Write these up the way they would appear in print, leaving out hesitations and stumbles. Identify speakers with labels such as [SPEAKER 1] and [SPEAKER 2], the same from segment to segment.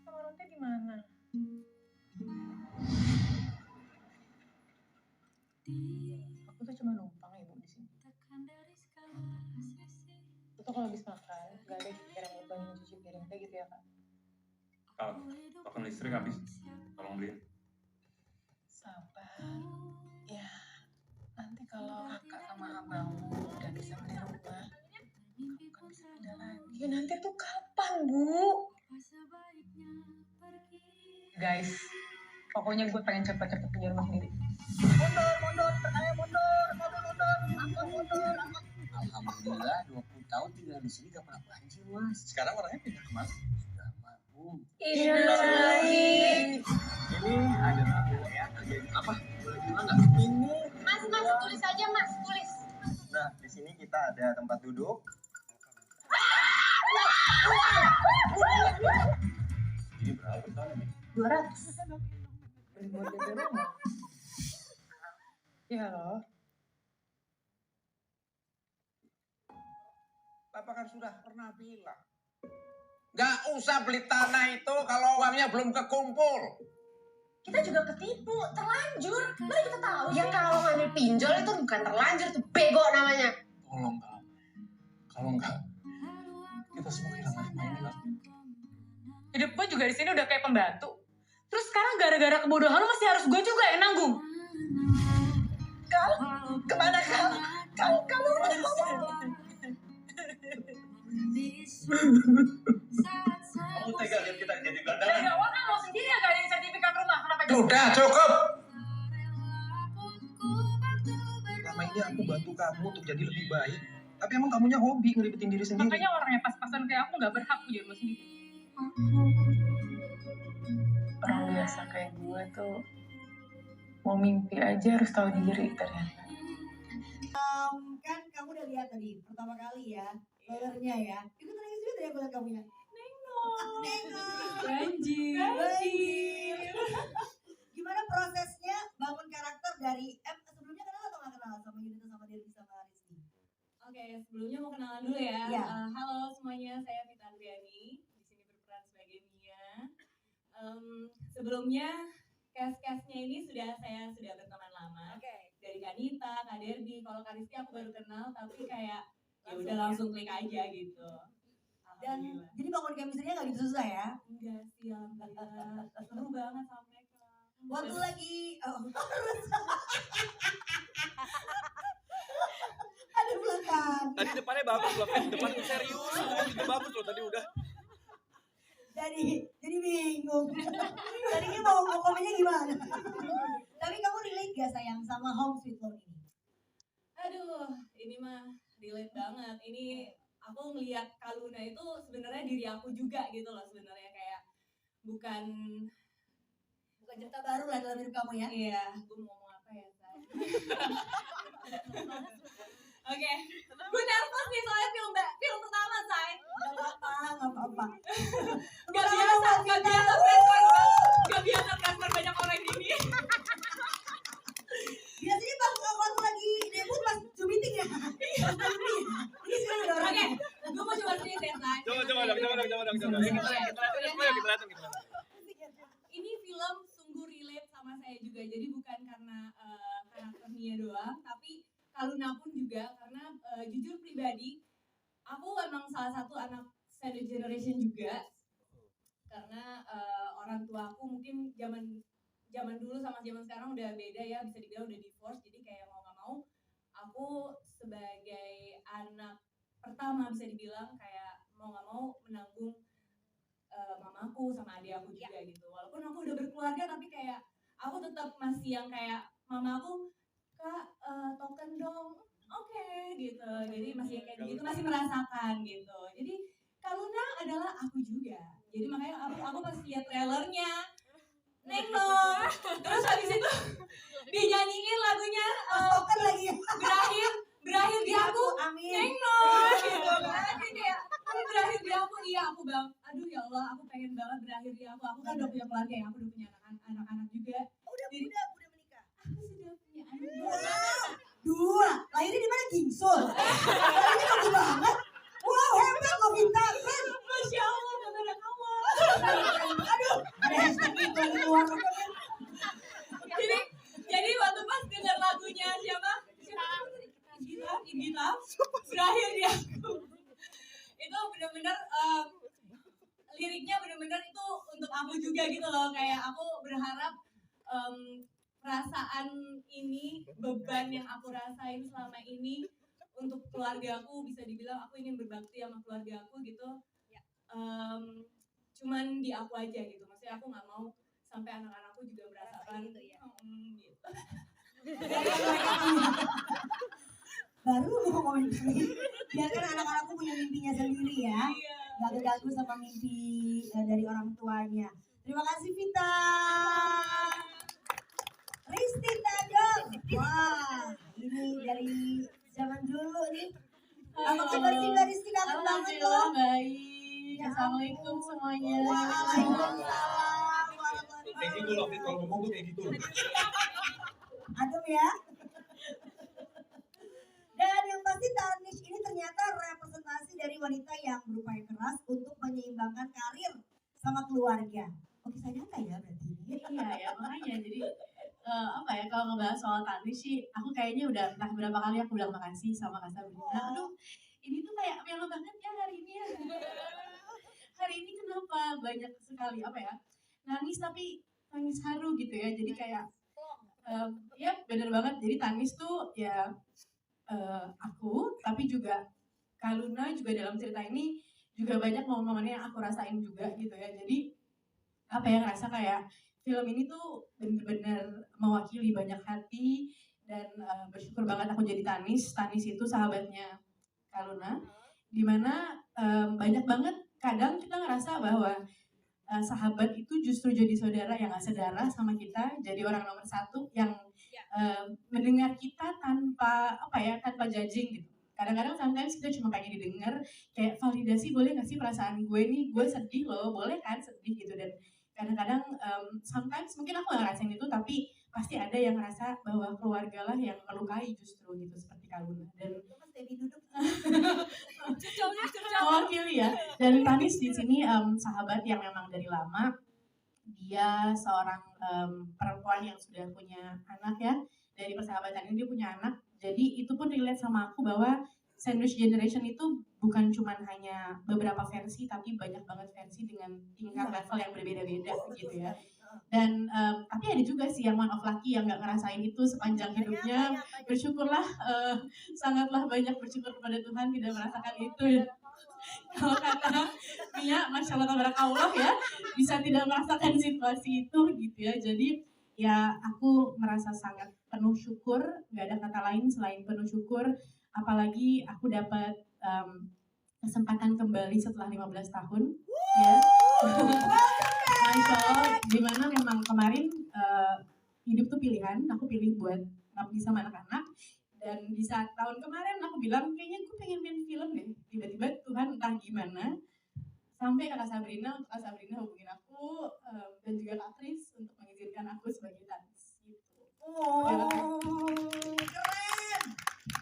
[SPEAKER 1] Sama Ronte di mana? Aku tuh cuma numpang ibu di sini. Itu kalau habis makan gak ada pikiran beban nyuci piring kayak gitu ya kak?
[SPEAKER 2] Kak, token listrik habis. Tolong beliin.
[SPEAKER 1] Sabar. Ya, nanti kalau kakak sama abangmu udah bisa beli rumah, kamu kan bisa pindah lagi. Ya nanti tuh kapan, Bu? Guys, pokoknya gue pengen cepet-cepet punya rumah sendiri.
[SPEAKER 3] Mundur, pertanyaan mundur. Alhamdulillah 20 tahun tinggal di sini gak pernah banjir, Mas.
[SPEAKER 2] Sekarang orangnya pindah kemana?
[SPEAKER 3] Sudah mampu.
[SPEAKER 1] Innalillahi.
[SPEAKER 3] Ini ada ya, kerjaan apa? Boleh bilang nggak? Ini.
[SPEAKER 4] Mas, tulis aja Mas, tulis.
[SPEAKER 3] Nah, di sini kita ada tempat duduk.
[SPEAKER 2] Ini berapa tahun ini?
[SPEAKER 1] 200. Beli buat jaga rumah. Ya loh.
[SPEAKER 5] Bapak kan sudah pernah bilang, nggak usah beli tanah itu kalau uangnya belum kekumpul.
[SPEAKER 4] Kita juga ketipu, terlanjur. Mari kita tahu. Ya kalau ngambil pinjol itu bukan terlanjur, itu bego namanya.
[SPEAKER 2] Tolong Kak. Kalau enggak, kita semua kehilangan rumah ini Kak.
[SPEAKER 1] Hidup gue juga di sini udah kayak pembantu. Terus sekarang gara-gara kebodohan lu masih harus gue juga yang nanggung.
[SPEAKER 4] Kal, kemana Kal? Kamu
[SPEAKER 2] Kamu tega lihat kita jadi
[SPEAKER 1] Dan
[SPEAKER 2] gelandangan?
[SPEAKER 1] gawat kan mau sendiri ya gak ada yang sertifikat rumah. Kenapa
[SPEAKER 5] Sudah cukup.
[SPEAKER 3] Selama ini aku bantu kamu untuk jadi lebih baik. Tapi emang kamunya hobi ngeribetin diri sendiri.
[SPEAKER 1] Makanya orang yang pas-pasan kayak aku gak berhak punya rumah sendiri. Orang biasa kayak gue tuh mau mimpi aja harus tahu diri ternyata.
[SPEAKER 6] Kan kamu udah lihat tadi pertama kali ya trailernya ya. Itu nangis juga tadi aku lihat kamunya. Nengok.
[SPEAKER 1] Banjir.
[SPEAKER 6] Gimana prosesnya bangun karakter dari sebelumnya kenal atau nggak kenal sama Yunita sama Derby sama Rizky?
[SPEAKER 7] Oke, sebelumnya mau kenalan dulu ya.
[SPEAKER 6] Iya.
[SPEAKER 7] Halo semuanya, saya Vita Andriani. Di sini berperan sebagai Mia. Sebelumnya cast-castnya ini saya sudah berteman lama. Dari Kanita, Kak Derby. Kalau Kak Rizky aku baru kenal, tapi kayak ya udah langsung klik aja gitu.
[SPEAKER 6] Dan
[SPEAKER 7] Alhamdulillah.
[SPEAKER 6] jadi bangun chemistry-nya nggak gitu susah ya?
[SPEAKER 7] Enggak sih, alhamdulillah. Seru banget sama mereka.
[SPEAKER 6] Waktu lagi ada belakang.
[SPEAKER 8] Tadi depannya bagus loh, depannya serius, itu bagus loh tadi udah.
[SPEAKER 6] Jadi bingung. Tadinya mau komennya gimana? Tapi kamu relate gak sayang sama Home Sweet Home ini?
[SPEAKER 7] Aduh, ini mah relate banget. Ini aku ngelihat Kaluna itu sebenarnya diri aku juga gitu loh sebenarnya kayak bukan
[SPEAKER 6] cerita baru lah dalam hidup kamu ya?
[SPEAKER 7] Iya, gue mau ngomong apa ya, Say? Oke, gue nervous nih soalnya film pertama, Say.
[SPEAKER 6] Gak apa-apa.
[SPEAKER 7] Gak biasa transfer banyak orang gini.
[SPEAKER 6] Biasanya pas waktu lagi debut pas Zoom meeting ya? Ini sekarang ada orang.
[SPEAKER 7] Oke, gue mau coba serius ya, Say.
[SPEAKER 8] Coba dong. Kita lihatin.
[SPEAKER 7] Ini film sungguh relate sama saya juga, jadi bukan karena karakter Mia doang, tapi Kaluna pun juga karena jujur pribadi aku emang salah satu anak sandwich generation juga karena orang tua aku mungkin zaman dulu sama zaman sekarang udah beda ya, bisa dibilang udah divorce, jadi kayak mau nggak mau aku sebagai anak pertama bisa dibilang kayak mau nggak mau menanggung mamaku sama adik aku juga gitu. Walaupun aku udah berkeluarga tapi kayak aku tetap masih yang kayak mamaku, Kak token dong, oke, gitu. Jadi masih kayak gitu, masih merasakan gitu. Jadi Kaluna adalah aku juga. Jadi makanya aku pas lihat trailernya Nengok, terus habis itu dinyanyiin lagunya
[SPEAKER 6] Token lagi ya?
[SPEAKER 7] berakhir di aku,
[SPEAKER 6] Amin.
[SPEAKER 7] Nengok gitu kan. Jadi kayak berakhir di aku, iya aku bang, aduh ya Allah aku pengen banget berakhir di aku kan udah punya keluarga ya, aku udah punya anak-anak juga.
[SPEAKER 6] Udah
[SPEAKER 7] Jadi,
[SPEAKER 6] menikah?
[SPEAKER 7] aku sudah punya anak
[SPEAKER 6] Dua. Lahirnya di mana? Gingsul. Ini bagus banget. Wow, hebat loh Vita.
[SPEAKER 7] kita berakhir di aku. Itu benar-benar liriknya benar-benar itu untuk aku juga gitu loh. Kayak aku berharap perasaan ini, beban yang aku rasain selama ini untuk keluarga aku, bisa dibilang aku ingin berbakti sama keluarga aku gitu. Cuman di aku aja gitu. Maksudnya aku nggak mau sampai anak-anakku juga merasakan gitu ya. Gitu.
[SPEAKER 6] Baru mau ngomongin ini. Biarkan anak-anakku punya mimpinya sendiri ya. Gak terganggu sama mimpi dari orang tuanya. Terima kasih Vita. Risti Tadong. Wah, ini dari zaman dulu nih. Apa kabar sih Mbak Risti? Kangen banget loh.
[SPEAKER 7] Baik. Assalamualaikum semuanya.
[SPEAKER 6] Waalaikumsalam.
[SPEAKER 2] Kayak gitu loh, Fit. Kalau ngomong tuh kayak gitu.
[SPEAKER 6] Adem ya. Dan yang pasti Tarnish ini ternyata representasi dari wanita yang berupaya keras untuk menyeimbangkan karir sama keluarga. Oke, saya nyata ya berarti.
[SPEAKER 7] Iya ya, makanya jadi apa ya, kalau ngebahas soal Tarnish sih, aku kayaknya udah entah berapa kali aku bilang makasih sama Kak Sabrina. Aduh, ini tuh kayak melo banget ya hari ini ya. Hari ini kenapa banyak sekali apa ya, nangis tapi nangis haru gitu ya. Jadi kayak ya bener banget. Jadi Tarnish tuh ya aku, tapi juga Kak Luna juga dalam cerita ini juga banyak momen-momen yang aku rasain juga gitu ya. Jadi apa ya, ngerasa kayak film ini tuh bener-bener mewakili banyak hati dan bersyukur banget aku jadi Tarnish. Tarnish itu sahabatnya Kak Luna, dimana banyak banget kadang kita ngerasa bahwa sahabat itu justru jadi saudara yang gak sedara sama kita, jadi orang nomor satu yang mendengar kita tanpa apa ya, tanpa judging gitu. Kadang-kadang sometimes kita cuma pengen didengar, kayak validasi, boleh gak sih perasaan gue nih, gue sedih loh, boleh kan sedih gitu. Dan kadang-kadang sometimes mungkin aku gak ngerasain itu, tapi pasti ada yang ngerasa bahwa keluarga lah yang melukai justru gitu, seperti Kak Luna. Dan mewakili ya. Dan Tarnish di sini sahabat yang memang dari lama. Dia seorang perempuan yang sudah punya anak ya. Dari persahabatan ini dia punya anak. Jadi itu pun relate sama aku bahwa Sandwich Generation itu bukan cuma hanya beberapa versi, tapi banyak banget versi dengan tingkat level yang berbeda-beda gitu ya. Dan tapi ada juga sih yang one of lucky yang gak ngerasain itu sepanjang hidupnya. Bersyukurlah, sangatlah banyak bersyukur kepada Tuhan tidak merasakan itu ya. Kalau kata Mia, Masya Allah tabarakallah ya, bisa tidak merasakan situasi itu gitu ya. Jadi ya aku merasa sangat penuh syukur, gak ada kata lain selain penuh syukur. Apalagi aku dapat kesempatan kembali setelah 15 tahun ya. Masya Allah, dimana memang kemarin hidup tuh pilihan, aku pilih buat ngabdi sama anak-anak. Dan di saat tahun kemarin aku bilang, kayaknya gue pengen main film deh. Tiba-tiba Tuhan entah gimana, sampai Kak Sabrina hubungin aku, dan juga Kak Kris untuk mengizinkan aku sebagai Tarnish gitu.
[SPEAKER 6] Oh, keren.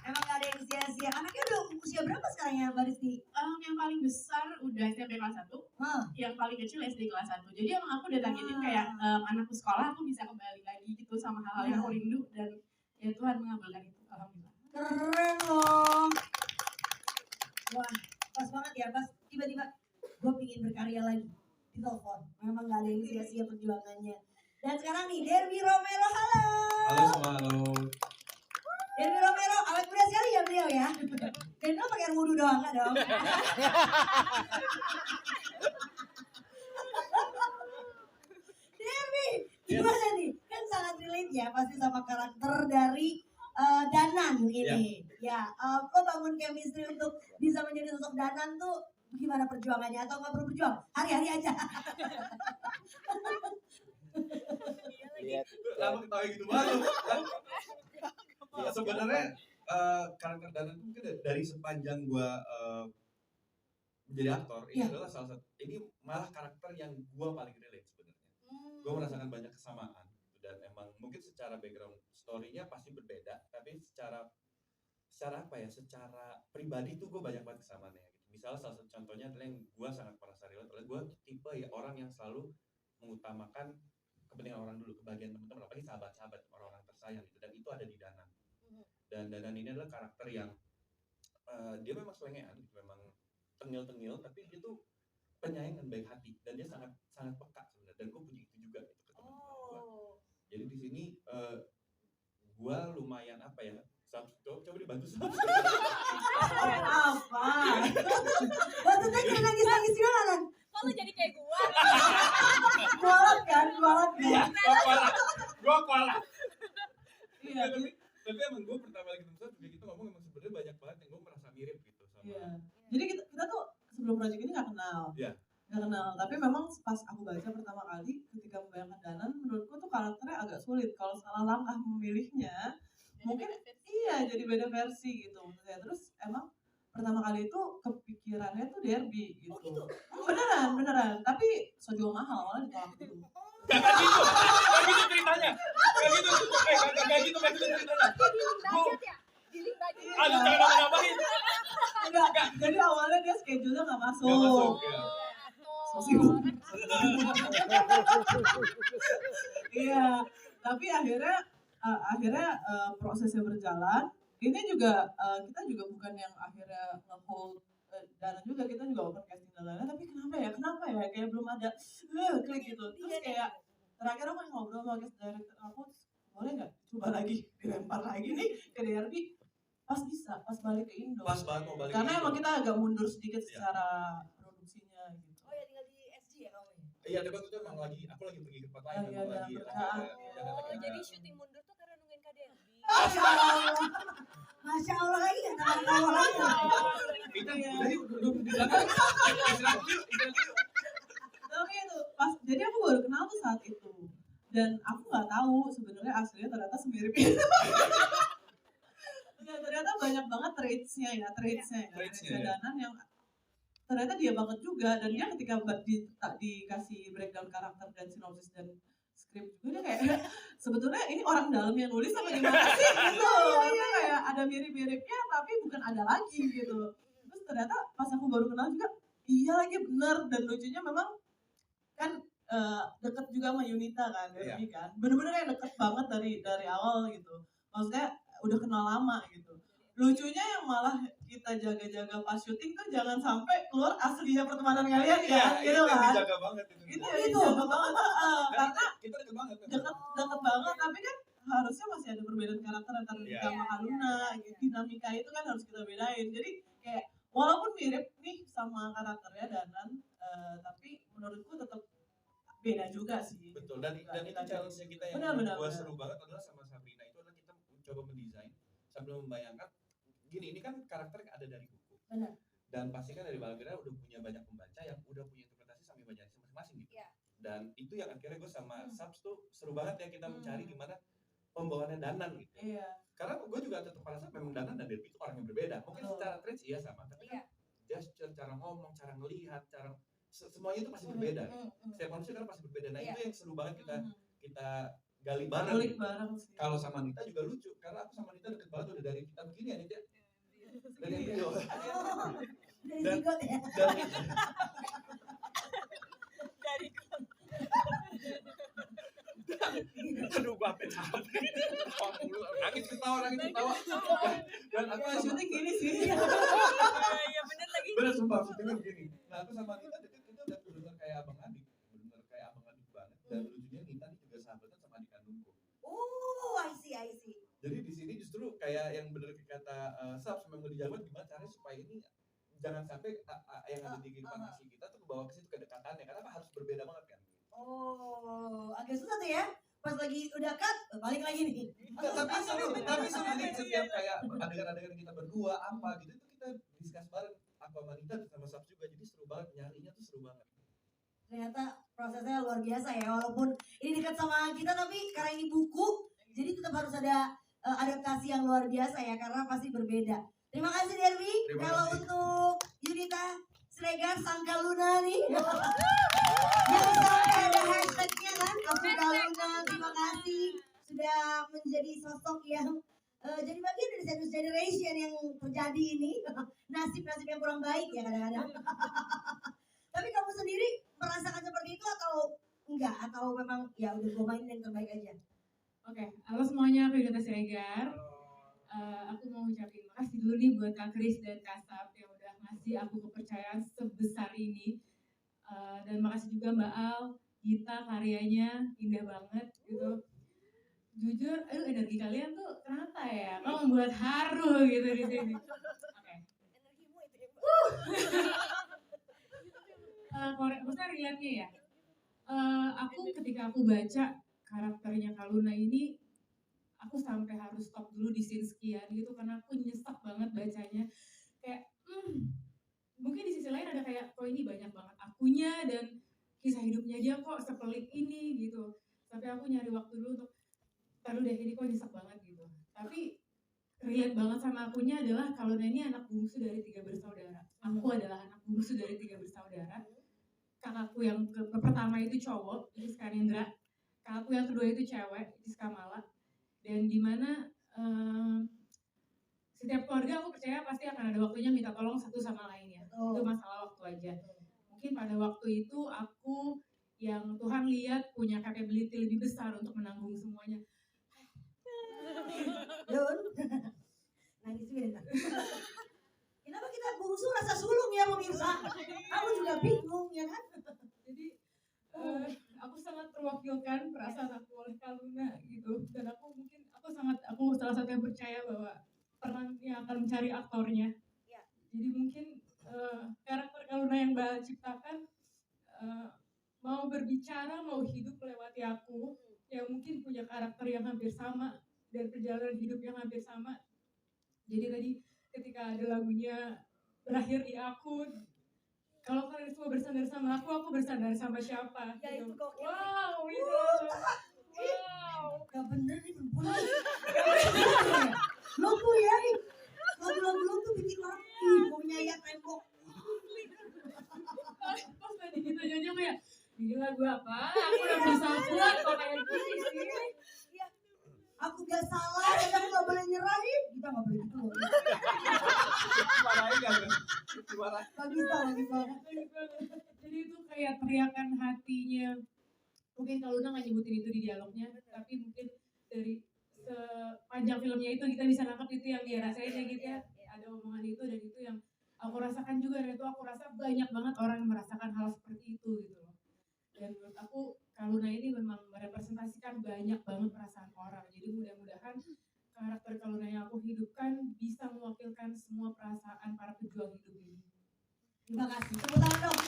[SPEAKER 6] Emang gak ada yang sia-sia. Anaknya udah usia berapa sekarang ya Mbak Risti?
[SPEAKER 7] Yang paling besar udah SMP kelas 1, yang paling kecil SD kelas 1. Jadi emang aku udah targetin kayak anakku sekolah, aku bisa kembali lagi gitu sama hal-hal yang aku rindu. Dan ya Tuhan mengabulkan itu, alhamdulillah.
[SPEAKER 6] Keren loh. Wah, pas banget ya, pas tiba-tiba gue pingin berkarya lagi di telepon. Memang gak ada yang sia-sia perjuangannya. Dan sekarang nih, Derby Romero, halo.
[SPEAKER 2] Halo semua, halo.
[SPEAKER 6] Derby Romero, awet muda sekali ya beliau ya. Dan lo pakai wudhu doang, nggak dong? Derby, gimana nih? Kan sangat relate ya, pasti sama karakter dari Danan ini. Ya, lo bangun chemistry untuk bisa menjadi sosok Danan tuh gimana perjuangannya? Atau nggak perlu berjuang? Hari-hari aja.
[SPEAKER 2] Kenapa ketawa gitu banget? Sebenarnya karakter Danan itu mungkin dari sepanjang gua menjadi aktor, ini adalah salah satu, ini malah karakter yang gua paling relate sebenarnya. Gua merasakan banyak kesamaan dan emang mungkin secara background story-nya pasti berbeda, tapi secara apa ya, secara pribadi tuh gue banyak banget kesamaannya gitu. Misalnya salah satu contohnya adalah yang gue sangat merasa relate adalah gue tipe ya orang yang selalu mengutamakan kepentingan orang dulu, kebahagiaan teman-teman, apalagi sahabat-sahabat, orang-orang tersayang gitu, dan itu ada di Danan. Dan Danan ini adalah karakter yang dia memang selengean, memang tengil-tengil, tapi dia tuh penyayang dan baik hati, dan dia sangat sangat peka sebenarnya, dan gue punya itu juga gitu ke teman-teman gue. Jadi di sini gue lumayan apa ya, coba dibantu Sab.
[SPEAKER 6] Apa? Waktu itu kira nangis-nangis gimana kan?
[SPEAKER 7] Kok lu jadi kayak gua?
[SPEAKER 6] Kualat kan?
[SPEAKER 2] Gue kualat.
[SPEAKER 1] Iya.
[SPEAKER 2] Tapi emang gue pertama lagi ketemu Sab juga kita ngomong emang sebenarnya banyak banget yang gue merasa mirip gitu sama.
[SPEAKER 1] Iya. Jadi kita tuh sebelum project ini nggak kenal.
[SPEAKER 2] Iya.
[SPEAKER 1] Nggak kenal. Tapi memang pas aku baca pertama kali ketika membayangkan Danan, menurutku tuh karakternya agak sulit. Kalau salah langkah memilihnya, mungkin iya jadi beda versi gitu menurut saya. Terus emang pertama kali itu kepikirannya tuh Derby gitu.
[SPEAKER 6] Oh gitu?
[SPEAKER 1] Beneran. Tapi sojo mahal malah ditolak dulu.
[SPEAKER 2] Gak gitu ceritanya. Gak gitu ceritanya.
[SPEAKER 7] Giling budget.
[SPEAKER 2] Aduh, jangan nambah-nambahin.
[SPEAKER 1] Enggak, jadi awalnya dia schedule-nya nggak masuk.
[SPEAKER 2] Gak masuk ya.
[SPEAKER 1] So sibuk. Iya, tapi akhirnya prosesnya berjalan. Ini juga kita juga bukan yang akhirnya nge-hold dana juga, kita juga open casting dan lain-lain. Tapi kenapa ya kayak belum ada klik gitu. Terus kayak terakhir aku ngobrol sama guest director aku, boleh nggak coba lagi dilempar lagi nih ke DRB. Pas balik ke Indo.
[SPEAKER 2] Pas banget mau balik.
[SPEAKER 1] Karena emang kita agak mundur sedikit
[SPEAKER 2] Iya.
[SPEAKER 1] secara produksinya gitu.
[SPEAKER 6] Oh ya tinggal di SG ya kamu ya?
[SPEAKER 2] Iya, tapi waktu itu emang aku lagi pergi ke tempat lain,
[SPEAKER 1] Lagi
[SPEAKER 2] memang
[SPEAKER 1] ada
[SPEAKER 2] lagi
[SPEAKER 1] kerjaan.
[SPEAKER 7] Jadi syuting mundur tuh karena nungguin Kak Derby.
[SPEAKER 6] Masya Allah lagi ya, tawa lagi ya.
[SPEAKER 2] Kita udah yuk, duduk di belakang. Istirahat yuk.
[SPEAKER 1] Tapi itu pas, jadi aku baru kenal tuh saat itu, dan aku nggak tahu sebenarnya aslinya ternyata semirip itu. Ya, ternyata banyak banget traitsnya Danan yang ternyata dia banget juga, dan dia ketika dikasih breakdown karakter dan sinopsis dan skrip juga dia kayak sebetulnya ini orang dalam yang nulis apa gimana sih gitu. Karena kayak ada mirip-miripnya tapi bukan ada lagi gitu. Terus ternyata pas aku baru kenal juga iya lagi bener, dan lucunya memang kan deket juga sama Yunita kan, Derby kan, bener-bener kayak deket banget dari awal gitu. Maksudnya udah kenal lama gitu. Lucunya yang malah kita jaga-jaga pas syuting tuh jangan sampai keluar aslinya pertemanan kalian ya, gitu kan.
[SPEAKER 2] Dijaga banget
[SPEAKER 1] Itu dijaga banget, karena
[SPEAKER 2] kita deket banget.
[SPEAKER 1] deket banget, tapi kan harusnya masih ada perbedaan karakter antara Rika sama Kaluna, dinamika itu kan harus kita bedain. Jadi kayak walaupun mirip nih sama karakternya Danan, tapi menurutku tetap beda juga sih.
[SPEAKER 2] Betul, dan itu challenge-nya kita yang
[SPEAKER 1] Benar.
[SPEAKER 2] gua seru banget adalah sama Sabrina itu adalah kita coba mendesain sambil membayangkan gini, ini kan karakter yang ada dari buku.
[SPEAKER 6] Benar.
[SPEAKER 2] Dan pasti kan dari Balgrana udah punya banyak pembaca yang udah punya interpretasi sama imajinasi masing-masing gitu.
[SPEAKER 7] Iya.
[SPEAKER 2] Dan itu yang akhirnya gue sama Sabs tuh seru banget ya kita mencari gimana pembawaannya Danan gitu.
[SPEAKER 1] Iya.
[SPEAKER 2] Karena gue juga tetap merasa memang Danan dan Derby itu orang yang berbeda. Mungkin
[SPEAKER 1] Betul.
[SPEAKER 2] secara traits iya sama, tapi kan gesture, cara ngomong, cara ngelihat, cara semuanya itu pasti berbeda. Setiap manusia kan pasti berbeda. Nah itu yang seru banget kita gali bareng.
[SPEAKER 1] Kulik bareng sih.
[SPEAKER 2] Kalau sama Nita juga lucu, karena aku sama Nita deket banget udah dari kita begini ya Nita. Dari video.
[SPEAKER 6] Dari zigot ya.
[SPEAKER 2] Aduh, gua sampai capek. Nangis ketawa. Dan aku
[SPEAKER 1] Ya, syuting gini sih.
[SPEAKER 7] Iya bener lagi.
[SPEAKER 2] bener sumpah syutingnya begini. Nah aku sama Nita deket itu udah bener kayak abang adik, banget. Dan lucunya Nita ini juga sahabatan sama adik kandungku.
[SPEAKER 6] I see.
[SPEAKER 2] Jadi di sini justru kayak yang bener kata Sabs memang dijaga gimana caranya supaya ini jangan sampai yang ada di kehidupan asli kita tuh bawa ke situ kedekatannya, karena harus berbeda banget kan.
[SPEAKER 6] Oh, agak susah tuh ya. Pas lagi udah cut, balik lagi nih.
[SPEAKER 2] Tapi seru jadi setiap kayak adegan-adegan kita berdua apa gitu itu kita discuss bareng aku sama Nita sama Sabs juga, jadi seru banget nyarinya tuh seru banget.
[SPEAKER 6] Ternyata prosesnya luar biasa ya, walaupun ini dekat sama kita tapi karena ini buku, jadi tetap harus ada adaptasi yang luar biasa ya, karena pasti berbeda. Terima kasih Derby.
[SPEAKER 2] Terima
[SPEAKER 6] Kalau
[SPEAKER 2] kasih.
[SPEAKER 6] untuk Yunita Sregar sang Kaluna nih, yang sampai ada hashtagnya kan, aku Kaluna, terima kasih sudah menjadi sosok yang jadi bagian dari satu generation yang terjadi ini. Nasib-nasib yang kurang baik ya kadang-kadang. Tapi kamu sendiri merasakan seperti itu atau enggak? Atau memang ya udah gue main yang terbaik aja?
[SPEAKER 9] Oke, halo semuanya, aku Yunita Siregar. Aku mau ucapin makasih
[SPEAKER 7] dulu nih buat Kak Kris dan Kak Sap yang udah ngasih aku kepercayaan sebesar ini. Dan makasih juga Mbak Al, Gita karyanya indah banget gitu. Jujur, energi kalian tuh kenapa ya? Kok membuat haru gitu di sini. Oke. Maksudnya relate-nya ya. Aku ketika aku baca karakternya Kaluna ini, aku sampai harus stop dulu di scene sekian gitu karena aku nyesek banget bacanya. Kayak, mungkin di sisi lain ada kayak, kok ini banyak banget akunya dan kisah hidupnya dia kok sepelik ini gitu. Tapi aku nyari waktu dulu untuk, taruh deh ini kok nyesek banget gitu. Tapi relate banget sama akunya adalah kalau ini anak bungsu dari 3 bersaudara. Aku adalah anak bungsu dari 3 bersaudara. Kakakku yang pertama itu cowok, Rizka Nindra. Kakakku yang kedua itu cewek, Rizka Mala. Dan dimana setiap keluarga aku percaya pasti akan ada waktunya minta tolong satu sama lainnya. Itu masalah waktu aja. Mungkin pada waktu itu aku yang Tuhan lihat punya capability lebih besar untuk menanggung semuanya.
[SPEAKER 6] Yun. Nangis sebentar. Kenapa kita bungsu rasa sulung ya pemirsa? Aku juga bingung ya kan?
[SPEAKER 7] Jadi aku sangat terwakilkan perasaan aku oleh Kaluna gitu. Dan aku salah satu yang percaya bahwa perannya akan mencari aktornya.
[SPEAKER 6] Ya.
[SPEAKER 7] Jadi mungkin karakter Kaluna yang Mbak ciptakan mau berbicara, mau hidup melewati aku, yang mungkin punya karakter yang hampir sama dan perjalanan hidup yang hampir sama. Jadi tadi ketika ada lagunya berakhir di aku, kalau kalian semua bersandar sama aku bersandar sama siapa?
[SPEAKER 6] Ya
[SPEAKER 7] gitu.
[SPEAKER 6] itu gokil.
[SPEAKER 7] Wow, itu. Wow.
[SPEAKER 6] Gak bener nih perempuan. Lo tuh ya nih, lagu-lagu lo tuh bikin orang mau nyayat tembok.
[SPEAKER 7] Pas tadi gitu nyanyi aku ya, ini lagu apa? Aku udah berusaha kuat kok kayak gini sih.
[SPEAKER 6] Aku gak salah, dan aku gak boleh nyerah nih. Kita gak boleh gitu loh.
[SPEAKER 2] Suaranya gak ada. Suara.
[SPEAKER 6] Lagi banget.
[SPEAKER 7] Jadi itu kayak teriakan hatinya. Mungkin kalau udah nggak nyebutin itu di dialognya, tapi mungkin dari sepanjang filmnya itu kita bisa nangkep itu yang dia rasain ya gitu ya. Ada omongan itu dan itu yang aku rasakan juga, dan itu aku rasa banyak banget orang yang merasakan hal seperti itu gitu loh. Dan menurut aku Kaluna ini memang merepresentasikan banyak banget perasaan orang. Jadi mudah-mudahan karakter Kaluna yang aku hidupkan bisa mewakilkan semua perasaan para pejuang hidup ini.
[SPEAKER 6] Terima kasih. Tepuk tangan dong.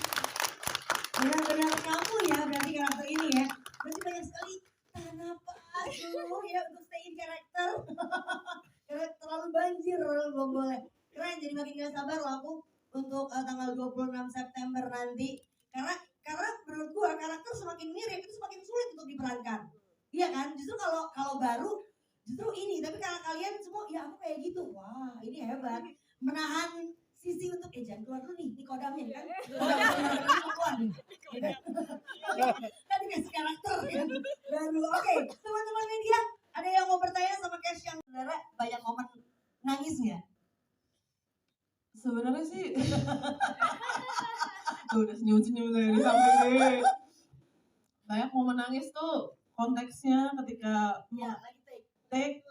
[SPEAKER 6] Benar-benar kamu ya berarti karakter ini ya. Berarti banyak sekali tahan napas dulu ya untuk stay in karakter. Karena terlalu banjir belum boleh. Keren, jadi makin gak sabar loh aku untuk tanggal 26 September nanti. Karena menurut gua karakter semakin mirip itu semakin sulit untuk diperankan. Iya kan? Justru kalau baru justru ini, tapi kalau kalian semua ya aku kayak gitu. Wah, ini hebat. Menahan sisi untuk jangan keluar dulu nih, ini kodamnya kan. Keluar nih. Kan dikasih karakter kan. Baru oke, teman-teman media, ada yang mau bertanya sama Cash yang sebenarnya banyak momen nangis nggak?
[SPEAKER 1] Sebenarnya sih tuh udah senyum-senyum dari samping. Banyak momen nangis tuh konteksnya ketika
[SPEAKER 6] Ya, lagi
[SPEAKER 1] take.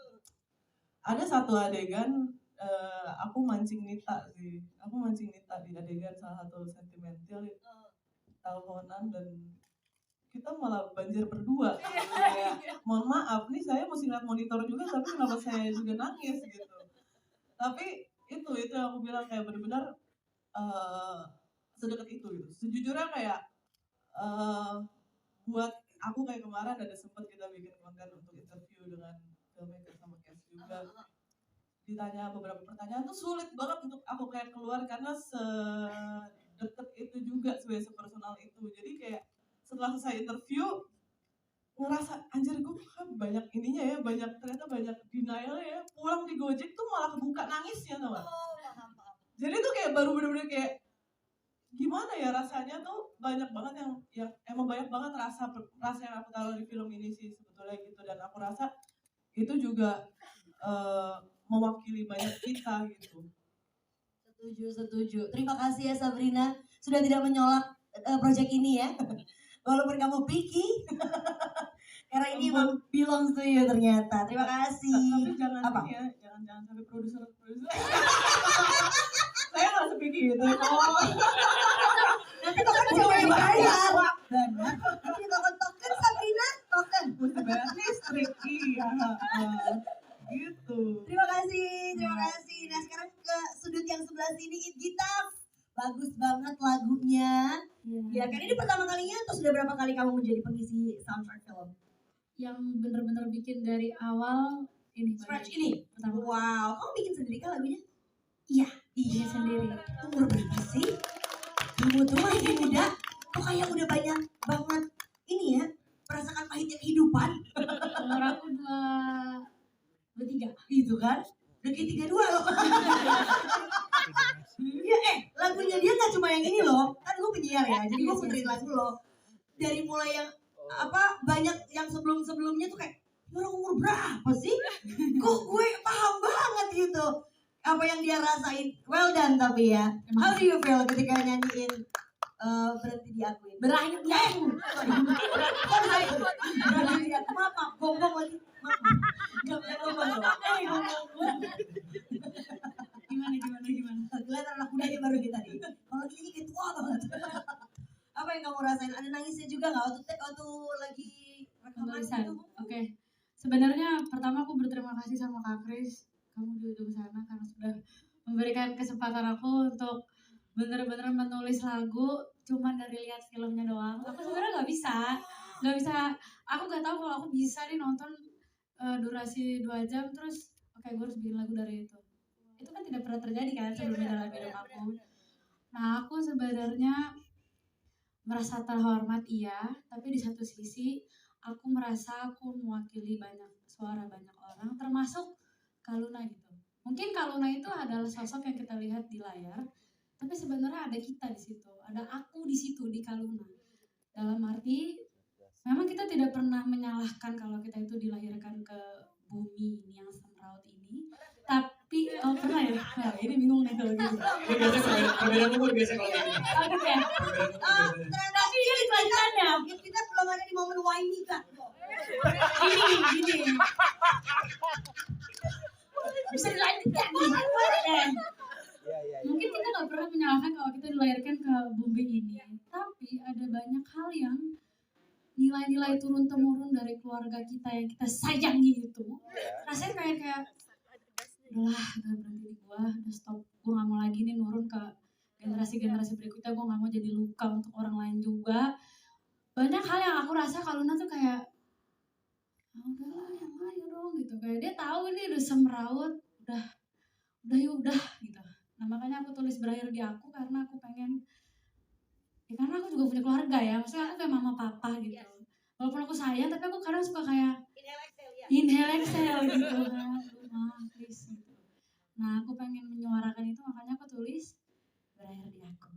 [SPEAKER 1] Ada satu adegan aku mancing Nita sih. Aku mancing Nita di adegan salah satu sentimental teleponan dan kita malah banjir berdua. Kayak, mohon maaf nih saya mesti lihat monitor juga tapi kenapa saya juga nangis gitu. Tapi itu yang aku bilang kayak benar-benar sedekat itu gitu. Sejujurnya kayak buat aku kayak kemarin ada sempat kita bikin konten untuk interview dengan filmmaker sama Cash juga. Ditanya beberapa pertanyaan tuh sulit banget untuk aku kayak keluar karena sedekat itu juga sebagai sepersonal itu. Jadi kayak setelah selesai interview ngerasa anjir gue kan banyak ininya ya, ternyata banyak denial ya. Pulang di Gojek tuh malah kebuka nangisnya tau gak? Jadi tuh kayak baru bener-bener kayak gimana ya rasanya tuh banyak banget yang emang banyak banget rasa yang aku taruh di film ini sih sebetulnya gitu, dan aku rasa itu juga mewakili banyak kita gitu.
[SPEAKER 6] Setuju. Terima kasih ya Sabrina sudah tidak menolak proyek ini ya. Walaupun kamu picky. Karena ini emang belongs to you ternyata. Terima kasih.
[SPEAKER 1] Tapi jangan
[SPEAKER 6] apa?
[SPEAKER 1] Ya, jangan sampai produser
[SPEAKER 6] gitu. Oh. Nanti token siapa yang bayar? Benar. Ini token Sabrina, token.
[SPEAKER 1] Bayar listrik, iya. Gitu.
[SPEAKER 6] Terima kasih. Nah sekarang ke sudut yang sebelah sini, Gita. Bagus banget lagunya. Ya kan ini pertama kalinya atau sudah berapa kali kamu menjadi pengisi soundtrack film?
[SPEAKER 9] Yang bener-bener bikin dari awal ini.
[SPEAKER 6] Scratch ini?
[SPEAKER 9] Pertama.
[SPEAKER 6] Wow, kamu bikin sendiri kan lagunya?
[SPEAKER 9] Iya, bikin sendiri.
[SPEAKER 6] Umur berapa sih? Kamu tuh masih muda, kok kayak udah banyak banget ini ya, merasakan pahitnya kehidupan.
[SPEAKER 9] Umur aku 23.
[SPEAKER 6] Gitu kan? Udah kayak 32 loh. Ya lagunya dia gak cuma yang ini loh. Kan gue penyiar ya, jadi gue puterin lagu loh. Dari mulai yang banyak yang sebelum-sebelumnya tuh kayak orang umur berapa sih? Kok gue paham banget gitu. Apa yang dia rasain. Well done tapi ya. How do you feel ketika nyanyiin berhenti diakuin?
[SPEAKER 9] Berakhir di aku.
[SPEAKER 6] Berhenti diakuin. Maaf, gonggong lagi. Maaf. Gak boleh ngomong. Gimana? Kelihatan anak muda ini baru kita nih. Kalau ini kayak tua banget. Apa yang kamu rasain? Ada nangisnya juga nggak waktu lagi rekaman
[SPEAKER 9] Tulisan.
[SPEAKER 6] gitu?
[SPEAKER 9] Oke. Sebenarnya pertama aku berterima kasih sama Kak Kris. Kamu di ujung sana karena sudah memberikan kesempatan aku untuk bener-bener menulis lagu cuma dari lihat filmnya doang. Aku sebenarnya nggak bisa. Aku nggak tahu kalau aku bisa nih nonton durasi 2 jam terus oke, gue harus bikin lagu dari itu. Itu kan tidak pernah terjadi kan sebelumnya dalam hidup aku. Nah aku sebenarnya merasa terhormat iya, tapi di satu sisi aku merasa aku mewakili suara banyak orang, termasuk Kaluna gitu. Mungkin Kaluna itu adalah sosok yang kita lihat di layar, tapi sebenarnya ada kita di situ, ada aku di situ di Kaluna. Dalam arti, memang kita tidak pernah menyalahkan kalau kita itu dilahirkan ke bumi ini yang semraut ini, tapi pernah ya? Nah, ini bingung nih kalau gitu.
[SPEAKER 2] Ini biasanya perbedaan umur biasanya kalau kayak gini.
[SPEAKER 9] Oke. Tapi ini kelanjutannya.
[SPEAKER 6] Kita belum ada di momen whiny kan?
[SPEAKER 9] Gini. Bisa dilanjutkan. Mungkin kita nggak pernah menyalahkan kalau kita dilahirkan ke bumi ini, tapi ada banyak hal yang nilai-nilai turun-temurun dari keluarga kita yang kita sayangi itu, rasanya kayak udah berhenti di gua, udah stop, gua nggak mau lagi nih nurun ke generasi berikutnya, gua nggak mau jadi luka untuk orang lain juga. Banyak hal yang aku rasa Kaluna tuh kayak udahlah yang ayo dong gitu, kayak dia tahu ini udah semraut, udah gitu. Nah makanya aku tulis berakhir di aku karena aku pengen karena aku juga punya keluarga ya, maksudnya aku kayak mama papa gitu. Walaupun aku sayang tapi aku kadang suka kayak inhale exhale gitu kan. Please gitu. Nah aku pengen menyuarakan itu makanya aku tulis berakhir di aku.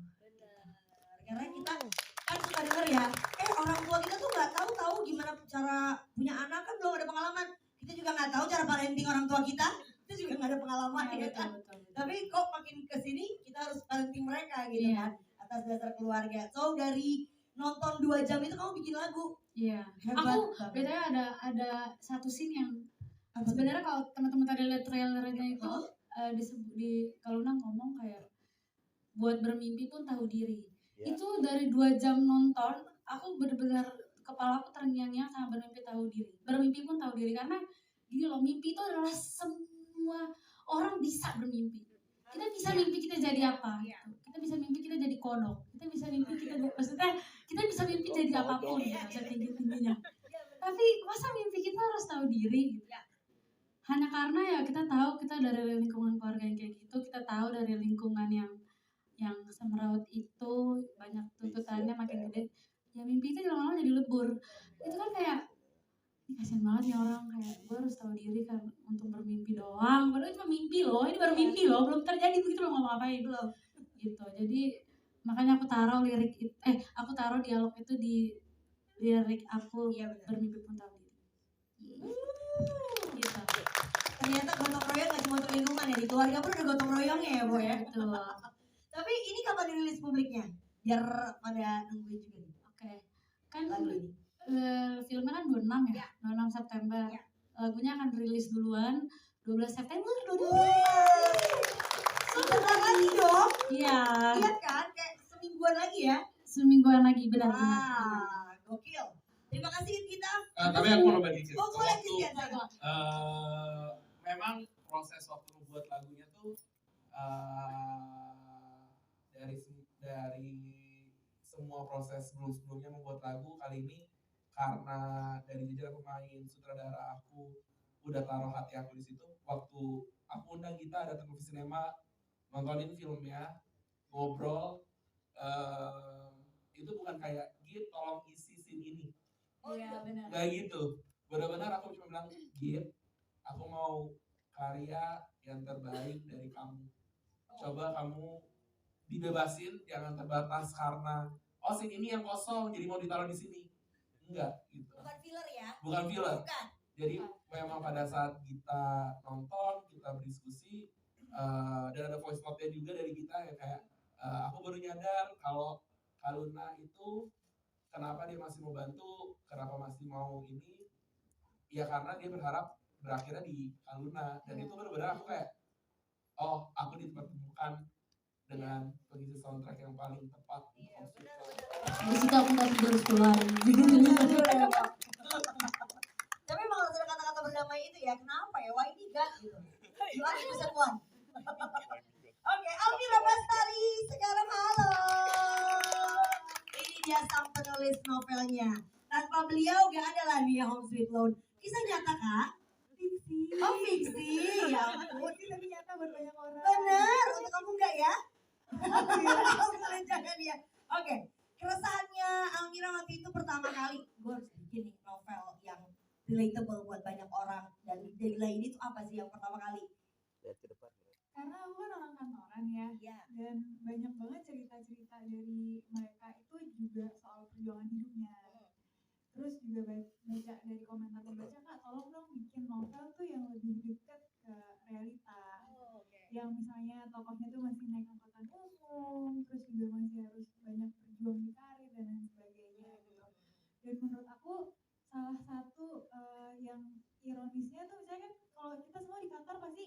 [SPEAKER 6] Karena kita kan suka denger ya, orang tua kita tuh nggak tahu gimana cara punya anak, kan belum ada pengalaman. Kita juga nggak tahu cara parenting orang tua kita juga nggak ada pengalaman ya kan.
[SPEAKER 9] Betul.
[SPEAKER 6] Tapi kok makin kesini kita harus parenting mereka gitu kan, atas dasar keluarga. So dari nonton 2 jam itu kamu bikin lagu.
[SPEAKER 9] Iya.
[SPEAKER 6] Hebat.
[SPEAKER 9] Aku bedanya ada satu scene yang sebenarnya kalau teman-teman tadi lihat trailernya itu di Kaluna ngomong kayak buat bermimpi pun tahu diri. Itu dari 2 jam nonton, aku benar-benar kepala aku terngiang-ngiang sama bermimpi tahu diri. Bermimpi pun tahu diri karena gini loh, mimpi itu adalah semua orang bisa bermimpi. Kita bisa mimpi kita jadi apa? Gitu. Kita bisa mimpi kita jadi kodok. Kita bisa mimpi maksudnya kita bisa mimpi jadi apapun gitu, setinggi-tingginya. Tapi masa mimpi kita harus tahu diri gitu. Hanya karena ya kita tahu kita dari lingkungan keluarga yang kayak gitu, kita tahu dari lingkungan yang semeraut itu banyak tuntutannya makin gede, ya mimpi itu lama-lama jadi lebur. Itu kan kayak ini kasian banget nih orang, kayak gue harus tahu diri kan untuk bermimpi doang, padahal cuma mimpi loh, ini baru mimpi loh, belum terjadi begitu loh, ngomong ngapain belum gitu. Jadi makanya aku taruh dialog itu di lirik aku, bermimpi pun tahu diri gitu.
[SPEAKER 6] Ternyata gotong royong gak cuma untuk lingkungan ya, di keluarga pun ada gotong royongnya ya Bu ya.
[SPEAKER 9] Betul.
[SPEAKER 6] Tapi ini kapan dirilis publiknya? Biar pada nungguin juga nih.
[SPEAKER 9] Oke. Kan
[SPEAKER 6] Lagu ini.
[SPEAKER 9] filmnya kan 26 ya, 26 September. Lagunya akan rilis duluan 12 September.
[SPEAKER 6] Sebentar lagi dong.
[SPEAKER 9] Iya, Iya.
[SPEAKER 6] Iya kan, kayak semingguan lagi ya.
[SPEAKER 9] Semingguan lagi benar.
[SPEAKER 6] Wah, gokil. Terima kasih kita.
[SPEAKER 8] Tapi aku mau bagi
[SPEAKER 6] Oh, boleh Christian.
[SPEAKER 8] memang proses waktu membuat lagunya tuh dari semua proses sebelumnya membuat lagu kali ini karena dari jejak pemain sutradara aku udah taruh hati aku di situ. Waktu aku undang kita datang ke sinema nontonin filmnya ngobrol itu bukan kayak Git tolong isi scene ini.
[SPEAKER 7] Iya benar.
[SPEAKER 8] Kayak gitu. Benar-benar aku cuma bilang Git aku mau karya yang terbaik dari kamu. Coba kamu dibebasin, jangan terbatas karena scene ini yang kosong jadi mau ditaruh di sini. Enggak gitu.
[SPEAKER 6] Bukan filler ya?
[SPEAKER 8] Bukan filler.
[SPEAKER 6] Bukan.
[SPEAKER 8] Jadi memang pada saat kita nonton, kita berdiskusi dan ada voice note-nya juga dari kita ya kayak aku baru nyadar kalau Kaluna itu kenapa dia masih mau bantu, kenapa masih mau ini, ya karena dia berharap berakhirnya di Kaluna dan itu benar-benar aku kayak aku dipertemukan dengan pengisi soundtrack yang paling tepat.
[SPEAKER 9] Di situ aku nggak tidur sebulan.
[SPEAKER 6] Tapi emang harus ada kata-kata berdamai itu ya. Kenapa ya? Why ini gak gitu? You are episode 1. Oke, Almira Bastari sekarang halo. Ini dia sang penulis novelnya. Tanpa beliau gak ada lah nih Home Sweet Loan. Kisah nyata kak? Fiksi. Oh fiksi, ya ampun. Tapi nyata buat banyak orang. Bener, untuk kamu enggak ya? Alhamdulillah jangan ya. Oke, keresahannya Almira waktu itu pertama kali gue harus bikin nih novel yang relatable buat banyak orang. Dan Dela ini tuh apa sih yang pertama kali?
[SPEAKER 2] Lihat ke depan.
[SPEAKER 7] Karena aku kan orang kantoran ya, dan banyak banget cerita-cerita dari mereka itu juga soal perjuangan hidupnya. Terus juga baca dari komentar pembaca, Kak tolong dong bikin novel tuh yang lebih dekat ke realita. Yang misalnya tokohnya tuh masih naik angkutan umum, terus juga masih harus banyak berjuang di karir dan lain sebagainya gitu. Dan menurut aku salah satu yang ironisnya tuh misalnya kan kalau kita semua di kantor pasti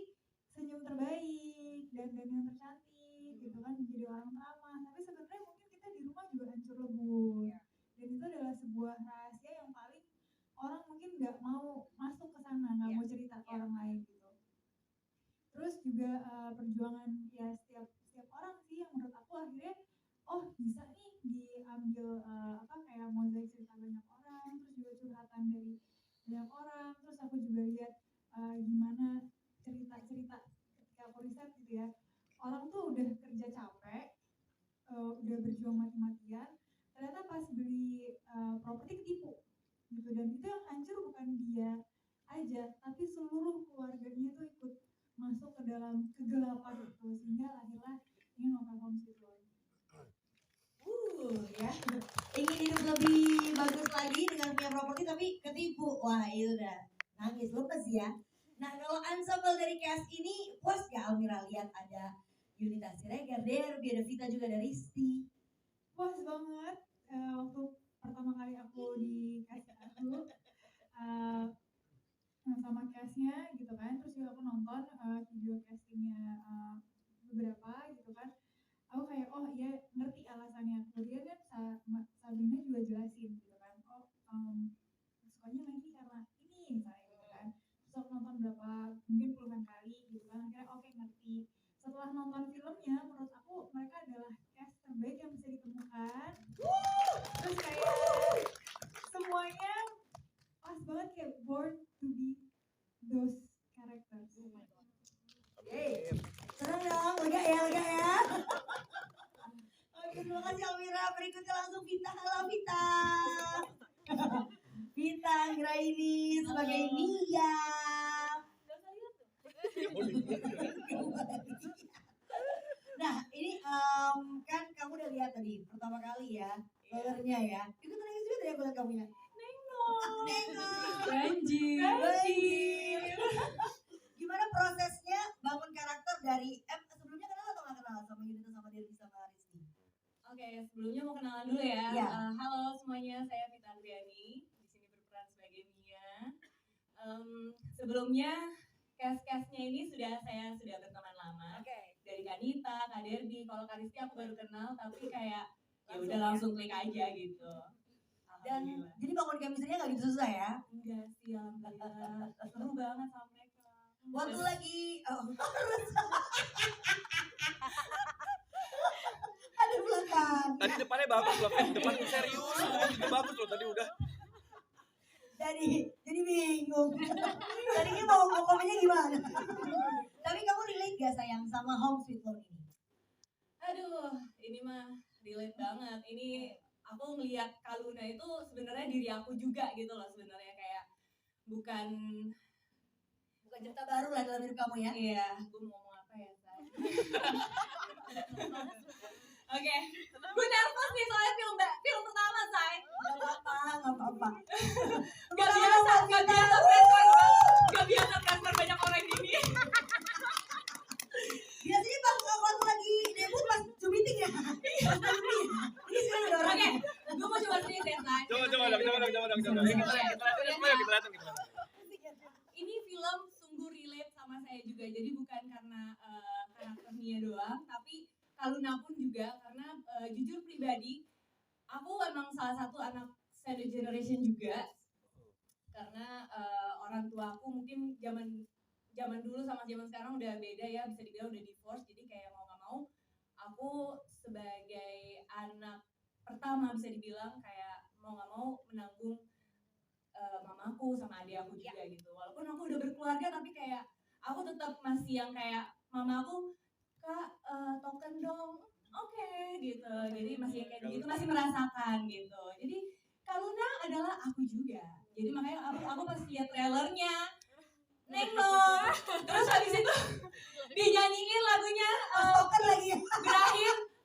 [SPEAKER 7] senyum terbaik dan yang tercantik gitu kan, menjadi orang ramah, tapi sebenarnya mungkin kita di rumah juga hancur lebur. Dan itu adalah sebuah rahasia yang paling orang mungkin nggak mau masuk ke sana, nggak mau cerita ke orang lain gitu. Terus juga perjuangan ya setiap orang sih yang menurut aku akhirnya bisa nih diambil kayak mozaik cerita banyak orang, terus juga curhatan dari banyak orang. Terus aku juga lihat gimana cerita-cerita ketika aku riset gitu ya, orang tuh udah kerja capek, udah berjuang mati-matian, ternyata pas beli properti ketipu gitu. Dan itu yang hancur bukan dia aja, tapi seluruh keluarganya tuh ikut masuk ke dalam kegelapan itu, sehingga lahirlah ini novel Home Sweet Loan.
[SPEAKER 6] Ya, ingin hidup lebih bagus lagi dengan punya properti tapi ketipu. Wah itu udah nangis lepas ya. Nah kalau ensemble dari cast ini puas gak Almira lihat ada Yunita Siregar, Derby, ada Vita juga, ada Risti?
[SPEAKER 7] Puas banget. Waktu pertama kali aku dikasih aku sama castnya gitu kan, terus juga aku nonton video castingnya beberapa gitu kan, aku kayak iya ngerti alasannya. Kemudian kan Sabrina juga jelasin gitu kan, sukanya lagi karena ini misalnya gitu kan. Terus aku nonton berapa mungkin puluhan kali gitu kan, akhirnya ngerti. Setelah nonton filmnya, menurut aku mereka adalah cast terbaik yang bisa ditemukan. Terus kayak semuanya pas banget, kayak born to be those characters.
[SPEAKER 6] Senang dong, lega ya. Oke, terima kasih Almira. Berikutnya langsung Vita. Halo Vita. Vita Anggraini sebagai Nia. Nah ini kan kamu udah lihat tadi pertama kali ya trailernya ya. Ikut nangis juga tadi aku lihat kamu ya. Nengok. Banjir. Gimana prosesnya bangun karakter dari sebelumnya kenal atau nggak kenal sama Yunita, sama Derby, sama Rizky?
[SPEAKER 7] Oke, sebelumnya mau kenalan dulu ya.
[SPEAKER 6] Iya.
[SPEAKER 7] Halo semuanya, saya Vita Anggraini. Di sini berperan sebagai Mia. Sebelumnya cast-castnya ini saya sudah berteman lama. Dari Kanita, Kak Derby. Kalau Kak Rizky aku baru kenal, tapi kayak ya udah langsung klik aja gitu.
[SPEAKER 6] Dan
[SPEAKER 7] Alhamdulillah.
[SPEAKER 6] jadi bangun chemistry-nya nggak gitu susah ya?
[SPEAKER 7] Enggak sih, alhamdulillah. Seru banget sama mereka.
[SPEAKER 6] Waktu lagi ada belakang.
[SPEAKER 2] Tadi depannya bagus loh, depannya serius, itu bagus loh tadi udah.
[SPEAKER 6] Jadi bingung. Tadinya mau komennya gimana? Tapi kamu relate gak sayang sama Home Sweet Home ini?
[SPEAKER 7] Aduh, ini mah relate banget. Ini aku ngelihat Kaluna itu sebenarnya diri aku juga gitu loh sebenarnya, kayak bukan
[SPEAKER 6] cerita baru lah dalam hidup kamu ya?
[SPEAKER 7] Iya, gue mau ngomong apa ya, Say? Oke, gue nervous nih soalnya film pertama, Say.
[SPEAKER 6] Gak apa-apa.
[SPEAKER 7] Gak biasa transfer banyak orang gini.
[SPEAKER 6] Biasanya waktu lagi debut pas Zoom meeting ya? Ini sekarang ada orang.
[SPEAKER 7] Oke, gue mau coba serius ya, Say.
[SPEAKER 2] Coba dong. Kita lihat.
[SPEAKER 7] Ini film sungguh relate sama saya juga, jadi bukan karena karakter Nia doang, tapi Kaluna pun juga, karena jujur pribadi aku emang salah satu anak sandwich generation juga, karena orang tua aku mungkin zaman dulu sama zaman sekarang udah beda ya, bisa dibilang udah divorce, jadi kayak mau nggak mau aku sebagai anak pertama bisa dibilang kayak mau nggak mau menanggung mamaku sama adik aku juga gitu. Walaupun aku udah berkeluarga tapi kayak aku tetap masih yang kayak mamaku, Kak token dong, oke, gitu. Jadi masih kayak gitu, masih merasakan gitu. Jadi Kaluna adalah aku juga. Jadi makanya aku pas lihat trailernya Nengor, terus habis itu dinyanyiin lagunya
[SPEAKER 6] Token lagi.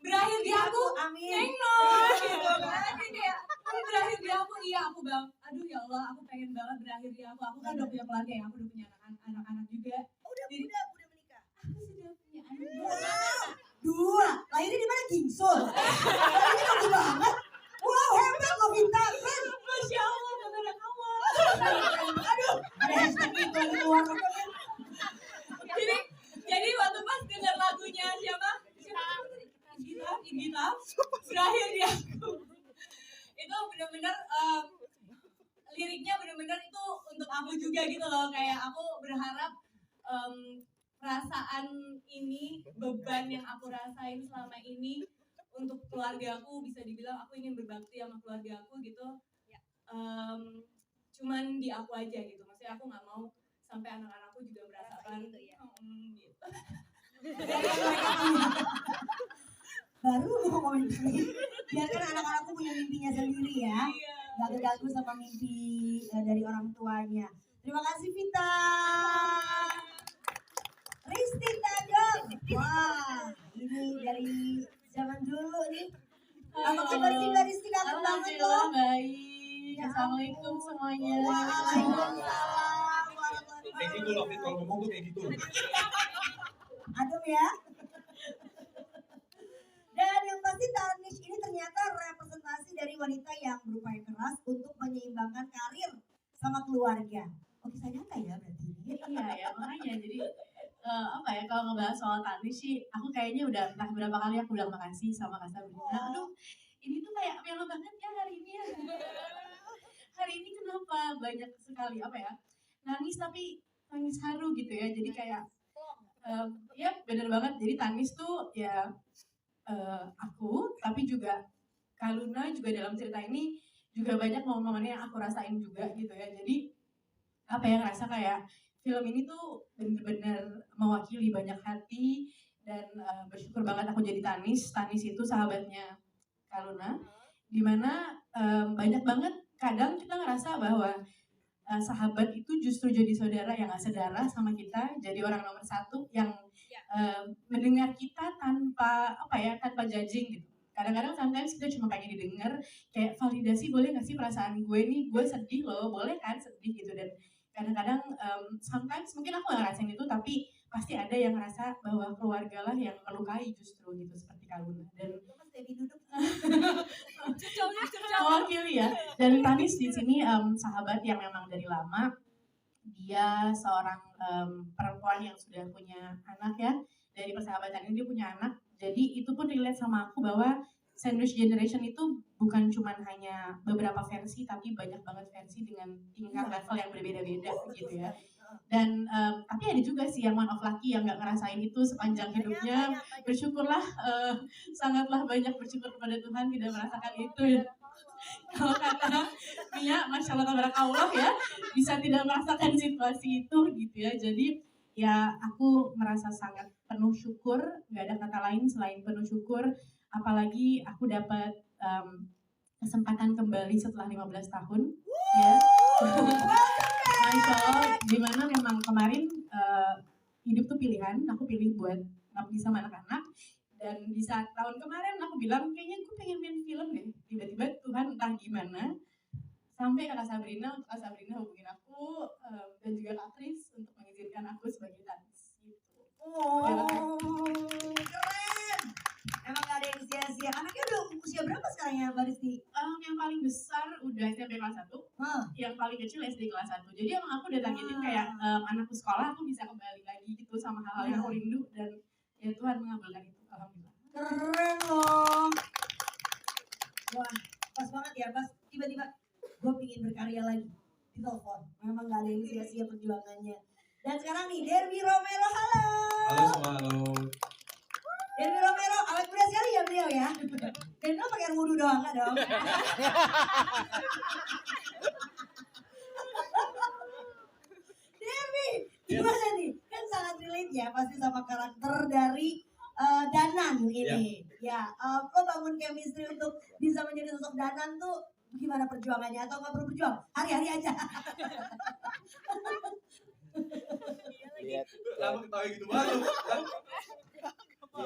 [SPEAKER 7] berakhir di aku
[SPEAKER 6] Amin.
[SPEAKER 7] Nengor gitu kan. Jadi kayak berakhir di aku, iya aku bang, aduh ya Allah aku pengen banget berakhir di aku kan udah punya keluarga ya, aku udah punya anak-anak juga.
[SPEAKER 6] Udah
[SPEAKER 7] Jadi,
[SPEAKER 6] menikah.
[SPEAKER 7] aku sudah punya anak
[SPEAKER 6] Dua. Lahirnya di mana? Gingsul. Ini bagus banget. Wow, hebat loh Bintang.
[SPEAKER 7] Masya Allah, kepada kamu.
[SPEAKER 6] Aduh, ada hashtag itu di luar.
[SPEAKER 7] Jadi waktu pas denger lagunya siapa Igita berakhir di aku, itu benar-benar liriknya benar-benar itu untuk aku juga gitu loh, kayak aku berharap perasaan ini, beban yang aku rasain selama ini untuk keluarga aku, bisa dibilang aku ingin berbakti sama keluarga aku gitu, cuman di aku aja gitu, maksudnya aku nggak mau sampai anak-anakku juga merasakan gitu.
[SPEAKER 6] Baru mau ngomongin ini. Biarkan anak-anakku punya mimpinya sendiri ya. Gak keganggu sama mimpi dari orang tuanya. Terima kasih Vita. Risti Tadong. Wah, ini dari zaman dulu nih. Apa kabar sih Mbak Risti? Kangen banget loh.
[SPEAKER 9] Baik. Assalamualaikum semuanya.
[SPEAKER 6] Waalaikumsalam.
[SPEAKER 2] Kayak gitu loh, Fit, kalau ngomong tuh kayak gitu.
[SPEAKER 6] Adem ya. Dan yang pasti Tarnish ini ternyata representasi dari wanita yang berupaya keras untuk menyeimbangkan karir sama keluarga. Oh, kisah nyata ya berarti ini.
[SPEAKER 9] Iya ya, makanya jadi apa ya, kalau ngebahas soal Tarnish sih, aku kayaknya udah entah berapa kali aku bilang makasih sama Kak Sabrina. Aduh, ini tuh kayak melo banget ya hari ini ya. Hari ini kenapa banyak sekali apa ya, nangis tapi nangis haru gitu ya. Jadi kayak ya bener banget. Jadi Tarnish tuh ya aku, tapi juga Kaluna juga dalam cerita ini juga banyak momen-momen yang aku rasain juga gitu ya. Jadi apa ya, ngerasa kayak film ini tuh bener-bener mewakili banyak hati, dan bersyukur banget aku jadi Tarnish. Tarnish itu sahabatnya Kaluna, dimana banyak banget kadang kita ngerasa bahwa sahabat itu justru jadi saudara yang gak sedara sama kita, jadi orang nomor satu yang mendengar kita tanpa apa ya, tanpa judging gitu. Kadang-kadang sometimes kita cuma pengen didengar, kayak validasi, boleh gak sih perasaan gue nih, gue sedih loh, boleh kan sedih gitu. Dan kadang-kadang sometimes mungkin aku gak ngerasain itu, tapi pasti ada yang ngerasa bahwa keluarga lah yang melukai justru gitu, seperti Kaluna. Dan mewakili ya. Dan Tarnish di sini sahabat yang memang dari lama. Dia seorang perempuan yang sudah punya anak ya. Dari persahabatan ini dia punya anak
[SPEAKER 10] Jadi itu pun relate sama aku bahwa Sandwich Generation itu bukan cuma hanya beberapa versi, tapi banyak banget versi dengan tingkat level yang berbeda-beda gitu ya. Dan tapi ada juga sih yang one of lucky yang nggak ngerasain itu sepanjang hidupnya. Bersyukurlah, sangatlah banyak bersyukur kepada Tuhan tidak merasakan itu ya. Kalau kata Mia, Masya Allah tabarakallah ya, bisa tidak merasakan situasi itu gitu ya. Jadi ya aku merasa sangat penuh syukur, nggak ada kata lain selain penuh syukur. Apalagi aku dapat kesempatan kembali setelah 15 tahun ya. Masya Allah, dimana memang kemarin hidup tuh pilihan, aku pilih buat ngabdi sama anak-anak. Dan di saat tahun kemarin aku bilang kayaknya aku pengen main film deh. Tiba-tiba Tuhan entah gimana sampai Kak Sabrina hubungin aku dan juga Kak Tris untuk mengizinkan aku sebagai tanis gitu.
[SPEAKER 6] Keren. Emang gak ada yang sia-sia. Anaknya udah usia berapa sekarang ya Mbak Risti?
[SPEAKER 10] Yang paling besar udah SMP kelas 1, yang paling kecil SD kelas 1. Jadi emang aku udah targetin kayak anakku sekolah aku bisa kembali lagi gitu sama hal-hal yang aku rindu dan ya Tuhan mengabulkan itu. Alhamdulillah.
[SPEAKER 6] Keren loh. Wah, pas banget ya, pas tiba-tiba gue pingin berkarya lagi di telepon. Memang gak ada yang sia-sia perjuangannya. Dan sekarang nih, Derby Romero, halo.
[SPEAKER 2] Halo semua, halo.
[SPEAKER 6] Derby Romero, awet muda sekali ya beliau ya. Dan lo pakai air wudhu doang, nggak dong? Derby, gimana nih? Kan sangat relate ya, pasti sama karakter dari Danan ini. Ya, lo bangun chemistry untuk bisa menjadi sosok Danan tuh gimana perjuangannya atau nggak perlu berjuang? Hari-hari aja.
[SPEAKER 2] Kenapa ketawa gitu banget?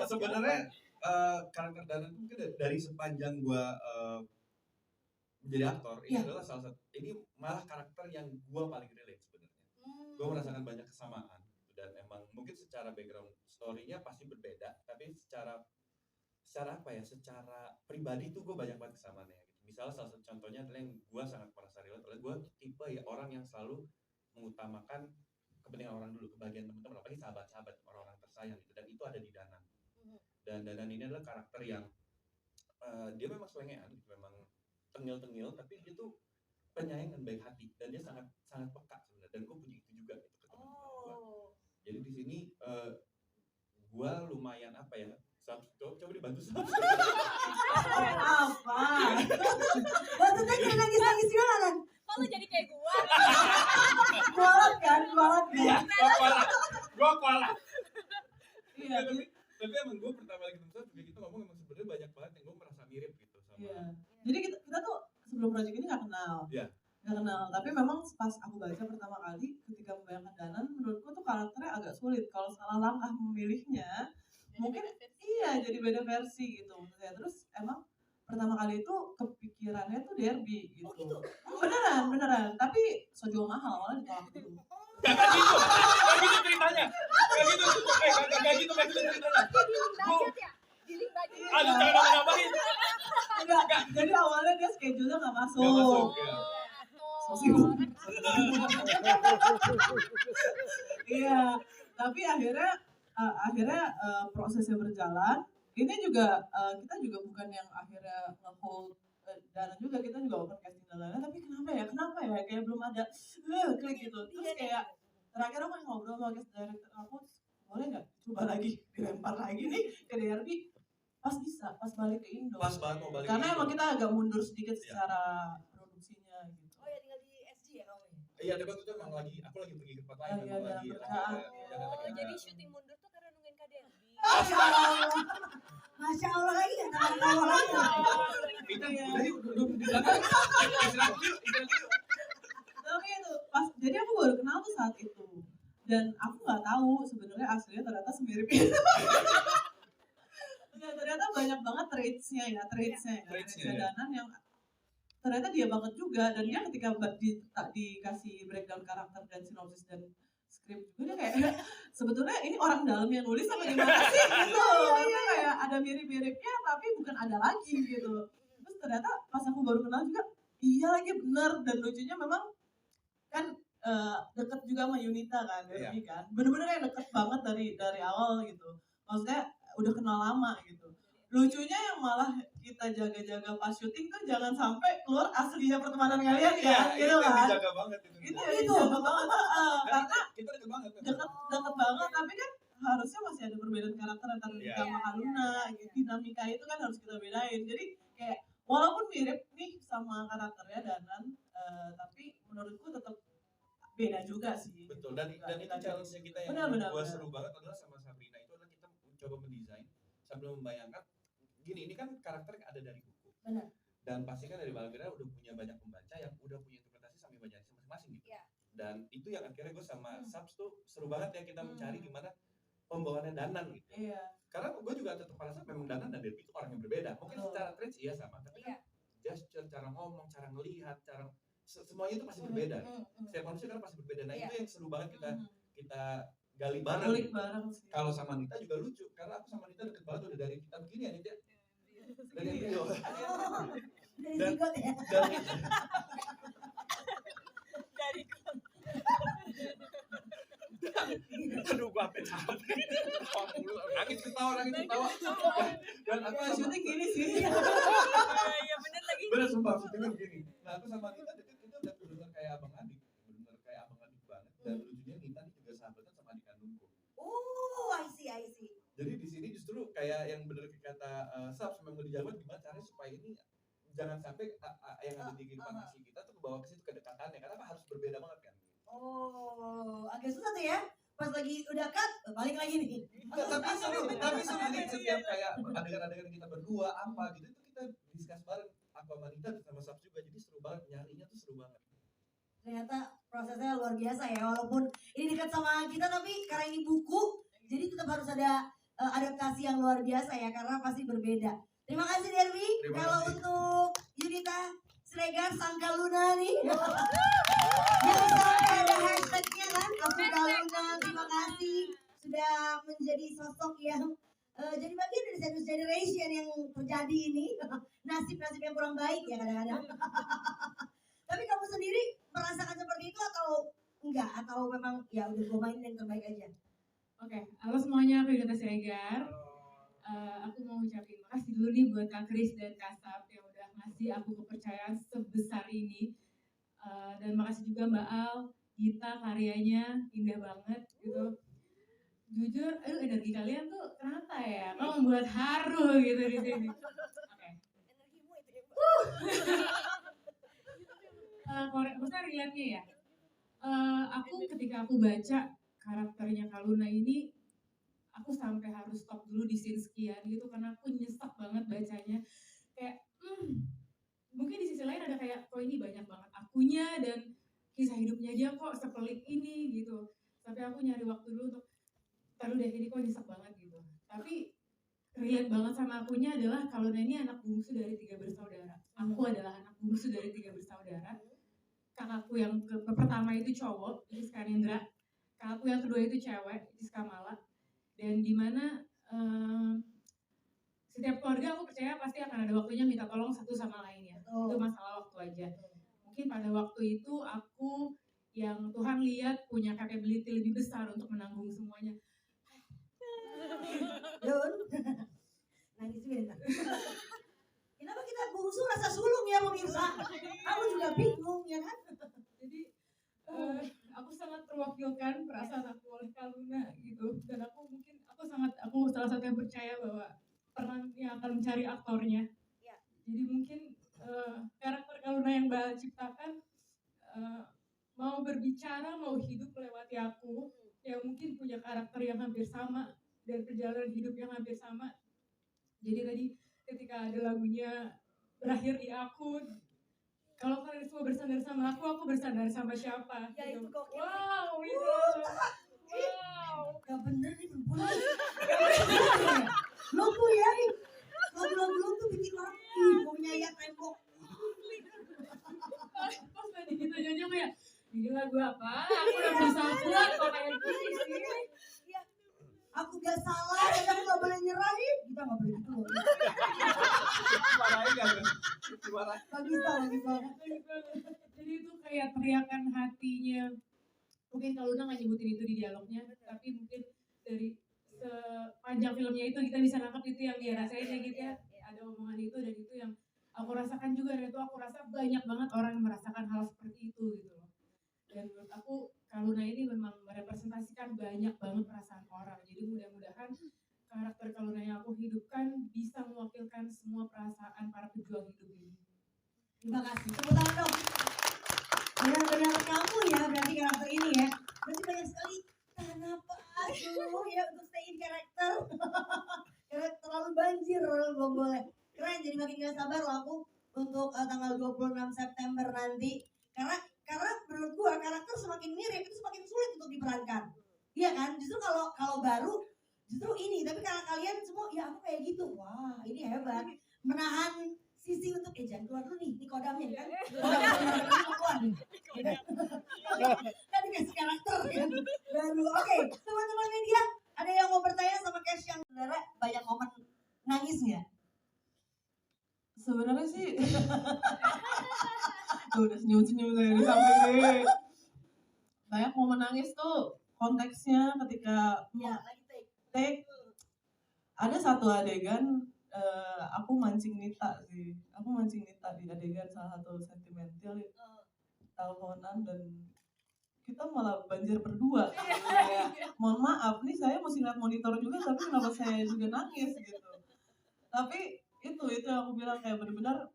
[SPEAKER 2] Sebenarnya karakter Danan itu mungkin dari sepanjang gua menjadi aktor, ini adalah salah satu, ini malah karakter yang gua paling relate sebenarnya. Gua merasakan banyak kesamaan dan emang mungkin secara background story-nya pasti berbeda, tapi secara apa ya, secara pribadi tuh gue banyak banget kesamaannya gitu. Misalnya salah satu contohnya adalah yang gue sangat merasa relate adalah gue tipe ya orang yang selalu mengutamakan kepentingan orang dulu, kebahagiaan teman-teman, apalagi sahabat-sahabat, orang-orang tersayang gitu, dan itu ada di Danan. Dan Danan ini adalah karakter yang dia memang selengean, memang tengil-tengil, tapi dia tuh penyayang dan baik hati, dan dia sangat peka sebenarnya, dan gue punya itu juga gitu ke teman-teman gue. Jadi di sini gue lumayan apa ya, coba dibantu
[SPEAKER 6] apa? Waktu tadi nangis-nangis gimana?
[SPEAKER 7] Kok lu jadi kayak gua?
[SPEAKER 6] Kualat kan?
[SPEAKER 2] Iya, gua kualat. Iya, tapi emang gue pertama lagi ketemu juga kita ngomong emang sebenarnya banyak banget yang gue merasa mirip gitu sama.
[SPEAKER 11] Iya. Jadi kita tuh sebelum project ini nggak kenal.
[SPEAKER 2] Iya.
[SPEAKER 11] Nggak kenal. Tapi memang pas aku baca pertama kali ketika membayangkan Danan, menurutku tuh karakternya agak sulit. Kalau salah langkah memilihnya, mungkin iya jadi beda versi gitu maksudnya. Terus emang pertama kali itu kepikirannya tuh Derby gitu.
[SPEAKER 6] Oh gitu?
[SPEAKER 11] Beneran. Tapi sojo mahal malah ditolak dulu.
[SPEAKER 2] Gak gitu ceritanya. Gak gitu ceritanya.
[SPEAKER 7] Giling budget.
[SPEAKER 2] Aduh, jangan nambahin.
[SPEAKER 11] Enggak, jadi awalnya dia schedule-nya nggak masuk.
[SPEAKER 2] Gak masuk, ya.
[SPEAKER 11] So sibuk. Iya, tapi akhirnya prosesnya berjalan. Ini juga kita juga bukan yang akhirnya nge-hold Danan juga, kita juga open casting dan lain-lain. Tapi kenapa ya kayak belum ada klik gitu. Terus kayak terakhir aku ngobrol sama guest director aku, boleh nggak coba lagi dilempar lagi nih ke Derby. Pas balik ke Indo.
[SPEAKER 2] Pas banget mau balik.
[SPEAKER 11] Karena emang kita agak mundur sedikit secara produksinya gitu.
[SPEAKER 6] Oh ya tinggal di SG ya kamu?
[SPEAKER 2] Iya, tapi waktu itu emang aku lagi pergi ke tempat lain,
[SPEAKER 11] Iya,
[SPEAKER 2] lagi.
[SPEAKER 7] Jadi syuting mundur tuh karena nungguin Kak Derby.
[SPEAKER 6] Masya Allah lagi ya, tawa lagi.
[SPEAKER 2] Kita duduk di belakang.
[SPEAKER 11] Tapi itu pas, jadi aku baru kenal tuh saat itu. Dan aku nggak tahu sebenarnya aslinya ternyata semirip itu. Ternyata banyak banget traitsnya Danan yang ternyata dia banget juga, dan dia ketika dikasih breakdown karakter dan sinopsis dan skrip juga dia kayak sebetulnya ini orang dalam yang nulis apa gimana sih gitu. Karena kayak ada mirip-miripnya tapi bukan ada lagi gitu. Terus ternyata pas aku baru kenal juga iya lagi bener, dan lucunya memang kan deket juga sama Yunita kan, Derby kan. Bener-bener yang deket banget dari awal gitu. Maksudnya udah kenal lama gitu. Lucunya yang malah kita jaga-jaga pas syuting tuh jangan sampai keluar aslinya pertemanan kalian ya, gitu
[SPEAKER 2] Itu yang
[SPEAKER 11] kan.
[SPEAKER 2] dijaga banget itu.
[SPEAKER 11] Itu yang dijaga banget, karena
[SPEAKER 2] Kita deket banget.
[SPEAKER 11] deket banget, tapi kan harusnya masih ada perbedaan karakter antara Dika sama Kaluna, dinamika itu kan harus kita bedain. Jadi kayak walaupun mirip nih sama karakternya Danan, tapi menurutku tetap beda juga sih.
[SPEAKER 2] Betul, dan itu challenge-nya kita yang
[SPEAKER 11] Benar.
[SPEAKER 2] gua seru banget adalah sama Sabrina itu adalah kita mencoba mendesain sambil membayangkan gini, ini kan karakter yang ada dari buku.
[SPEAKER 6] Benar.
[SPEAKER 2] Dan pasti kan dari Balvira udah punya banyak pembaca yang udah punya interpretasi sambil baca masing-masing gitu. Dan itu yang akhirnya gue sama Sabs tuh seru banget ya kita mencari gimana pembawaannya Danan gitu. Karena gue juga tetap merasa memang Danan dan Derby itu orang yang berbeda. Mungkin secara traits iya sama, tapi kan gesture, cara ngomong, cara ngelihat, cara semuanya itu pasti berbeda. Setiap manusia kan pasti berbeda. Nah itu yang seru banget kita gali bareng. Kalau sama Nita juga lucu, karena aku sama Nita deket banget udah dari kita begini ya Nita. Dari video.
[SPEAKER 6] Dari zigot ya.
[SPEAKER 2] Aduh, gua sampai capek. Nangis ketawa. Dan aku
[SPEAKER 11] syuting gini sih.
[SPEAKER 7] Iya bener lagi.
[SPEAKER 2] Bener sumpah, syutingnya begini. Nah, aku sama Nita deket, kita udah bener kayak abang adik. Bener kayak abang adik banget. Dan lucunya Nita ini juga sahabatan sama adik kandungku.
[SPEAKER 6] Oh, I see.
[SPEAKER 2] Jadi di sini justru kayak yang bener kata Sabs, memang dijaga gimana caranya supaya ini jangan sampai yang ada di kehidupan asli kita tuh kebawa ke situ kedekatannya. Karena harus berbeda banget kan.
[SPEAKER 6] Oh, agak susah tuh ya. Pas lagi udah cut, balik lagi nih.
[SPEAKER 2] Tapi seru nih setiap kayak adegan-adegan kita berdua apa gitu itu kita discuss bareng aku sama Nita sama Sabs juga, jadi seru banget nyarinya tuh seru banget.
[SPEAKER 6] Ternyata prosesnya luar biasa ya, walaupun ini dekat sama kita tapi karena ini buku, jadi tetap harus ada adaptasi yang luar biasa ya, karena pasti berbeda. Terima kasih Derby. Kalau untuk Yunita Siregar sang Kaluna nih. Yang sampai ada hashtagnya kan, aku Kaluna, terima kasih sudah menjadi sosok yang jadi bagian dari Sandwich Generation yang terjadi ini. Nasib-nasib yang kurang baik ya kadang-kadang. Tapi kamu sendiri merasakan seperti itu atau enggak? Atau memang ya udah gue main yang terbaik aja?
[SPEAKER 9] Oke, halo semuanya, aku Yunita Siregar. Aku mau ucapin makasih dulu nih buat Kak Kris dan Kak Sab yang udah ngasih aku kepercayaan sebesar ini. Dan makasih juga Mbak Al, Gita karyanya indah banget gitu. Jujur, energi kalian tuh kenapa ya? Kok membuat haru gitu di sini. Oke. Maksudnya relate-nya ya. Ketika aku baca karakternya Kaluna ini, aku sampai harus stop dulu di scene sekian gitu karena aku nyesek banget bacanya. Kayak mungkin di sisi lain ada kayak kok ini banyak banget akunya dan kisah hidupnya dia kok sepelik ini gitu. Tapi aku nyari waktu dulu untuk taruh deh ini kok nyesek banget gitu. Tapi relate banget sama akunya adalah Kaluna ini anak bungsu dari 3 bersaudara. Aku adalah anak bungsu dari 3 bersaudara. Kakakku yang pertama itu cowok, Rizka Nindra. Kakakku yang kedua itu cewek, Rizka Mala. Dan dimana setiap keluarga aku percaya pasti akan ada waktunya minta tolong satu sama lainnya. Itu masalah waktu aja. Mungkin pada waktu itu aku yang Tuhan lihat punya capability lebih besar untuk menanggung semuanya.
[SPEAKER 6] Yun, nangis sebentar. Kenapa kita bungsu rasa sulung ya pemirsa? Aku juga bingung ya kan?
[SPEAKER 9] Jadi aku sangat terwakilkan perasaan aku oleh Kaluna gitu. Dan aku salah satu yang percaya bahwa peran yang akan mencari aktornya. Jadi mungkin karakter Kaluna yang Mbak ciptakan mau berbicara, mau hidup melewati aku, yang mungkin punya karakter yang hampir sama dan perjalanan hidup yang hampir sama. Jadi tadi ketika ada lagunya berakhir di aku, kalau kalian semua bersandar sama aku bersandar sama siapa?
[SPEAKER 6] Ya
[SPEAKER 9] gitu.
[SPEAKER 6] itu kok.
[SPEAKER 9] Wow, itu. Wow.
[SPEAKER 6] Gak bener nih perempuan. Lo tuh ya nih, lagu-lagu lo tuh bikin orang pokoknya ya tembok.
[SPEAKER 9] Pas tadi gitu nyanyi aku ya, ini lagu apa? Aku udah berusaha kuat kok kayak gini sih.
[SPEAKER 6] Aku gak salah, dan aku gak boleh nyerah nih. Kita gak boleh gitu loh.
[SPEAKER 2] Suaranya gak
[SPEAKER 6] Bagus banget.
[SPEAKER 9] Jadi itu kayak teriakan hatinya. Mungkin Kaluna nggak nyebutin itu di dialognya, tapi mungkin dari
[SPEAKER 10] sepanjang filmnya itu kita bisa nangkep itu yang dia rasain ya gitu ya. Ada omongan itu dan itu yang aku rasakan juga, dan itu aku rasa banyak banget orang yang merasakan hal seperti itu gitu loh. Dan menurut aku Kaluna ini memang merepresentasikan banyak banget perasaan orang. Jadi mudah-mudahan karakter Kaluna yang aku hidupkan bisa mewakilkan semua perasaan para pejuang hidup ini.
[SPEAKER 6] Terima kasih. Tepuk tangan dong. Benar-benar kamu ya berarti karakter ini ya. Berarti banyak sekali tahan napas dulu ya untuk stay in karakter. Karena terlalu banjir belum boleh. Keren, jadi makin gak sabar loh aku untuk tanggal 26 September nanti. Karena menurut gua karakter semakin mirip itu semakin sulit untuk diperankan. Iya kan? Justru kalau baru justru ini, tapi kalau kalian semua ya aku kayak gitu. Wah, ini hebat. Menahan sisi untuk jangan keluar dulu nih kodamnya kan. Keluar nih. Kan dikasih karakter kan. Baru oke, teman-teman media, ada yang mau bertanya sama Cash yang sebenarnya banyak momen nangis nggak?
[SPEAKER 11] Sebenarnya sih tuh udah senyum-senyum saya di samping nih. Banyak momen nangis tuh konteksnya ketika take ada satu adegan aku mancing Nita sih. Aku mancing Nita di adegan salah satu sentimental teleponan dan kita malah banjir berdua. Kayak, mohon maaf nih saya mesti lihat monitor juga tapi kenapa saya juga nangis gitu. Tapi itu yang aku bilang kayak benar-benar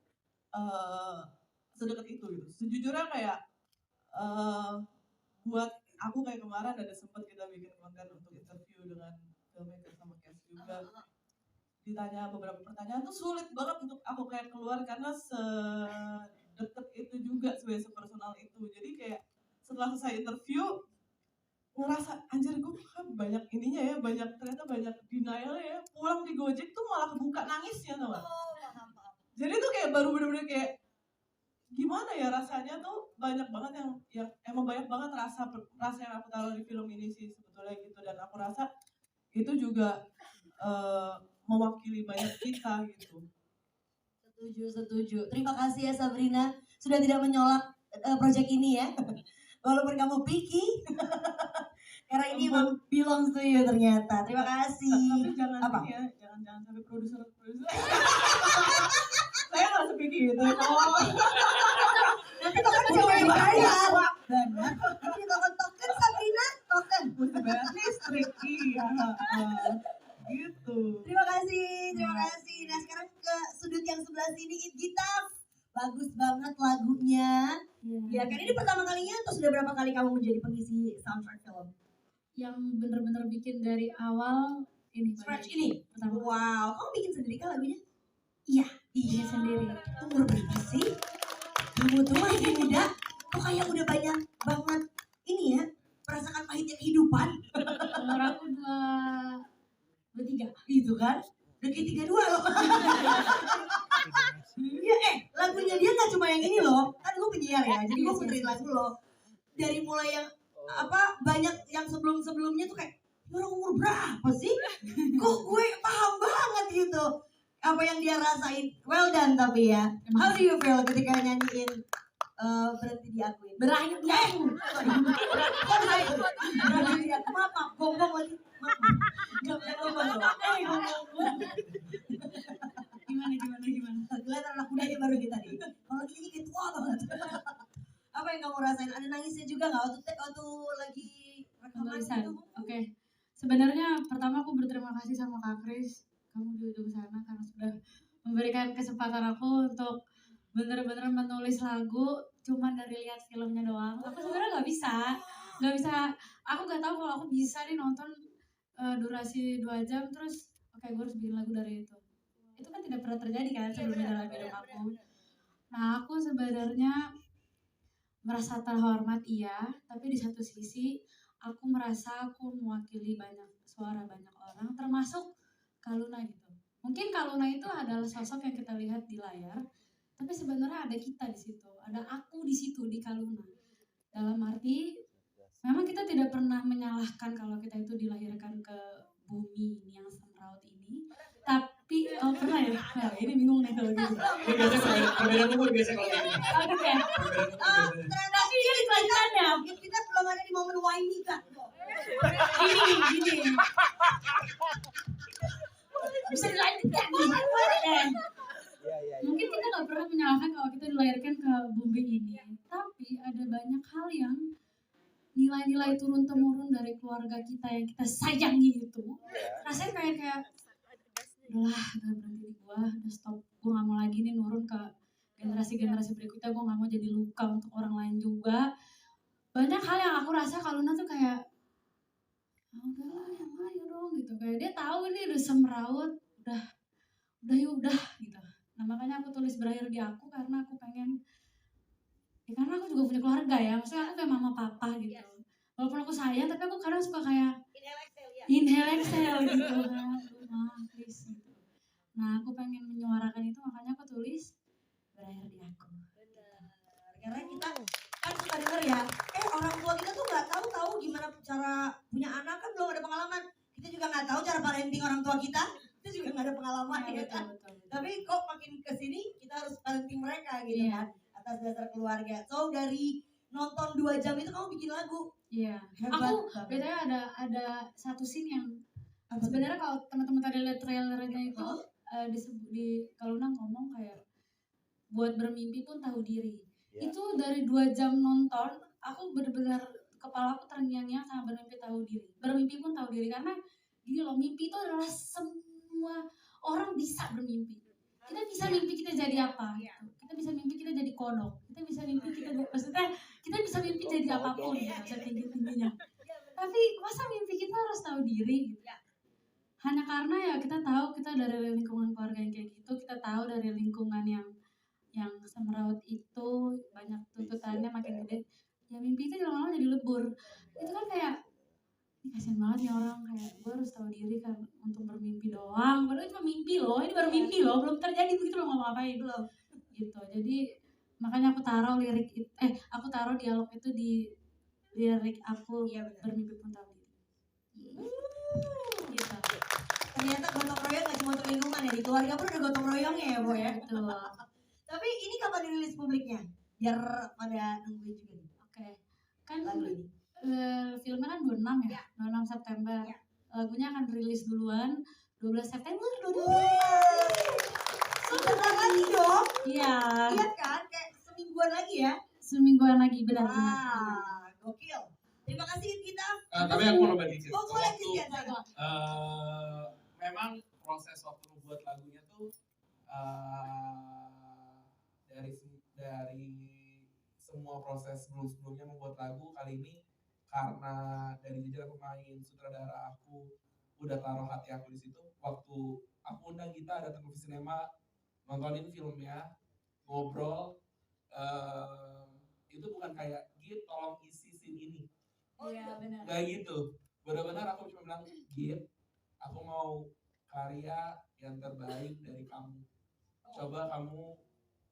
[SPEAKER 11] sedekat itu gitu. Sejujurnya kayak buat aku kayak kemarin ada sempat kita bikin konten untuk interview dengan filmmaker sama Cash juga. Ditanya beberapa pertanyaan tuh sulit banget untuk aku kayak keluar karena sedekat itu juga sepersonal itu. Jadi kayak setelah selesai interview ngerasa anjir gue kan banyak ininya ya, ternyata banyak denial ya. Pulang di Gojek tuh malah kebuka nangisnya tau gak? Jadi tuh kayak baru bener-bener kayak gimana ya rasanya tuh banyak banget yang emang banyak banget rasa yang aku taruh di film ini sih sebetulnya gitu, dan aku rasa itu juga mewakili banyak kita gitu.
[SPEAKER 6] Setuju. Terima kasih ya Sabrina sudah tidak menolak proyek ini ya. Walaupun kamu picky. Karena ini emang belongs to you ternyata. Terima kasih.
[SPEAKER 11] Tapi jangan
[SPEAKER 6] apa?
[SPEAKER 11] Ya, jangan sampai produser. Saya nggak sepikir gitu.
[SPEAKER 6] Nanti token siapa yang bayar? Benar. Ini token Sabrina, token.
[SPEAKER 11] Mesti bayar listrik, iya. Gitu.
[SPEAKER 6] Terima kasih. Nah sekarang ke sudut yang sebelah sini, Gita. Bagus banget lagunya. Ya kan ini pertama kalinya atau sudah berapa kali kamu menjadi pengisi soundtrack film?
[SPEAKER 9] Yang bener-bener bikin dari awal ini.
[SPEAKER 6] Scratch ini? Wow, kamu bikin sendiri kan lagunya?
[SPEAKER 9] Iya sendiri.
[SPEAKER 6] Umur berapa sih? Kamu tuh masih muda, kok kayak udah banyak banget ini ya, merasakan pahitnya kehidupan.
[SPEAKER 9] Umur aku 23.
[SPEAKER 6] Itu kan? Udah kayak 32 loh. Ya lagunya dia gak cuma yang ini loh. Kan gue penyiar ya, jadi gue puterin lagu loh. Dari mulai yang banyak yang sebelumnya tuh kayak orang umur berapa sih? Kok gue paham banget gitu apa yang dia rasain. Well done tapi ya. How do you feel ketika nyanyiin berhenti diakuin? Berakhir diakuin. Berakhir diakuin. Maaf, gonggong lagi. Maaf. Gimana? Kelihatan anak mudanya baru kita nih. Kalau ini kayak tua banget. Apa yang kamu rasain? Ada nangisnya juga nggak waktu lagi rekaman gitu?
[SPEAKER 9] Oke. Sebenarnya pertama aku berterima kasih sama Kak Kris, kamu di ujung sana karena sudah memberikan kesempatan aku untuk bener-bener menulis lagu cuman dari lihat filmnya doang. Aku sebenarnya nggak bisa. Aku nggak tahu kalau aku bisa nih nonton durasi 2 jam terus oke, gue harus bikin lagu dari itu. Itu kan tidak pernah terjadi kan sebelumnya dalam hidup aku. Nah aku sebenarnya merasa terhormat iya, tapi di satu sisi aku merasa aku mewakili suara banyak orang, termasuk Kaluna gitu. Mungkin Kaluna itu adalah sosok yang kita lihat di layar, tapi sebenarnya ada kita di situ, ada aku di situ di Kaluna. Dalam arti, memang kita tidak pernah menyalahkan kalau kita itu dilahirkan ke bumi ini yang semraut ini, tapi pernah ya? Nah, ini bingung nih kalau gitu.
[SPEAKER 2] Ini biasanya perbedaan umur biasanya kalau kayak gini.
[SPEAKER 9] Oke.
[SPEAKER 6] Tapi ini dikelanjutannya. Kita belum ada di momen why nikah.
[SPEAKER 9] Gini. bisa dilanjutkan nih. Mungkin kita nggak pernah menyalahkan kalau kita dilahirkan ke bumi ini, tapi ada banyak hal yang nilai-nilai turun temurun dari keluarga kita yang kita sayangi itu, rasanya kayak udahlah, udah berhenti gua, udah stop, gua nggak mau lagi nih nurun ke generasi berikutnya, gua nggak mau jadi luka untuk orang lain juga. Banyak hal yang aku rasa kalau Luna tuh kayak udahlah yang ayo dong gitu, kayak dia tahu ini udah semeraut, udah gitu. Nah makanya aku tulis berakhir di aku karena aku pengen, ya karena aku juga punya keluarga ya, maksudnya aku kayak mama papa gitu. Walaupun aku sayang, tapi aku kadang suka kayak inhale exhale gitu kan, please gitu. Nah aku pengen menyuarakan itu, makanya aku tulis berakhir di aku.
[SPEAKER 6] Karena kita kan suka denger ya, orang tua kita tuh nggak tahu gimana cara punya anak, kan belum ada pengalaman. Kita juga nggak tahu cara parenting orang tua kita juga nggak ada pengalaman ya kan. Tapi kok makin kesini kita harus parenting mereka gitu kan, atas dasar keluarga. So dari nonton 2 jam itu kamu bikin lagu.
[SPEAKER 9] Iya. Aku bedanya ada satu scene yang sebenarnya kalau teman-teman tadi lihat trailernya itu di kalau Luna ngomong kayak buat bermimpi pun tahu diri. Itu dari 2 jam nonton, aku benar-benar kepala aku terngiang-ngiang sama bermimpi pun tahu diri, karena gini loh, mimpi itu adalah semua orang bisa bermimpi. Kita bisa mimpi kita jadi apa gitu. Kita bisa mimpi kita jadi kodok. Kita bisa mimpi kita bisa mimpi jadi apapun gitu, setinggi-tingginya. Tapi masa mimpi kita harus tahu diri gitu. Hanya karena ya kita tahu kita dari lingkungan keluarga yang kayak gitu, kita tahu dari lingkungan yang semeraut itu, banyak tuntutannya makin gede, ya mimpi itu lama-lama jadi lebur. Itu kan kayak kasian banget ya orang, kayak gue harus tahu diri kan untuk bermimpi doang, padahal cuma mimpi loh, ini baru mimpi loh, belum terjadi begitu loh, ngapa-ngapain belum gitu. Jadi makanya aku taruh dialog itu di lirik aku, bermimpi pun tahu diri gitu.
[SPEAKER 6] Ternyata gotong royong gak cuma untuk lingkungan ya, di keluarga pun ada gotong royongnya ya Bu ya.
[SPEAKER 9] Betul.
[SPEAKER 6] Tapi ini kapan dirilis publiknya? Biar pada nungguin juga nih.
[SPEAKER 9] Oke. Kan
[SPEAKER 6] lagu ini.
[SPEAKER 9] Filmnya kan 26 ya, 26 September. Lagunya akan rilis duluan 12 September.
[SPEAKER 6] Sebentar lagi dong.
[SPEAKER 9] Iya.
[SPEAKER 6] Iya kan, kayak semingguan lagi ya.
[SPEAKER 9] Semingguan lagi, benar.
[SPEAKER 6] Gokil. Terima kasih kita.
[SPEAKER 8] Tapi aku mau bagi cerita. Memang proses waktu membuat lagunya tuh dari semua proses sebelumnya membuat lagu, kali ini karena dari jujur aku main sutradara, aku udah taruh hati aku di situ. Waktu aku undang kita datang ke sinema, nontonin filmnya, ngobrol, itu bukan kayak Git tolong isi scene ini.
[SPEAKER 7] Iya benar.
[SPEAKER 8] Kayak gitu. Benar-benar aku cuma bilang, Git, aku mau karya yang terbaik dari kamu. Coba kamu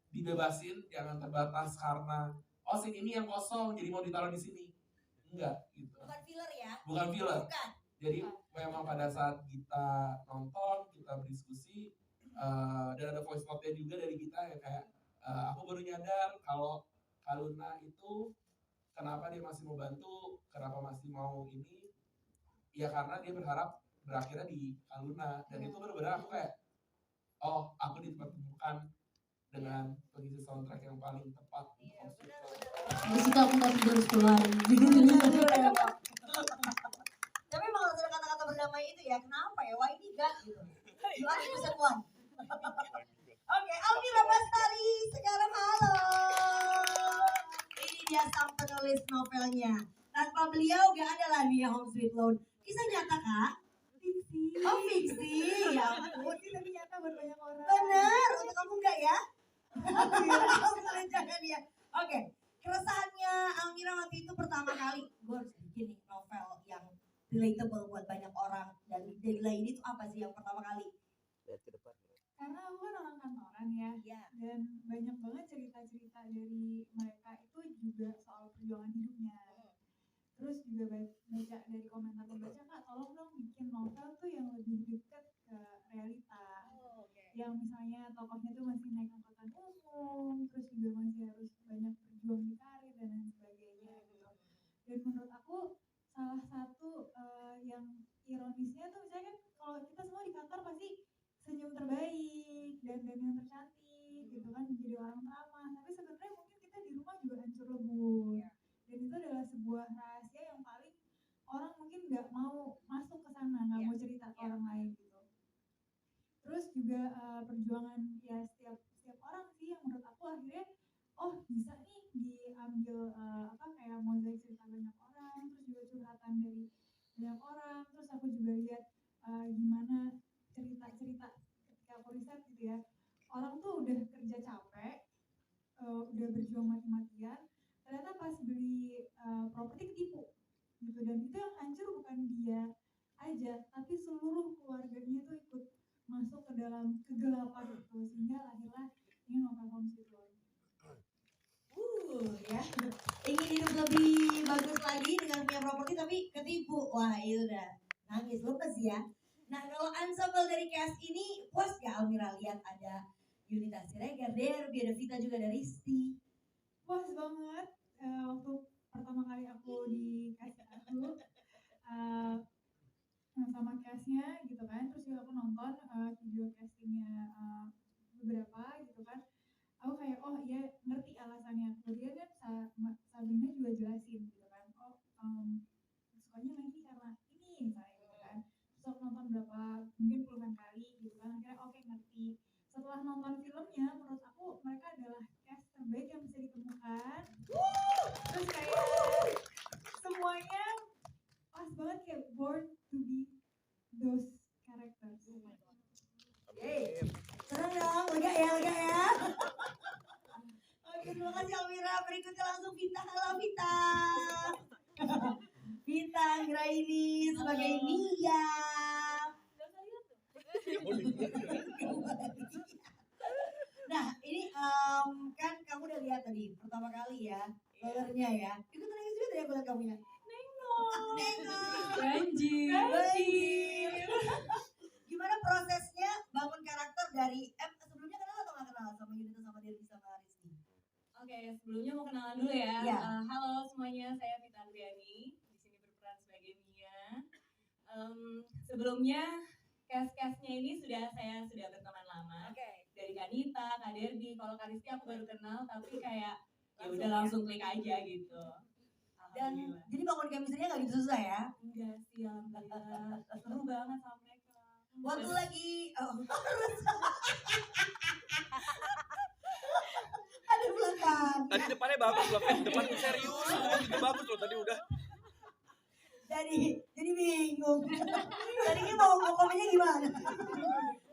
[SPEAKER 8] dibebasin, jangan terbatas karena scene ini yang kosong jadi mau ditaruh di sini. Enggak gitu.
[SPEAKER 6] Bukan filler ya?
[SPEAKER 8] Bukan filler.
[SPEAKER 6] Bukan.
[SPEAKER 8] Jadi memang pada saat kita nonton, kita berdiskusi, dan ada voice note-nya juga dari kita ya, kayak aku baru nyadar kalau Luna itu kenapa dia masih mau bantu, kenapa masih mau ini, ya karena dia berharap berakhirnya di Luna. Dan itu benar-benar aku kayak, oh aku dipertemukan dengan pengisi soundtrack yang paling tepat.
[SPEAKER 9] Disitu aku gak tidur sekolah.
[SPEAKER 6] Tapi emang harus ada kata-kata berdamai itu ya. Kenapa ya? Why ini God gitu. You are the chosen one. Oke, Almira Bastari sekarang halo. Ini dia sang penulis novelnya. Tanpa beliau gak ada lah nih Home Sweet Loan. Kisah nyata kah? Fiksi. Oh fiksi. Ya ampun. Tapi nyata buat banyak orang. Bener. Untuk kamu enggak ya? Jangan ya. Oke. Keresahannya Almira waktu itu pertama kali, gue harus bikin nih novel yang relatable buat banyak orang, dan deadline ini tuh apa sih yang pertama kali?
[SPEAKER 12] Lihat ke depan.
[SPEAKER 13] Karena aku kan orang kantoran ya, dan banyak banget cerita-cerita dari mereka itu juga soal perjuangan hidupnya. Terus juga baca dari komentar pembaca, Kak tolong dong bikin novel tuh yang lebih dekat ke realita. Yang misalnya tokohnya tuh masih naik angkutan umum, terus juga masih harus banyak berjuang di karir dan lain sebagainya gitu. Dan menurut aku salah satu yang ironisnya tuh misalnya kan kalau kita semua di kantor pasti orang ramah, tapi sebenarnya mungkin kita di rumah juga hancur lebur. Dan itu adalah sebuah rahasia yang paling orang mungkin nggak mau masuk ke sana, nggak mau cerita ke orang lain gitu. Terus juga perjuangan ya setiap orang sih yang menurut aku akhirnya bisa nih diambil kayak mozaik cerita banyak orang, terus juga curhatan dari banyak orang. Terus aku juga lihat gimana cerita-cerita ketika aku riset gitu ya, orang tuh udah kerja capek, udah berjuang mati-matian, ternyata pas beli properti ketipu gitu. Dan itu yang hancur bukan dia aja, tapi seluruh keluarganya tuh ikut masuk ke dalam kegelapan itu, sehingga lahirlah ini novel Home Sweet Home.
[SPEAKER 6] Ya, ingin hidup lebih bagus lagi dengan punya properti tapi ketipu. Wah, itu udah nangis lepas ya. Nah, kalau ensemble dari cast ini puas ya Almira lihat ada Yunita Siregar, Derby, ada Vita juga, ada Risti.
[SPEAKER 13] Puas banget. Waktu pertama kali aku dikasih aku sama castnya gitu kan, terus juga aku nonton video castingnya beberapa gitu kan, aku kayak iya ngerti alasannya. Kemudian kan Sabrina juga jelasin gitu kan, sukanya Maggie karena ini misalnya gitu kan. Terus aku nonton mungkin puluhan kali gitu kan, akhirnya ngerti. Setelah nonton filmnya, menurut aku mereka adalah cast terbaik yang bisa ditemukan. Terus kayak semuanya pas banget, kayak born to be those characters.
[SPEAKER 6] Senang dong, lega ya. Oke, terima kasih Almira. Berikutnya langsung Vita. Halo Vita. Vita Anggraini sebagai Mia. Nah, ini kan kamu udah lihat tadi pertama kali ya trailernya ya. Ikut nangis juga tadi aku lihat kamu ya. Nengok. Banjir. Gimana prosesnya bangun karakter dari sebelumnya kenal atau nggak kenal sama Yunita sama Derby sama Rizky?
[SPEAKER 7] Oke, sebelumnya mau kenalan dulu ya.
[SPEAKER 6] Iya.
[SPEAKER 7] Halo semuanya, saya Vita Anggraini. Di sini berperan sebagai Mia. Sebelumnya cast-castnya ini saya sudah berteman lama. Dari Kanita, Kak Derby. Kalau Kak Rizky aku baru kenal, tapi kayak ya udah langsung klik aja gitu.
[SPEAKER 6] Dan jadi bangun chemistry-nya nggak gitu susah ya?
[SPEAKER 7] Enggak sih, alhamdulillah. Seru banget sama mereka.
[SPEAKER 6] Waktu lagi ada belakang.
[SPEAKER 2] Tadi depannya bagus loh, depan serius, juga bagus loh tadi udah.
[SPEAKER 6] Jadi bingung. Tadinya mau komennya gimana?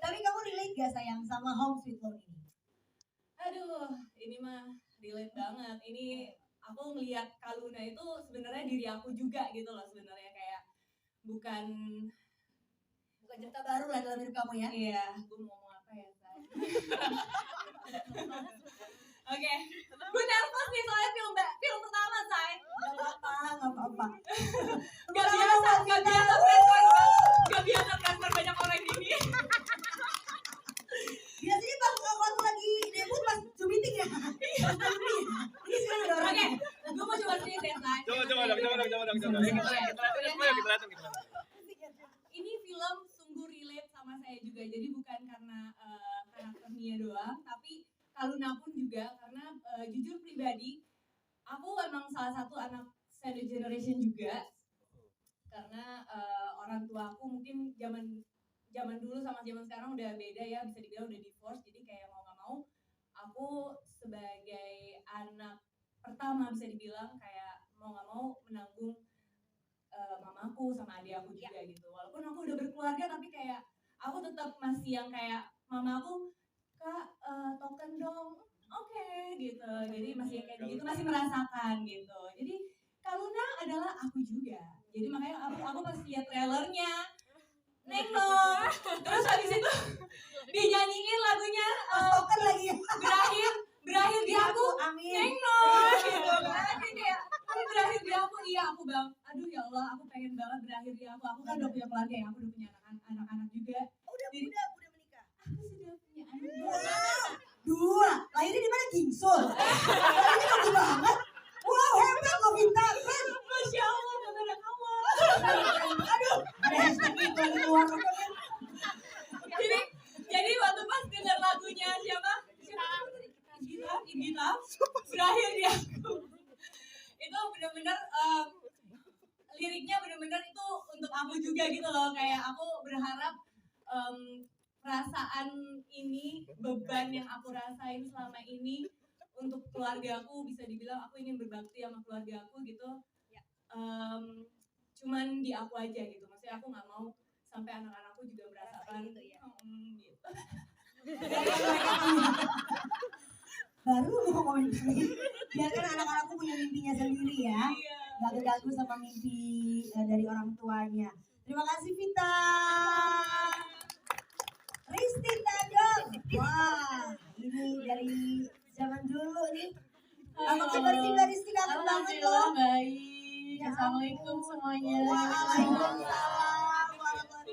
[SPEAKER 6] Tapi kamu relate gak sayang sama Home Sweet Home ini?
[SPEAKER 7] Aduh, ini mah relate banget. Ini aku ngelihat Kaluna itu sebenarnya diri aku juga gitu loh sebenarnya, kayak bukan
[SPEAKER 6] cerita baru lah dalam hidup kamu ya.
[SPEAKER 7] Iya, gue mau ngomong apa ya, Say? Oke, gue nervous nih soalnya film pertama, Say.
[SPEAKER 6] Gak apa-apa.
[SPEAKER 7] Gak biasa transfer banyak orang ini.
[SPEAKER 6] Biasanya waktu lagi debut pas Zoom meeting ya. Ini sekarang ada orang.
[SPEAKER 7] Oke, gue mau coba cerita ya, Say.
[SPEAKER 2] Coba dong. Kita lihat.
[SPEAKER 7] Ini film sungguh relate sama saya juga, jadi bukan karena karakter Mia doang, tapi Kaluna pun juga, karena jujur pribadi aku emang salah satu anak sandwich generation juga, karena orang tua aku mungkin zaman dulu sama zaman sekarang udah beda ya, bisa dibilang udah divorce. Jadi kayak mau gak mau aku sebagai anak pertama bisa dibilang kayak mau gak mau menanggung mamaku sama adik aku juga gitu. Walaupun aku udah berkeluarga, tapi kayak aku tetap masih yang kayak mamaku, Kak token dong, oke, gitu. Jadi masih kayak gitu, masih merasakan gitu. Jadi Kaluna adalah aku juga. Jadi makanya aku pas lihat trailernya, nengok, terus habis itu dinyanyiin lagunya
[SPEAKER 6] token lagi
[SPEAKER 7] berakhir di aku, nengok, gitu kan. Jadi kayak berakhir di aku, iya aku bang, aduh ya Allah, aku pengen banget berakhir di aku kan udah punya keluarga ya, aku udah punya anak-anak juga.
[SPEAKER 6] Udah menikah.
[SPEAKER 7] Aku sudah punya anak
[SPEAKER 6] dua. Lahirnya di mana? Gingsul. Ini bagus banget. Wow, hebat loh Vita.
[SPEAKER 7] Masya Allah, bener kamu.
[SPEAKER 6] Aduh, ada hashtag itu di luar.
[SPEAKER 7] Jadi waktu pas denger lagunya siapa? Gita. aku juga gitu loh, kayak aku berharap perasaan ini, beban yang aku rasain selama ini untuk keluarga aku, bisa dibilang aku ingin berbakti sama keluarga aku gitu, cuman di aku aja gitu, maksudnya aku nggak mau sampai anak-anakku juga merasakan gitu.
[SPEAKER 6] Baru mau ngomongin ini. Biarkan anak-anakku punya mimpinya sendiri ya. Gak keganggu sama mimpi dari orang tuanya. Terima kasih Vita. Risti Tadong. Wah, ini dari zaman dulu nih. Apa kabar sih Mbak Risti? Kangen banget loh.
[SPEAKER 10] Baik. Assalamualaikum semuanya.
[SPEAKER 6] Waalaikumsalam.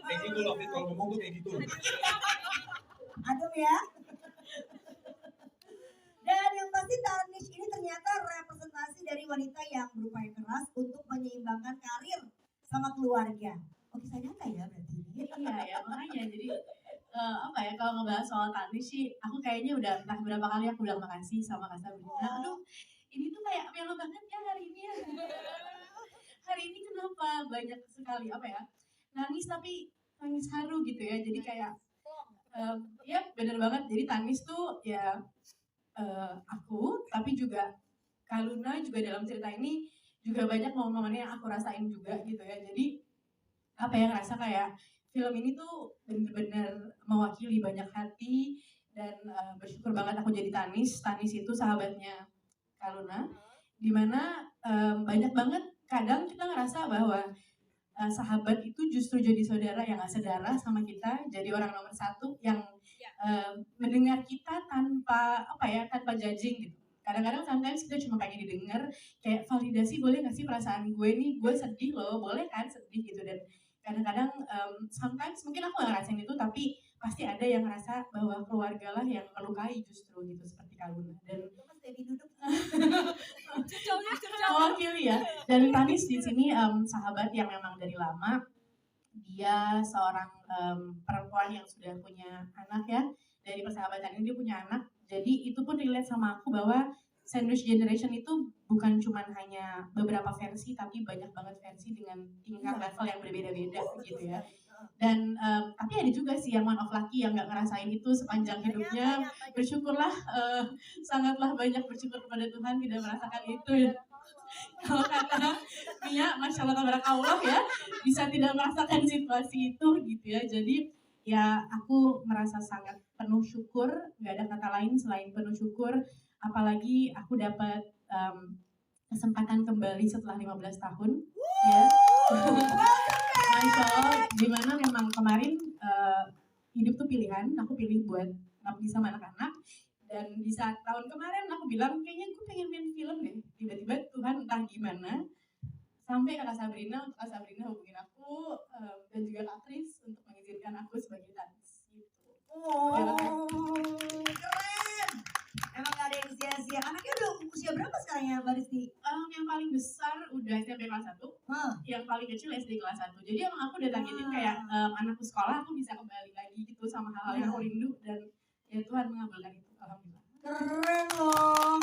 [SPEAKER 2] Kayak gitu loh, Fit. Kalau ngomong tuh kayak gitu.
[SPEAKER 6] Adem ya. Dan yang pasti Tanish ini ternyata representasi dari wanita yang berupaya keras untuk menyeimbangkan karir sama keluarga. Oh, kisah nyata ya berarti.
[SPEAKER 10] Iya ya, makanya jadi apa ya, kalau ngebahas soal Tanish sih, aku kayaknya udah entah berapa kali aku bilang makasih sama Kak Sabrina. Aduh, ini tuh kayak melo banget ya hari ini ya. Hari ini kenapa banyak sekali apa ya, nangis tapi nangis haru gitu ya. Jadi kayak ya bener banget. Jadi Tanish tuh ya aku, tapi juga Kak Luna juga dalam cerita ini juga banyak momen-momen yang aku rasain juga gitu ya. Jadi apa ya, ngerasa kayak film ini tuh bener-bener mewakili banyak hati dan bersyukur banget aku jadi Tanish. Tanish itu sahabatnya Kak Luna, dimana banyak banget kadang kita ngerasa bahwa sahabat itu justru jadi saudara yang gak sedarah sama kita, jadi orang nomor satu yang mendengar kita tanpa apa ya, tanpa judging gitu. Kadang-kadang sometimes kita cuma pengen didengar, kayak validasi, boleh gak sih perasaan gue nih, gue sedih loh, boleh kan sedih gitu. Dan kadang-kadang sometimes mungkin aku gak ngerasain itu, tapi pasti ada yang ngerasa bahwa keluarga lah yang melukai justru gitu, seperti Kak Luna. Dan mewakili ya. Dan Tanish di sini sahabat yang memang dari lama. Dia seorang perempuan yang sudah punya anak ya. Dari persahabatan ini dia punya anak. Jadi itu pun relate sama aku bahwa Sandwich Generation itu bukan cuma hanya beberapa versi, tapi banyak banget versi dengan tingkat level yang berbeda-beda gitu ya. Dan tapi ada juga sih yang one of lucky yang nggak ngerasain itu sepanjang hidupnya. Bersyukurlah, sangatlah banyak bersyukur kepada Tuhan tidak merasakan itu ya. Kalau kata Mia, Masya Allah tabarakallah ya, bisa tidak merasakan situasi itu gitu ya. Jadi ya aku merasa sangat penuh syukur, nggak ada kata lain selain penuh syukur. Apalagi aku dapat kesempatan kembali setelah 15 tahun ya. Masya Allah, dimana memang kemarin hidup tuh pilihan, aku pilih buat ngabdi sama anak-anak. Dan di saat tahun kemarin aku bilang, kayaknya gue pengen main film deh. Tiba-tiba Tuhan entah gimana, sampai Kak Sabrina, untuk Kak Sabrina hubungin aku, dan juga Kak Tris untuk mengizinkan aku sebagai Tanish gitu.
[SPEAKER 6] Oh, keren. Emang gak ada yang sia-sia. Anaknya udah usia berapa sekarang ya, Mbak Risti?
[SPEAKER 10] Yang paling besar udah SMP kelas 1, yang paling kecil SD kelas 1. Jadi emang aku udah targetin kayak anakku sekolah, aku bisa kembali lagi gitu sama hal-hal yang aku rindu. Dan ya Tuhan mengabulkan itu, alhamdulillah.
[SPEAKER 6] Keren loh.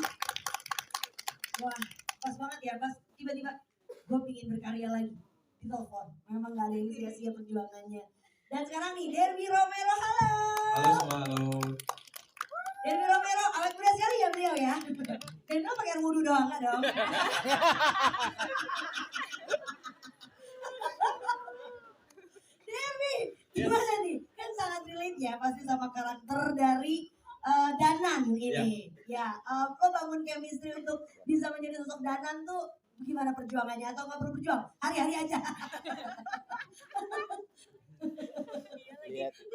[SPEAKER 6] Wah, pas banget ya, pas tiba-tiba gue pingin berkarya lagi di telepon. Memang gak ada yang sia-sia perjuangannya. Dan sekarang nih, Derby Romero, halo.
[SPEAKER 2] Halo semua, halo.
[SPEAKER 6] Derby Romero, awet muda sekali ya beliau ya. Dan lo pakai air wudhu doang, gak dong? Derby, gimana nih? Kan sangat relate ya pasti sama karakter dari Danan ini. Ya, lo bangun chemistry untuk bisa menjadi sosok Danan tuh gimana perjuangannya? Atau nggak perlu berjuang? Hari-hari aja.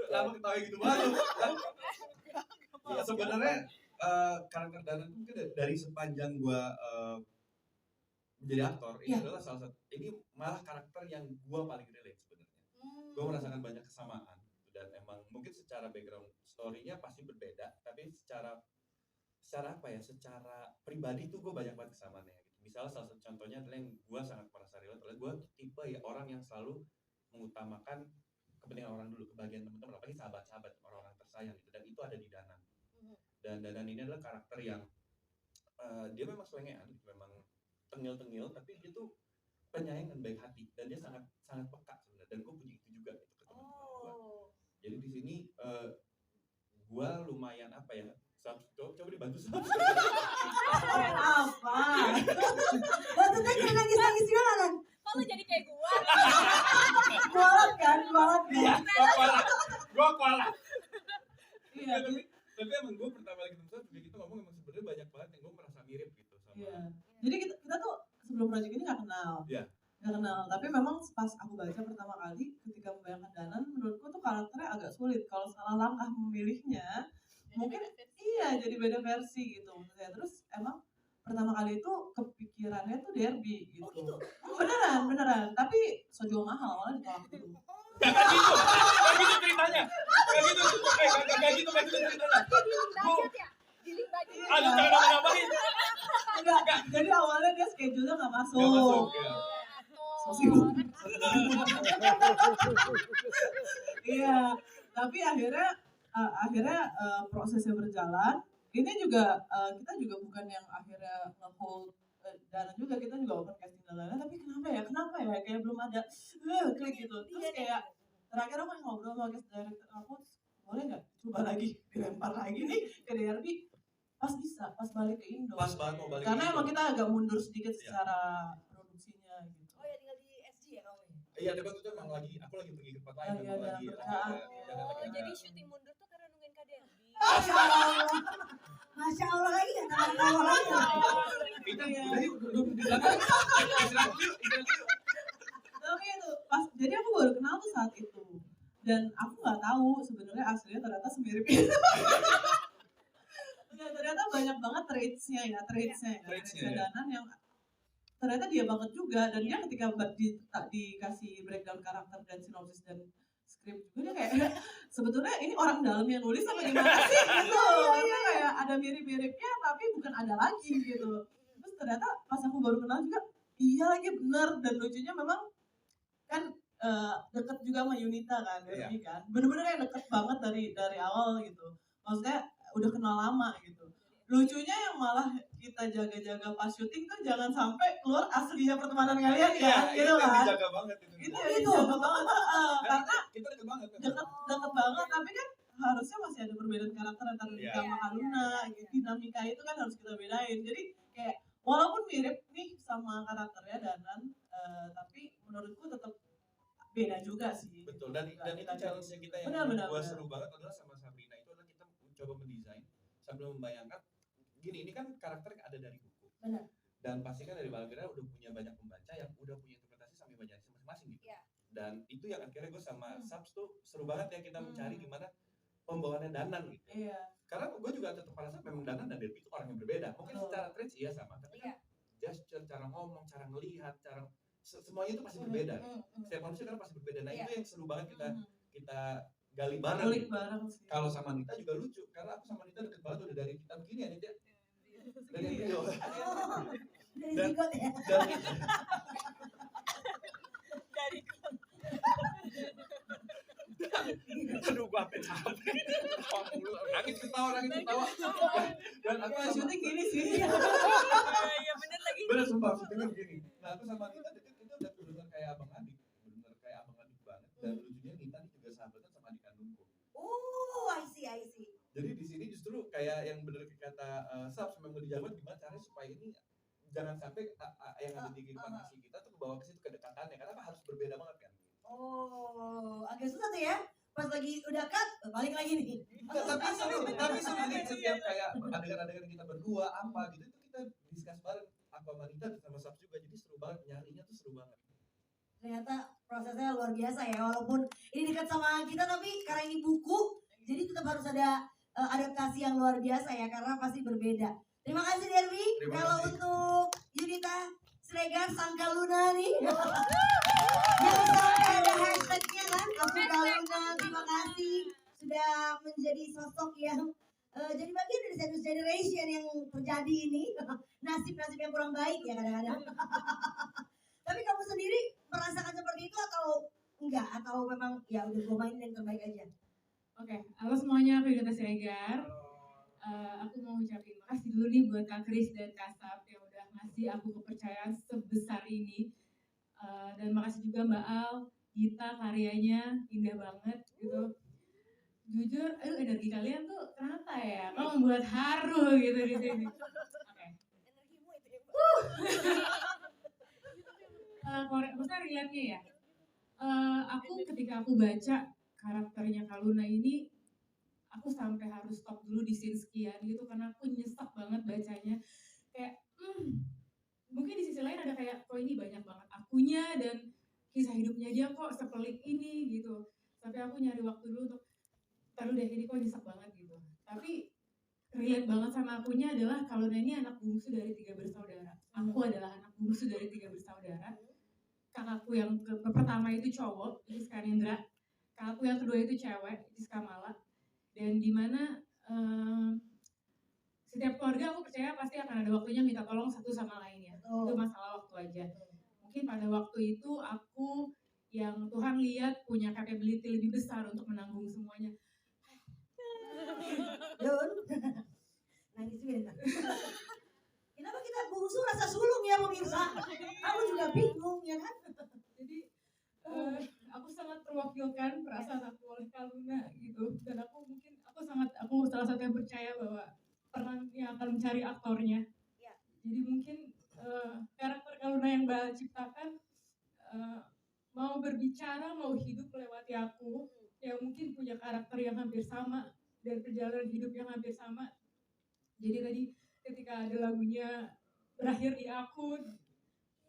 [SPEAKER 2] Kenapa ketawa gitu banget? Sebenarnya karakter Danan itu mungkin dari sepanjang gua menjadi aktor, ini adalah salah satu, ini malah karakter yang gua paling relate sebenarnya. Gua merasakan banyak kesamaan dan emang mungkin secara background story-nya pasti berbeda, tapi secara apa ya, secara pribadi tuh gue banyak banget kesamaannya gitu. Misalnya salah satu contohnya adalah yang gue sangat merasa relate adalah gue tipe ya orang yang selalu mengutamakan kepentingan orang dulu, kebahagiaan teman-teman, apalagi sahabat-sahabat, orang-orang tersayang gitu, dan itu ada di Danan. Dan Danan ini adalah karakter yang dia memang selengean, memang tengil-tengil, tapi dia tuh penyayang dan baik hati, dan dia sangat sangat peka sebenarnya, dan gue punya itu juga gitu ke teman-teman gue. Jadi di sini gue lumayan apa ya, coba dibantu
[SPEAKER 6] Apa? Waktu tadi nangis-nangis juga kan?
[SPEAKER 7] Kok lu jadi kayak gua?
[SPEAKER 6] Kualat kan?
[SPEAKER 2] Gue kualat.
[SPEAKER 11] Iya,
[SPEAKER 2] Tapi emang gue pertama kali ketemu juga kita ngomong emang sebenarnya banyak banget yang gue merasa mirip gitu sama.
[SPEAKER 11] iya. Jadi kita tuh sebelum project ini nggak kenal.
[SPEAKER 2] Iya.
[SPEAKER 11] Nggak kenal, tapi memang pas aku baca pertama kali ketika membayangkan Danan, menurutku tuh karakternya agak sulit. Kalau salah langkah memilihnya, mungkin iya jadi beda versi gitu maksudnya. Terus emang pertama kali itu kepikirannya tuh Derby gitu.
[SPEAKER 6] Oh gitu?
[SPEAKER 11] Beneran. Tapi sojo mahal, malah ditolak dulu.
[SPEAKER 2] Gak gitu ceritanya. Gak gitu ceritanya.
[SPEAKER 7] Giling budget.
[SPEAKER 2] Aduh, jangan apa-apain.
[SPEAKER 11] Enggak, jadi awalnya dia schedule-nya nggak masuk.
[SPEAKER 2] Gak masuk, ya.
[SPEAKER 11] So sibuk. Iya, tapi akhirnya prosesnya berjalan. Ini juga kita juga bukan yang akhirnya nge-hold Dana juga, kita juga open casting dan lain-lain. Tapi kenapa ya kayak belum ada klik gitu. Terus kayak terakhir aku ngobrol sama cast director aku, boleh nggak coba lagi dilempar lagi nih ke Derby. Pas balik ke Indo.
[SPEAKER 2] Pas banget mau balik.
[SPEAKER 11] Karena
[SPEAKER 2] ke Indo.
[SPEAKER 11] emang kita agak mundur sedikit secara produksinya gitu.
[SPEAKER 6] Oh ya tinggal di SG ya kamu ya?
[SPEAKER 2] Iya, tapi waktu itu emang aku lagi pergi ke tempat lain,
[SPEAKER 11] Lagi
[SPEAKER 2] emang
[SPEAKER 11] ada
[SPEAKER 2] lagi
[SPEAKER 11] kerjaan.
[SPEAKER 7] Jadi syuting mundur tuh karena nungguin Kak Derby.
[SPEAKER 6] Masya Allah lagi ya, tahu lagi.
[SPEAKER 2] Kita duduk di belakang.
[SPEAKER 11] Tapi itu pas, jadi aku baru kenal tuh saat itu, dan aku nggak tahu sebenarnya aslinya ternyata semirip itu. Nah, ternyata banyak banget traitsnya Danan yang ternyata dia banget juga, dan dia ketika dikasih breakdown karakter dan sinopsis dan skrip juga dia kayak sebetulnya ini orang dalam yang nulis apa gimana sih gitu. Maksudnya kayak ada mirip-miripnya tapi bukan ada lagi gitu. Terus ternyata pas aku baru kenal juga iya lagi bener, dan lucunya memang kan deket juga sama Yunita kan, Derby kan, bener-bener yang deket banget dari awal gitu. Maksudnya udah kenal lama gitu. Lucunya yang malah kita jaga-jaga pas syuting tuh jangan sampai keluar aslinya pertemanan kalian kan, gitu kan.
[SPEAKER 2] Dijaga banget itu.
[SPEAKER 11] Itu dijaga banget, karena
[SPEAKER 2] kita deket banget.
[SPEAKER 11] deket banget, tapi kan harusnya masih ada perbedaan karakter antara Rika sama Kaluna, dinamika itu kan harus kita bedain. Jadi kayak walaupun mirip nih sama karakternya Danan, tapi menurutku tetap beda juga sih.
[SPEAKER 2] Betul, dan itu challenge-nya kita yang gua seru banget adalah sama Sabrina itu adalah kita mencoba mendesain sambil membayangkan gini, ini kan karakter yang ada dari buku.
[SPEAKER 6] Benar.
[SPEAKER 2] Dan pasti kan dari Balkira udah punya banyak pembaca yang udah punya interpretasi sambil baca masing-masing gitu.
[SPEAKER 7] Iya.
[SPEAKER 2] Dan itu yang akhirnya gue sama Subs tuh seru banget ya kita mencari gimana pembawaannya Danan gitu.
[SPEAKER 11] Iya.
[SPEAKER 2] Karena gue juga tetap merasa memang Danan dan Derby itu orang yang berbeda. Mungkin secara traits iya sama, tapi kan gesture, cara ngomong, cara ngelihat, cara semuanya itu pasti berbeda. Setiap manusia kan pasti berbeda. Nah itu yang seru banget kita gali bareng. Kalau sama Nita juga lucu, karena aku sama Nita deket banget udah dari kita begini ya Nita. Dari video.
[SPEAKER 6] Dari zigot ya.
[SPEAKER 2] Aduh, gua sampai capek. Nangis ketawa. Dan aku
[SPEAKER 11] syuting gini sih.
[SPEAKER 7] Iya bener lagi.
[SPEAKER 2] Bener sumpah syutingnya begini. Nah aku sama Nita deket itu udah bener kayak abang adik, banget. Dan lucunya Nita ini juga sahabatan sama adik kandungku.
[SPEAKER 6] Oh, I see.
[SPEAKER 2] Jadi di sini justru kayak yang bener kata Subs memang dijaga gimana caranya supaya ini jangan sampai yang ada di kehidupan asli kita tuh kebawa ke situ kedekatannya, karena harus berbeda banget kan.
[SPEAKER 6] Oh, agak susah tuh ya. Pas lagi udah cut, balik lagi nih.
[SPEAKER 2] Tapi seru nih setiap kayak adegan-adegan kita berdua apa gitu itu kita discuss bareng aku sama Nita sama Subs juga, jadi seru banget nyarinya tuh seru banget.
[SPEAKER 6] Ternyata prosesnya luar biasa ya, walaupun ini dekat sama kita tapi karena ini buku, jadi tetap harus ada adaptasi yang luar biasa ya, karena pasti berbeda. Terima kasih Derby. Kalau untuk Yunita Sregar sang Kaluna nih, yang sampai ada hashtagnya kan, aku Kaluna, terima kasih sudah menjadi sosok yang jadi bagian dari Sandwich Generation yang terjadi ini. Nasib-nasib yang kurang baik ya kadang-kadang. Tapi kamu sendiri merasakan seperti itu atau enggak? Atau memang ya udah gue main yang terbaik aja?
[SPEAKER 9] Oke, halo semuanya, aku Yunita Siregar. Aku mau ucapin makasih dulu nih buat Kak Kris dan Kak Sab yang udah ngasih aku kepercayaan sebesar ini. Dan makasih juga Mbak Al, Gita karyanya indah banget gitu. Jujur, energi kalian tuh kenapa ya? Kok membuat haru gitu di sini. Oke. Maksudnya relate-nya ya. Ketika aku baca karakternya Kaluna ini, aku sampai harus stop dulu di scene sekian gitu karena aku nyesek banget bacanya. Kayak mungkin di sisi lain ada kayak kok ini banyak banget akunya dan kisah hidupnya dia kok sepelik ini gitu. Tapi aku nyari waktu dulu untuk taruh deh ini kok nyesek banget gitu. Tapi relate banget sama akunya adalah Kaluna ini anak bungsu dari 3 bersaudara. Aku adalah anak bungsu dari 3 bersaudara. Kakakku yang pertama itu cowok, Rizka Nindra. Kakakku yang kedua itu cewek, Rizka Mala. Dan dimana setiap keluarga aku percaya pasti akan ada waktunya minta tolong satu sama lainnya. Itu masalah waktu aja. Mungkin pada waktu itu aku yang Tuhan lihat punya capability lebih besar untuk menanggung semuanya.
[SPEAKER 6] Yun, nangis bentar. Kenapa kita bungsu rasa sulung ya pemirsa? Aku juga bingung ya kan?
[SPEAKER 9] Jadi aku sangat terwakilkan perasaan aku oleh Kaluna gitu. Dan aku salah satu yang percaya bahwa peran yang akan mencari aktornya. Jadi mungkin karakter Kaluna yang Mbak ciptakan mau berbicara, mau hidup melewati aku yang mungkin punya karakter yang hampir sama dan perjalanan hidup yang hampir sama. Jadi tadi ketika ada lagunya berakhir di aku,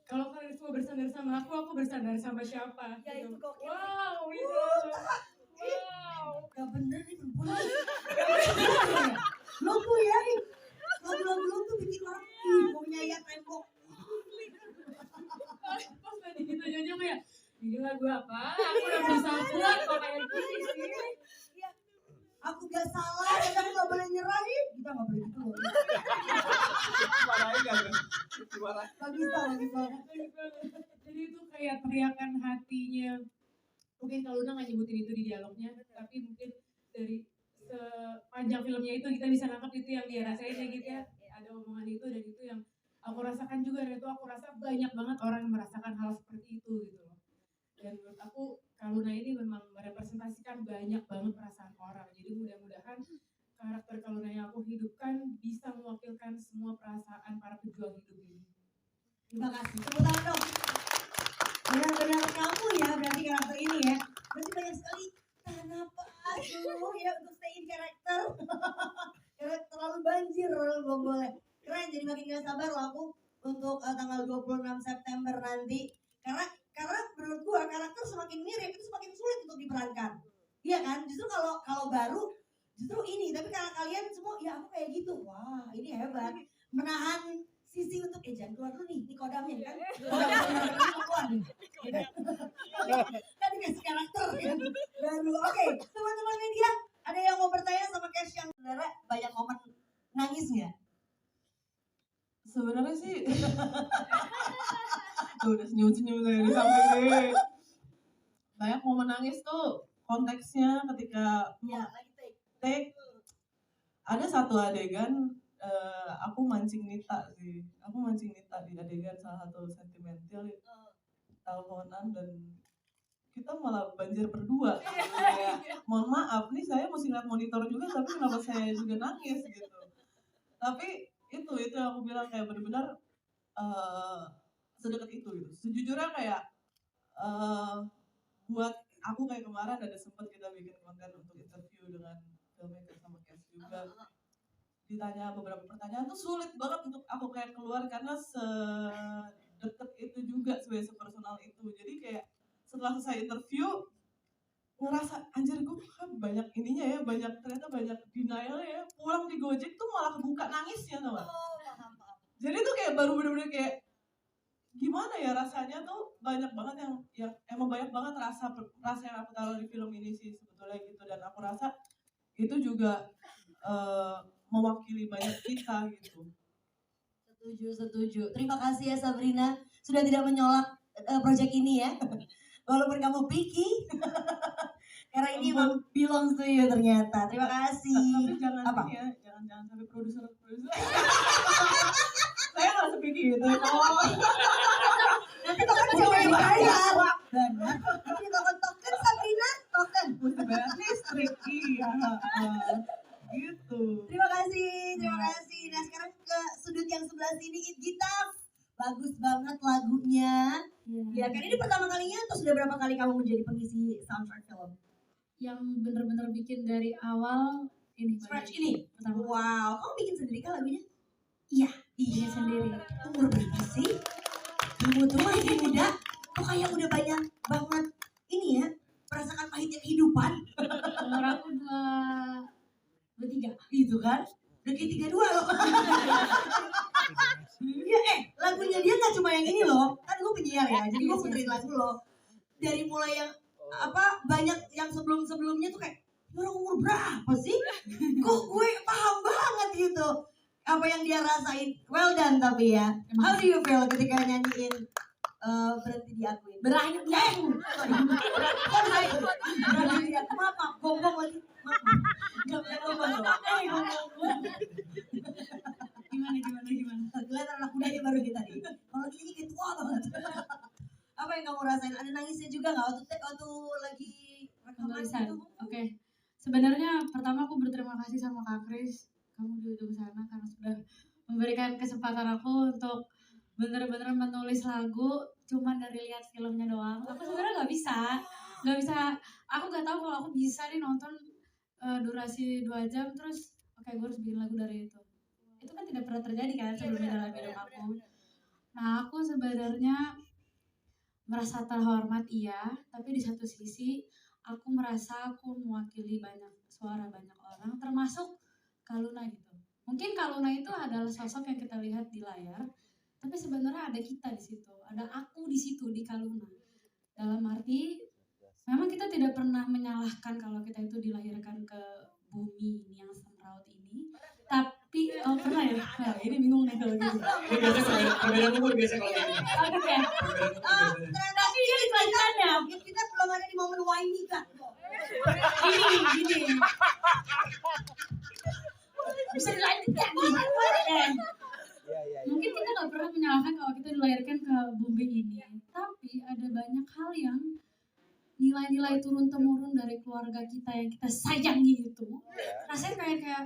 [SPEAKER 9] kalau kalian semua bersandar sama aku bersandar sama siapa?
[SPEAKER 6] Ya
[SPEAKER 9] gitu.
[SPEAKER 6] itu kok.
[SPEAKER 9] Wow, itu. Wow.
[SPEAKER 6] Gak bener nih perempuan. Lo tuh ya, lagu-lagu lo tuh bikin lagi, mau nyayat tembok.
[SPEAKER 9] Pas tadi gitu nyanyi kayak, ini lagu apa? Aku udah berusaha kuat kok kayak gini sih.
[SPEAKER 6] Aku gak salah, dan aku gak boleh nyerah nih. Kita gak boleh gitu loh.
[SPEAKER 2] Suaranya gak
[SPEAKER 6] Bagus banget.
[SPEAKER 9] Jadi itu kayak teriakan hatinya. Mungkin Kaluna nggak nyebutin itu di dialognya, tapi mungkin dari sepanjang filmnya itu kita bisa nangkep itu yang dia rasain ya gitu ya. Ada omongan itu dan itu yang aku rasakan juga, dan itu aku rasa banyak banget orang yang merasakan hal seperti itu gitu loh. Dan menurut aku Kaluna ini memang merepresentasikan banyak banget perasaan orang. Jadi mudah-mudahan karakter Kaluna yang aku hidupkan bisa mewakilkan semua perasaan para pejuang hidup ini.
[SPEAKER 6] Terima kasih. Tepuk tangan dong. Benar-benar kamu ya berarti karakter ini ya. Berarti banyak sekali tahan napas dulu ya untuk stay in karakter. Karena terlalu banjir belum boleh. Keren, jadi makin gak sabar loh aku untuk tanggal 26 September nanti. Karena menurut gua karakter semakin mirip itu semakin sulit untuk diperankan. Iya kan? Justru kalau baru justru ini, tapi kalau kalian semua ya aku kayak gitu. Wah, ini hebat. Menahan sisi untuk jangan keluar dulu nih kodamnya kan. Keluar nih. Kan dikasih karakter kan. Baru oke, teman-teman media ada yang mau bertanya sama Cash yang sebenarnya banyak momen nangis nggak?
[SPEAKER 11] Sebenarnya sih tuh udah senyum-senyum saya di samping. Banyak momen nangis tuh konteksnya ketika take ada satu adegan aku mancing Nita sih. Aku mancing Nita di adegan salah satu sentimental teleponan dan kita malah banjir berdua. Kayak, mohon maaf nih saya mesti lihat monitor juga tapi kenapa saya juga nangis gitu. Tapi itu yang aku bilang kayak benar-benar sedekat itu gitu. Sejujurnya kayak buat aku kayak kemarin ada sempat kita bikin konten untuk interview dengan filmmaker sama Cash juga. Ditanya beberapa pertanyaan tuh sulit banget untuk aku kayak keluar karena sedekat itu juga sebagai sepersonal itu. Jadi kayak setelah selesai interview ngerasa anjir gue kan banyak ininya ya, ternyata banyak denial ya. Pulang di Gojek tuh malah kebuka nangisnya tau gak? Jadi tuh kayak baru bener-bener kayak gimana ya rasanya tuh banyak banget yang emang banyak banget rasa yang aku taruh di film ini sih sebetulnya gitu, dan aku rasa itu juga mewakili banyak kita gitu.
[SPEAKER 6] Setuju. Terima kasih ya Sabrina sudah tidak menyolak project ini ya. Walaupun kamu picky. Karena ini emang belongs to you ternyata. Terima kasih.
[SPEAKER 11] Tapi jangan
[SPEAKER 6] apa?
[SPEAKER 11] Ya, jangan sampai produser. Saya nggak sepikir gitu.
[SPEAKER 6] Nanti kan cewek terima kasih. Nah sekarang ke sudut yang sebelah sini, Gita. Bagus banget lagunya. Ya kan ini pertama kalinya atau sudah berapa kali kamu menjadi pengisi soundtrack film?
[SPEAKER 9] Yang bener-bener bikin dari awal ini.
[SPEAKER 6] Scratch ini?
[SPEAKER 9] Pertama.
[SPEAKER 6] Wow, kamu bikin sendiri kan lagunya?
[SPEAKER 9] Iya, bikin sendiri.
[SPEAKER 6] Umur berapa sih? Kamu tuh masih muda, kok kayak udah banyak banget ini ya, merasakan pahitnya kehidupan.
[SPEAKER 9] Umur aku 23.
[SPEAKER 6] Itu kan? Udah kayak 32 loh. Ya lagunya dia gak cuma yang ini loh. Kan gue penyiar ya, jadi gue puterin lagu loh. Dari mulai yang banyak yang sebelum-sebelumnya tuh kayak orang umur berapa sih? Kok gue paham banget gitu. Apa yang dia rasain. Well done tapi ya. How do you feel ketika nyanyiin berhenti diakuin?
[SPEAKER 9] Berakhir diaku.
[SPEAKER 6] Kok berakhir diaku? Maaf, gonggong lagi. Maaf. Gimana? Kelihatan anak mudanya baru kita nih. Kalau ini kayak tua banget. Apa yang kamu rasain? Ada nangisnya juga nggak waktu lagi rekaman gitu?
[SPEAKER 9] Oke. Sebenarnya pertama aku berterima kasih sama Kak Kris, kamu di ujung sana karena sudah memberikan kesempatan aku untuk bener-bener menulis lagu cuman dari lihat filmnya doang. Aku sebenarnya nggak bisa. Aku nggak tahu kalau aku bisa nih nonton durasi 2 jam terus oke, gue harus bikin lagu dari itu. Itu kan tidak pernah terjadi kan sebelumnya dalam hidup aku. Nah aku sebenarnya merasa terhormat iya, tapi di satu sisi aku merasa aku mewakili banyak suara banyak orang, termasuk Kaluna gitu. Mungkin Kaluna itu adalah sosok yang kita lihat di layar, tapi sebenarnya ada kita di situ, ada aku di situ di Kaluna. Dalam arti, memang kita tidak pernah menyalahkan kalau kita itu dilahirkan ke bumi ini yang semraut ini. Tapi, pernah ya? Nah, ini bingung nih kalau gitu.
[SPEAKER 2] Ini biasanya perbedaan umur biasanya kalau kayak gini.
[SPEAKER 9] Oke. Tapi ini kelihatannya.
[SPEAKER 6] Kita belum ada di momen whiny kan?
[SPEAKER 9] Gini. Bisa dilanjutkan. Mungkin kita nggak pernah menyalahkan kalau kita dilahirkan ke bumi ini. Tapi ada banyak hal yang nilai-nilai turun-temurun dari keluarga kita yang kita sayangi itu. Rasanya kayak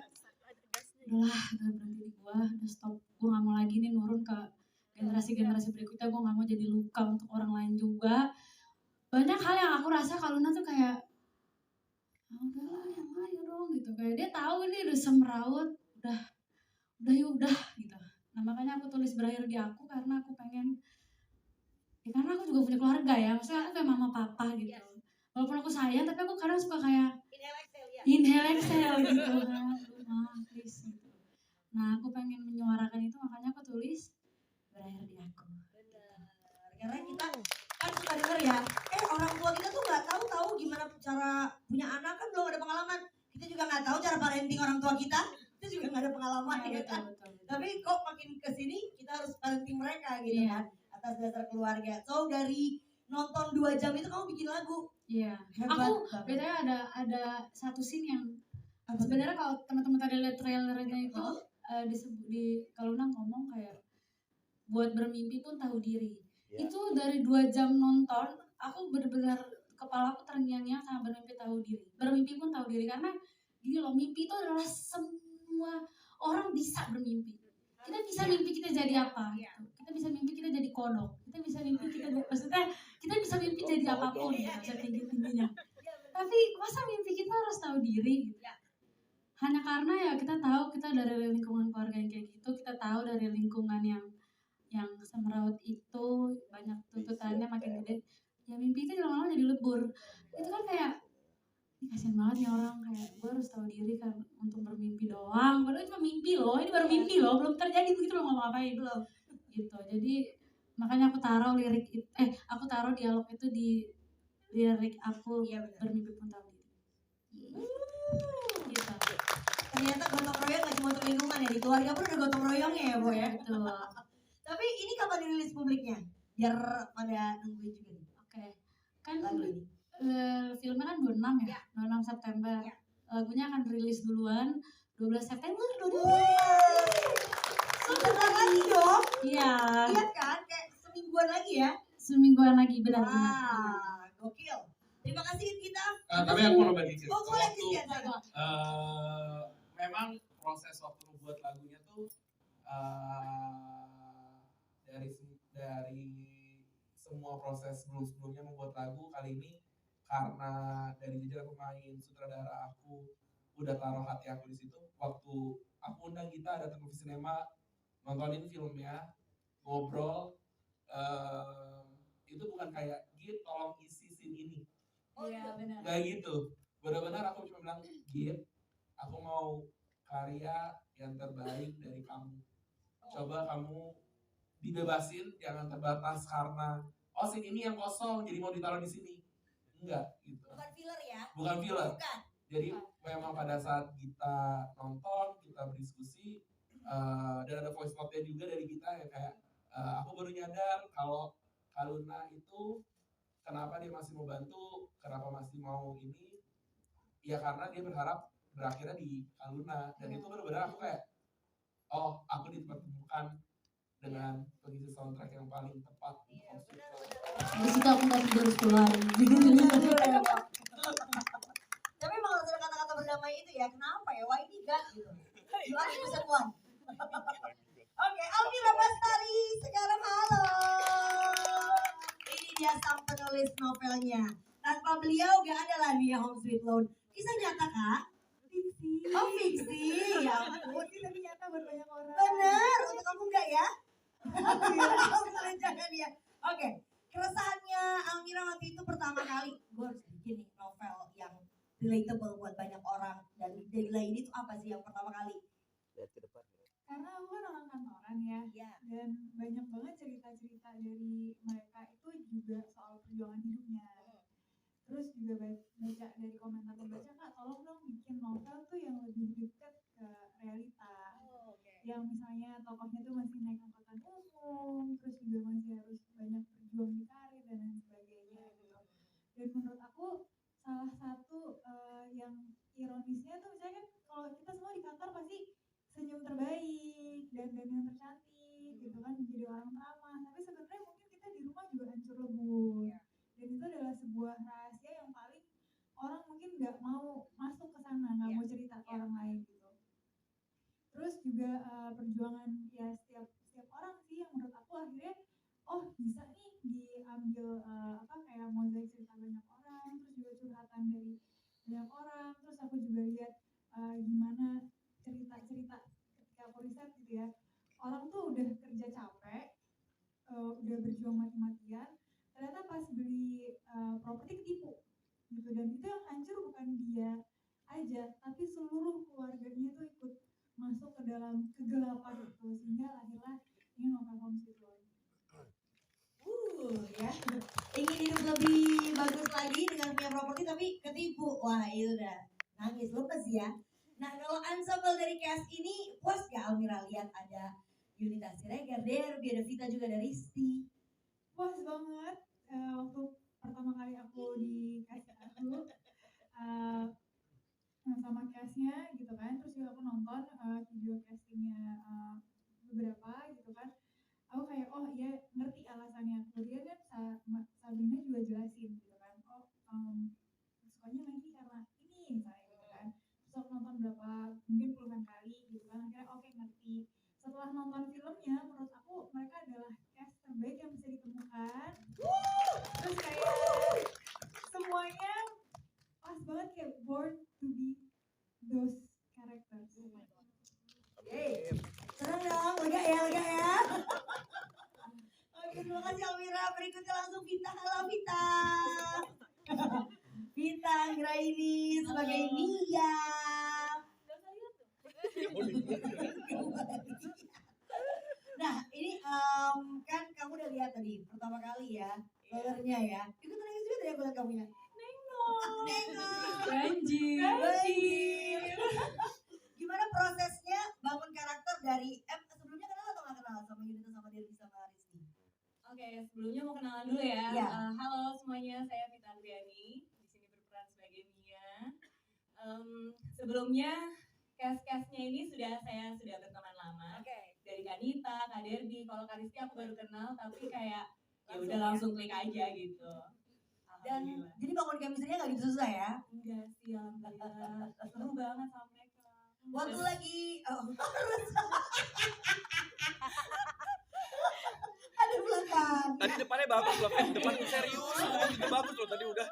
[SPEAKER 9] udah berhenti gua, udah stop, gua nggak mau lagi nih nurun ke generasi berikutnya, gua nggak mau jadi luka untuk orang lain juga. Banyak hal yang aku rasa Kaluna tuh kayak udahlah yang ayo dong gitu, kayak dia tahu ini udah semraut, udah gitu. Nah makanya aku tulis berakhir di aku karena aku pengen ya karena aku juga punya keluarga ya, maksudnya aku kayak mama papa gitu. Walaupun aku sayang tapi aku kadang suka kayak inhale exhale gitu kan. Please gitu. Nah aku pengen menyuarakan itu makanya aku tulis berakhir di aku.
[SPEAKER 6] Karena kita kan suka denger ya, orang tua kita tuh nggak tahu gimana cara punya anak, kan belum ada pengalaman. Kita juga nggak tahu cara parenting orang tua kita juga nggak ada pengalaman ya kan. Betul. Tapi kok makin kesini kita harus parenting mereka gitu kan, atas dasar keluarga. So dari nonton 2 jam itu kamu bikin lagu.
[SPEAKER 9] Iya. Aku bedanya ada satu scene yang sebenarnya kalau teman-teman tadi lihat trailernya itu di Kaluna ngomong kayak buat bermimpi pun tahu diri. Itu dari 2 jam nonton aku benar-benar kepala aku terngiang-ngiang sama bermimpi tahu diri. Bermimpi pun tahu diri karena gini loh, mimpi itu adalah semua orang bisa bermimpi. Kita bisa mimpi kita jadi apa gitu. Kita bisa mimpi kita jadi kodok. Kita bisa mimpi maksudnya kita bisa mimpi jadi apapun ya, setinggi-tingginya. Tapi masa mimpi kita harus tahu diri gitu. Hanya karena ya kita tahu kita dari lingkungan keluarga yang kayak gitu, kita tahu dari lingkungan yang semeraut itu banyak tuntutannya makin gede. Ya mimpi itu lama-lama jadi lebur. Itu kan kayak kasian banget nih orang, kayak gue harus tahu diri kan untuk bermimpi doang. Padahal cuma mimpi loh, ini baru mimpi loh, belum terjadi begitu loh, ngapa-ngapain belum. Gitu. Jadi makanya aku taruh dialog itu di lirik aku bermimpi pun tahu diri. Gitu.
[SPEAKER 6] Ternyata gotong royong gak cuma untuk lingkungan ya, di keluarga pun ada gotong royongnya ya, Bo ya.
[SPEAKER 9] Betul.
[SPEAKER 6] Tapi ini kapan dirilis publiknya? Biar pada nungguin juga nih.
[SPEAKER 9] Oke. Kan
[SPEAKER 6] lagu ini.
[SPEAKER 9] Filmnya kan 26 ya, 26 September. Lagunya akan rilis duluan 12 September.
[SPEAKER 6] Sebentar lagi dong.
[SPEAKER 9] Iya.
[SPEAKER 6] Iya kan, kayak semingguan lagi ya.
[SPEAKER 9] Semingguan lagi, benar.
[SPEAKER 6] Gokil. Terima kasih kita.
[SPEAKER 8] Tapi aku mau berbagi cerita.
[SPEAKER 6] Oh, boleh cerita.
[SPEAKER 8] Memang proses waktu membuat lagunya tuh dari semua proses sebelumnya membuat lagu kali ini, karena dari jejak pemain sutradara aku udah taruh hati aku di situ. Waktu aku undang kita datang ke Sinema, nontonin filmnya, ngobrol, itu bukan kayak Git tolong isi scene ini.
[SPEAKER 7] Iya benar.
[SPEAKER 8] Gak gitu. Benar-benar aku cuma bilang, Git, aku mau karya yang terbaik dari kamu. Coba kamu dibebasin, jangan terbatas karena scene ini yang kosong jadi mau ditaruh di sini. Enggak gitu.
[SPEAKER 6] Bukan filler ya?
[SPEAKER 8] Bukan filler.
[SPEAKER 6] Bukan.
[SPEAKER 8] Jadi memang pada saat kita nonton, kita berdiskusi, dan ada voice note-nya juga dari kita ya kayak aku baru nyadar kalau Kaluna itu kenapa dia masih mau bantu, kenapa masih mau ini, ya karena dia berharap berakhirnya di Kaluna. Dan itu benar-benar aku kayak, oh aku dipertemukan dengan pengisi soundtrack yang paling tepat.
[SPEAKER 9] Di situ aku nggak tidur 10 hari.
[SPEAKER 6] Tapi emang harus ada kata-kata berdamai itu ya. Kenapa ya? Why ini gak gitu? You are innocent one. Oke, Almira Bastari sekarang halo. Ini dia sang penulis novelnya. Tanpa beliau gak ada lah nih Home Sweet Loan. Kisah nyata kak?
[SPEAKER 13] Fiksi.
[SPEAKER 6] Oh fiksi. Ya ampun.
[SPEAKER 13] Tapi nyata buat banyak orang.
[SPEAKER 6] Bener. Untuk kamu enggak ya? Jangan ya. Oke. Keresahannya Almira waktu itu pertama kali gue harus bikin nih novel yang relatable buat banyak orang, dan Dela ini tuh apa sih yang pertama kali?
[SPEAKER 3] Lihat ke depan.
[SPEAKER 13] Karena aku kan orang kantoran ya, dan banyak banget cerita-cerita dari mereka itu juga soal perjuangan hidupnya. Terus juga baca dari komentar pembaca, kak tolong dong bikin novel tuh yang lebih dekat ke realita. Yang misalnya tokohnya tuh masih naik angkutan umum, terus juga masih harus banyak berjuang di karir dan lain sebagainya gitu. Dan menurut aku salah satu yang ironisnya tuh misalnya kan kalau kita semua di kantor pasti senyum terbaik dan yang tercantik gitu kan, menjadi orang ramah, tapi sebenarnya mungkin kita di rumah juga hancur lebur. Dan itu adalah sebuah rahasia yang paling orang mungkin nggak mau masuk ke sana, nggak mau cerita ke orang lain gitu. Terus juga perjuangan ya setiap orang sih yang menurut aku akhirnya bisa nih diambil kayak mozaik cerita banyak orang, terus juga curhatan dari banyak orang. Terus aku juga lihat gimana cerita-cerita ketika aku riset gitu ya, orang tuh udah kerja capek, udah berjuang mati-matian, ternyata pas beli properti ketipu gitu. Dan itu yang hancur bukan dia aja, tapi seluruh keluarganya tuh ikut masuk ke dalam kegelapan itu, sehingga lahirlah ini novel Home Sweet Loan.
[SPEAKER 6] Ya, ingin hidup lebih bagus lagi dengan punya properti tapi ketipu. Wah itu udah nangis lepas ya. Nah kalau ensemble dari cast ini puas gak Almira lihat ada Yunita Siregar, Derby, ada Vita juga, ada Risti?
[SPEAKER 13] Puas banget. Waktu pertama kali aku dikasih aku sama castnya gitu kan, terus juga aku nonton video castingnya beberapa gitu kan, aku kayak iya ngerti alasannya. Kemudian kan Sabrina juga jelasin gitu kan, sukanya Maggie karena ini misalnya gitu kan. Terus aku nonton berapa mungkin puluhan kali gitu kan, akhirnya ngerti. Setelah nonton filmnya, menurut aku mereka adalah cast terbaik yang bisa ditemukan. Terus kayak semuanya pas banget, kayak born to be those characters.
[SPEAKER 6] Senang dong, lega ya. Oke, terima kasih Almira. Berikutnya langsung Vita. Halo Vita. Vita Anggraini sebagai Mia. Nah ini kan kamu udah lihat tadi pertama kali ya trailernya ya. Ikut nangis juga tadi aku lihat kamu ya. Nengok. Banjir. Gimana prosesnya bangun karakter dari sebelumnya kenal atau nggak kenal sama Yunita, sama Derby, sama Rizky?
[SPEAKER 7] Oke, sebelumnya mau kenalan dulu ya.
[SPEAKER 6] Iya.
[SPEAKER 7] Halo semuanya, saya Vita Anggraini, di sini berperan sebagai Mia. Sebelumnya cast-castnya ini saya sudah berteman lama. Dari Kanita, Kak Derby, kalau Kak Rizky aku baru kenal, tapi kayak ya udah langsung klik aja gitu.
[SPEAKER 6] Dan jadi bangun chemistry-nya nggak gitu susah ya?
[SPEAKER 7] Enggak sih, alhamdulillah. Seru banget sama mereka.
[SPEAKER 6] Waktu lagi ada belakang.
[SPEAKER 2] Tadi depannya bagus loh, depan serius, itu bagus loh tadi udah.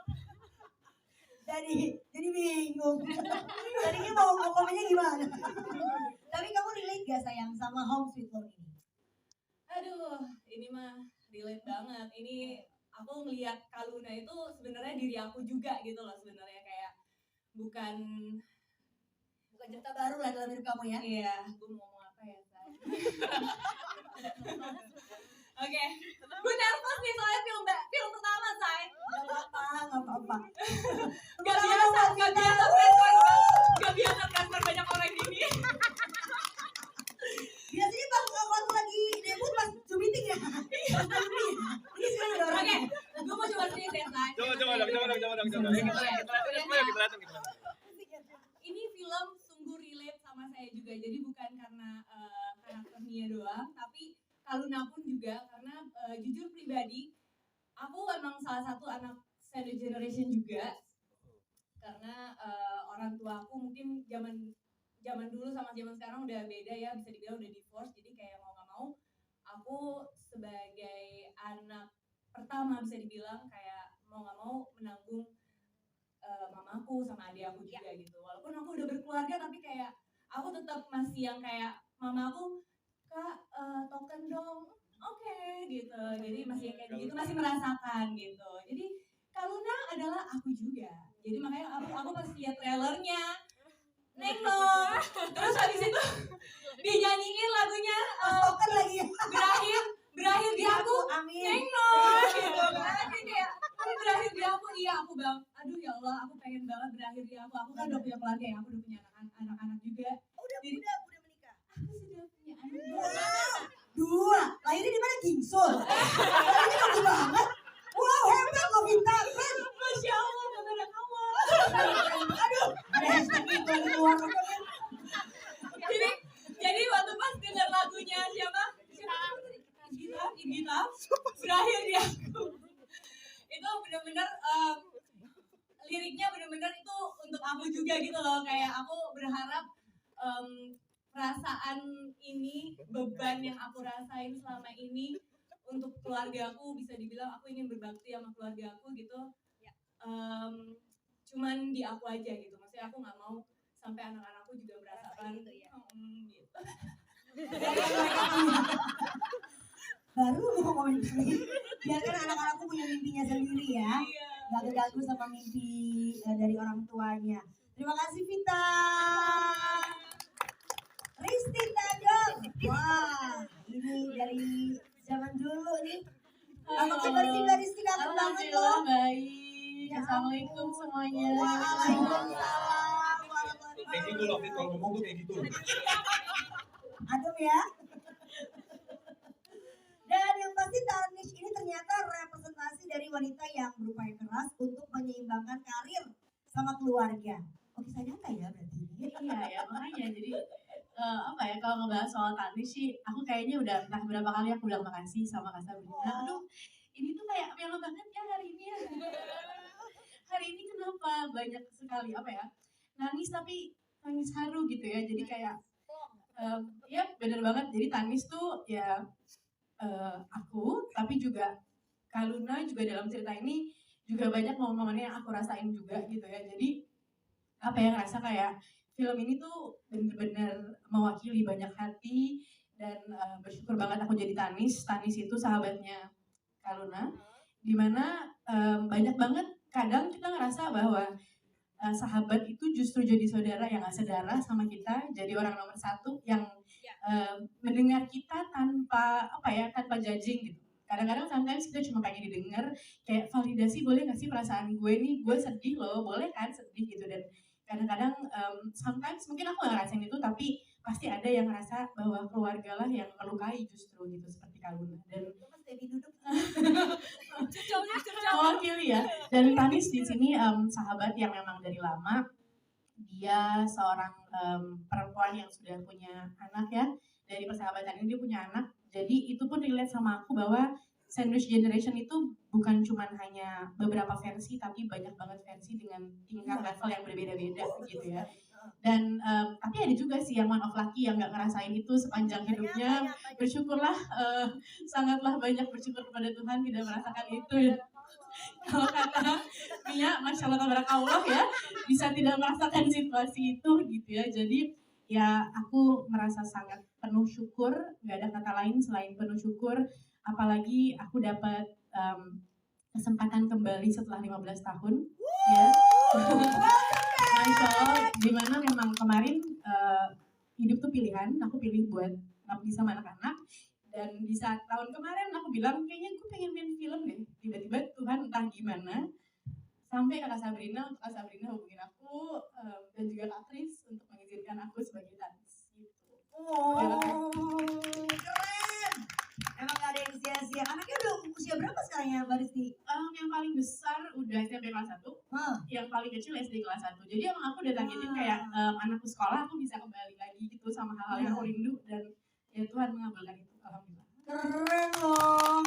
[SPEAKER 6] Jadi bingung. Tadinya mau komennya gimana? Tapi kamu relate gak sayang sama Home Sweet Home ini?
[SPEAKER 7] Aduh, ini mah relate banget. Ini aku ngelihat Kaluna itu sebenarnya diri aku juga gitu loh sebenarnya, kayak bukan
[SPEAKER 6] cerita baru lah dalam hidup kamu ya.
[SPEAKER 7] Iya, gue mau ngomong apa ya, Say? Oke, gue nervous nih soalnya film pertama, Say.
[SPEAKER 6] Gak apa-apa.
[SPEAKER 7] Gak biasa transfer banyak orang gini.
[SPEAKER 6] Biasanya waktu lagi debut pas Zoom meeting ya. Ini sekarang ada orang.
[SPEAKER 7] Oke, gue mau coba cerita ya, Say.
[SPEAKER 2] Coba dong. Kita lihat.
[SPEAKER 7] Ini film sungguh relate sama saya juga, jadi bukan karena karakternya doang, tapi Kaluna pun juga, karena jujur pribadi aku emang salah satu anak sandwich generation juga, karena orang tua aku mungkin zaman dulu sama zaman sekarang udah beda ya, bisa dibilang udah divorce, jadi kayak mau gak mau aku sebagai anak pertama bisa dibilang kayak mau gak mau menanggung mamaku sama adik aku juga gitu. Walaupun aku udah berkeluarga tapi kayak aku tetap masih yang kayak mamaku, Kak token dong, oke, gitu. Jadi masih kayak gitu, masih merasakan gitu. Jadi Kaluna adalah aku juga. Jadi makanya aku pas lihat trailernya nengok, terus habis itu dinyanyiin lagunya
[SPEAKER 6] token lagi
[SPEAKER 7] berakhir di aku, nengok gitu. Karena kayak berakhir di aku, iya aku bang, aduh ya Allah, aku pengen banget berakhir di aku kan udah punya keluarga ya, aku udah punya anak-anak juga.
[SPEAKER 6] Udah menikah?
[SPEAKER 7] Aku sudah punya anak
[SPEAKER 6] dua. Lahirnya di mana? Gingsul. Ini bagus banget. Wow, hebat loh Vita.
[SPEAKER 7] Masya Allah, bener kamu.
[SPEAKER 6] Aduh, ada hashtag itu di luar.
[SPEAKER 7] Jadi waktu pas denger lagunya siapa? Gita, berakhir di aku. Itu benar-benar liriknya benar-benar itu untuk aku juga gitu loh, kayak aku berharap perasaan ini, beban yang aku rasain selama ini untuk keluarga aku, bisa dibilang aku ingin berbakti sama keluarga aku gitu, cuman di aku aja gitu, maksudnya aku nggak mau sampai anak-anakku juga merasakan gitu ya. Gitu.
[SPEAKER 6] Baru mau komen ini. Biarkan anak-anakku punya mimpinya sendiri ya. Gak keganggu sama mimpi dari orang tuanya. Terima kasih Vita. Risti Tadong. Wah, ini dari zaman dulu nih. Apa kabar sih Mbak Risti? Kangen banget loh.
[SPEAKER 10] Baik. Assalamualaikum semuanya.
[SPEAKER 6] Waalaikumsalam.
[SPEAKER 2] Kayak gitu loh, kalau ngomong tuh kayak gitu.
[SPEAKER 6] Adem ya. Dan yang pasti Tarnish ini ternyata representasi dari wanita yang berupaya keras untuk menyeimbangkan karir sama keluarga. Oh, kisah nyata ya berarti ini.
[SPEAKER 10] Iya ya, makanya jadi apa ya, kalau ngebahas soal Tarnish sih, aku kayaknya udah entah berapa kali aku bilang makasih sama Kak Sabrina. Aduh, ini tuh kayak melo banget ya hari ini ya. Hari ini kenapa banyak sekali apa ya, nangis tapi nangis haru gitu ya. Jadi kayak ya bener banget. Jadi Tarnish tuh ya aku, tapi juga Kaluna juga dalam cerita ini juga banyak momen-momen yang aku rasain juga gitu ya. Jadi apa ya, ngerasa kayak film ini tuh bener-bener mewakili banyak hati dan bersyukur banget aku jadi Tarnish. Tarnish itu sahabatnya Kaluna, dimana banyak banget kadang kita ngerasa bahwa sahabat itu justru jadi saudara yang gak sedarah sama kita, jadi orang nomor satu yang mendengar kita tanpa apa ya, tanpa judging gitu. Kadang-kadang sometimes kita cuma pengen didengar, kayak validasi, boleh gak sih perasaan gue nih, gue sedih loh, boleh kan sedih gitu. Dan kadang-kadang sometimes mungkin aku gak ngerasain itu, tapi pasti ada yang ngerasa bahwa keluarga lah yang melukai justru gitu, seperti Kaluna. Dan mewakili ya. Dan Tarnish di sini sahabat yang memang dari lama. Dia seorang perempuan yang sudah punya anak ya. Dari persahabatan ini dia punya anak. Jadi itu pun relate sama aku bahwa sandwich generation itu bukan cuma hanya beberapa versi, tapi banyak banget versi dengan tingkat level yang berbeda-beda gitu ya. Dan tapi ada juga sih yang one of lucky yang nggak ngerasain itu sepanjang hidupnya. Bersyukurlah, sangatlah banyak bersyukur kepada Tuhan tidak merasakan itu ya. Kalau kata Mia, Masya Allah tabarakallah ya, bisa tidak merasakan situasi itu gitu ya. Jadi ya aku merasa sangat penuh syukur, nggak ada kata lain selain penuh syukur. Apalagi aku dapat kesempatan kembali setelah 15 tahun ya. Masya Allah, dimana memang kemarin hidup tuh pilihan, aku pilih buat ngabdi sama anak-anak. Dan di saat tahun kemarin aku bilang kayaknya gue pengen main film deh. Tiba-tiba Tuhan entah gimana sampai Kak Sabrina hubungin aku dan juga Kak Tris untuk mengizinkan aku sebagai danis gitu.
[SPEAKER 6] Keren. Emang gak ada yang sia-sia. Anaknya udah usia berapa sekarang ya Mbak Risti?
[SPEAKER 10] Yang paling besar udah SMP kelas 1, yang paling kecil SD kelas 1. Jadi emang aku udah targetin kayak anakku sekolah aku bisa kembali lagi gitu sama hal-hal yang aku rindu dan ya Tuhan mengabulkan itu. Alhamdulillah.
[SPEAKER 6] Keren loh.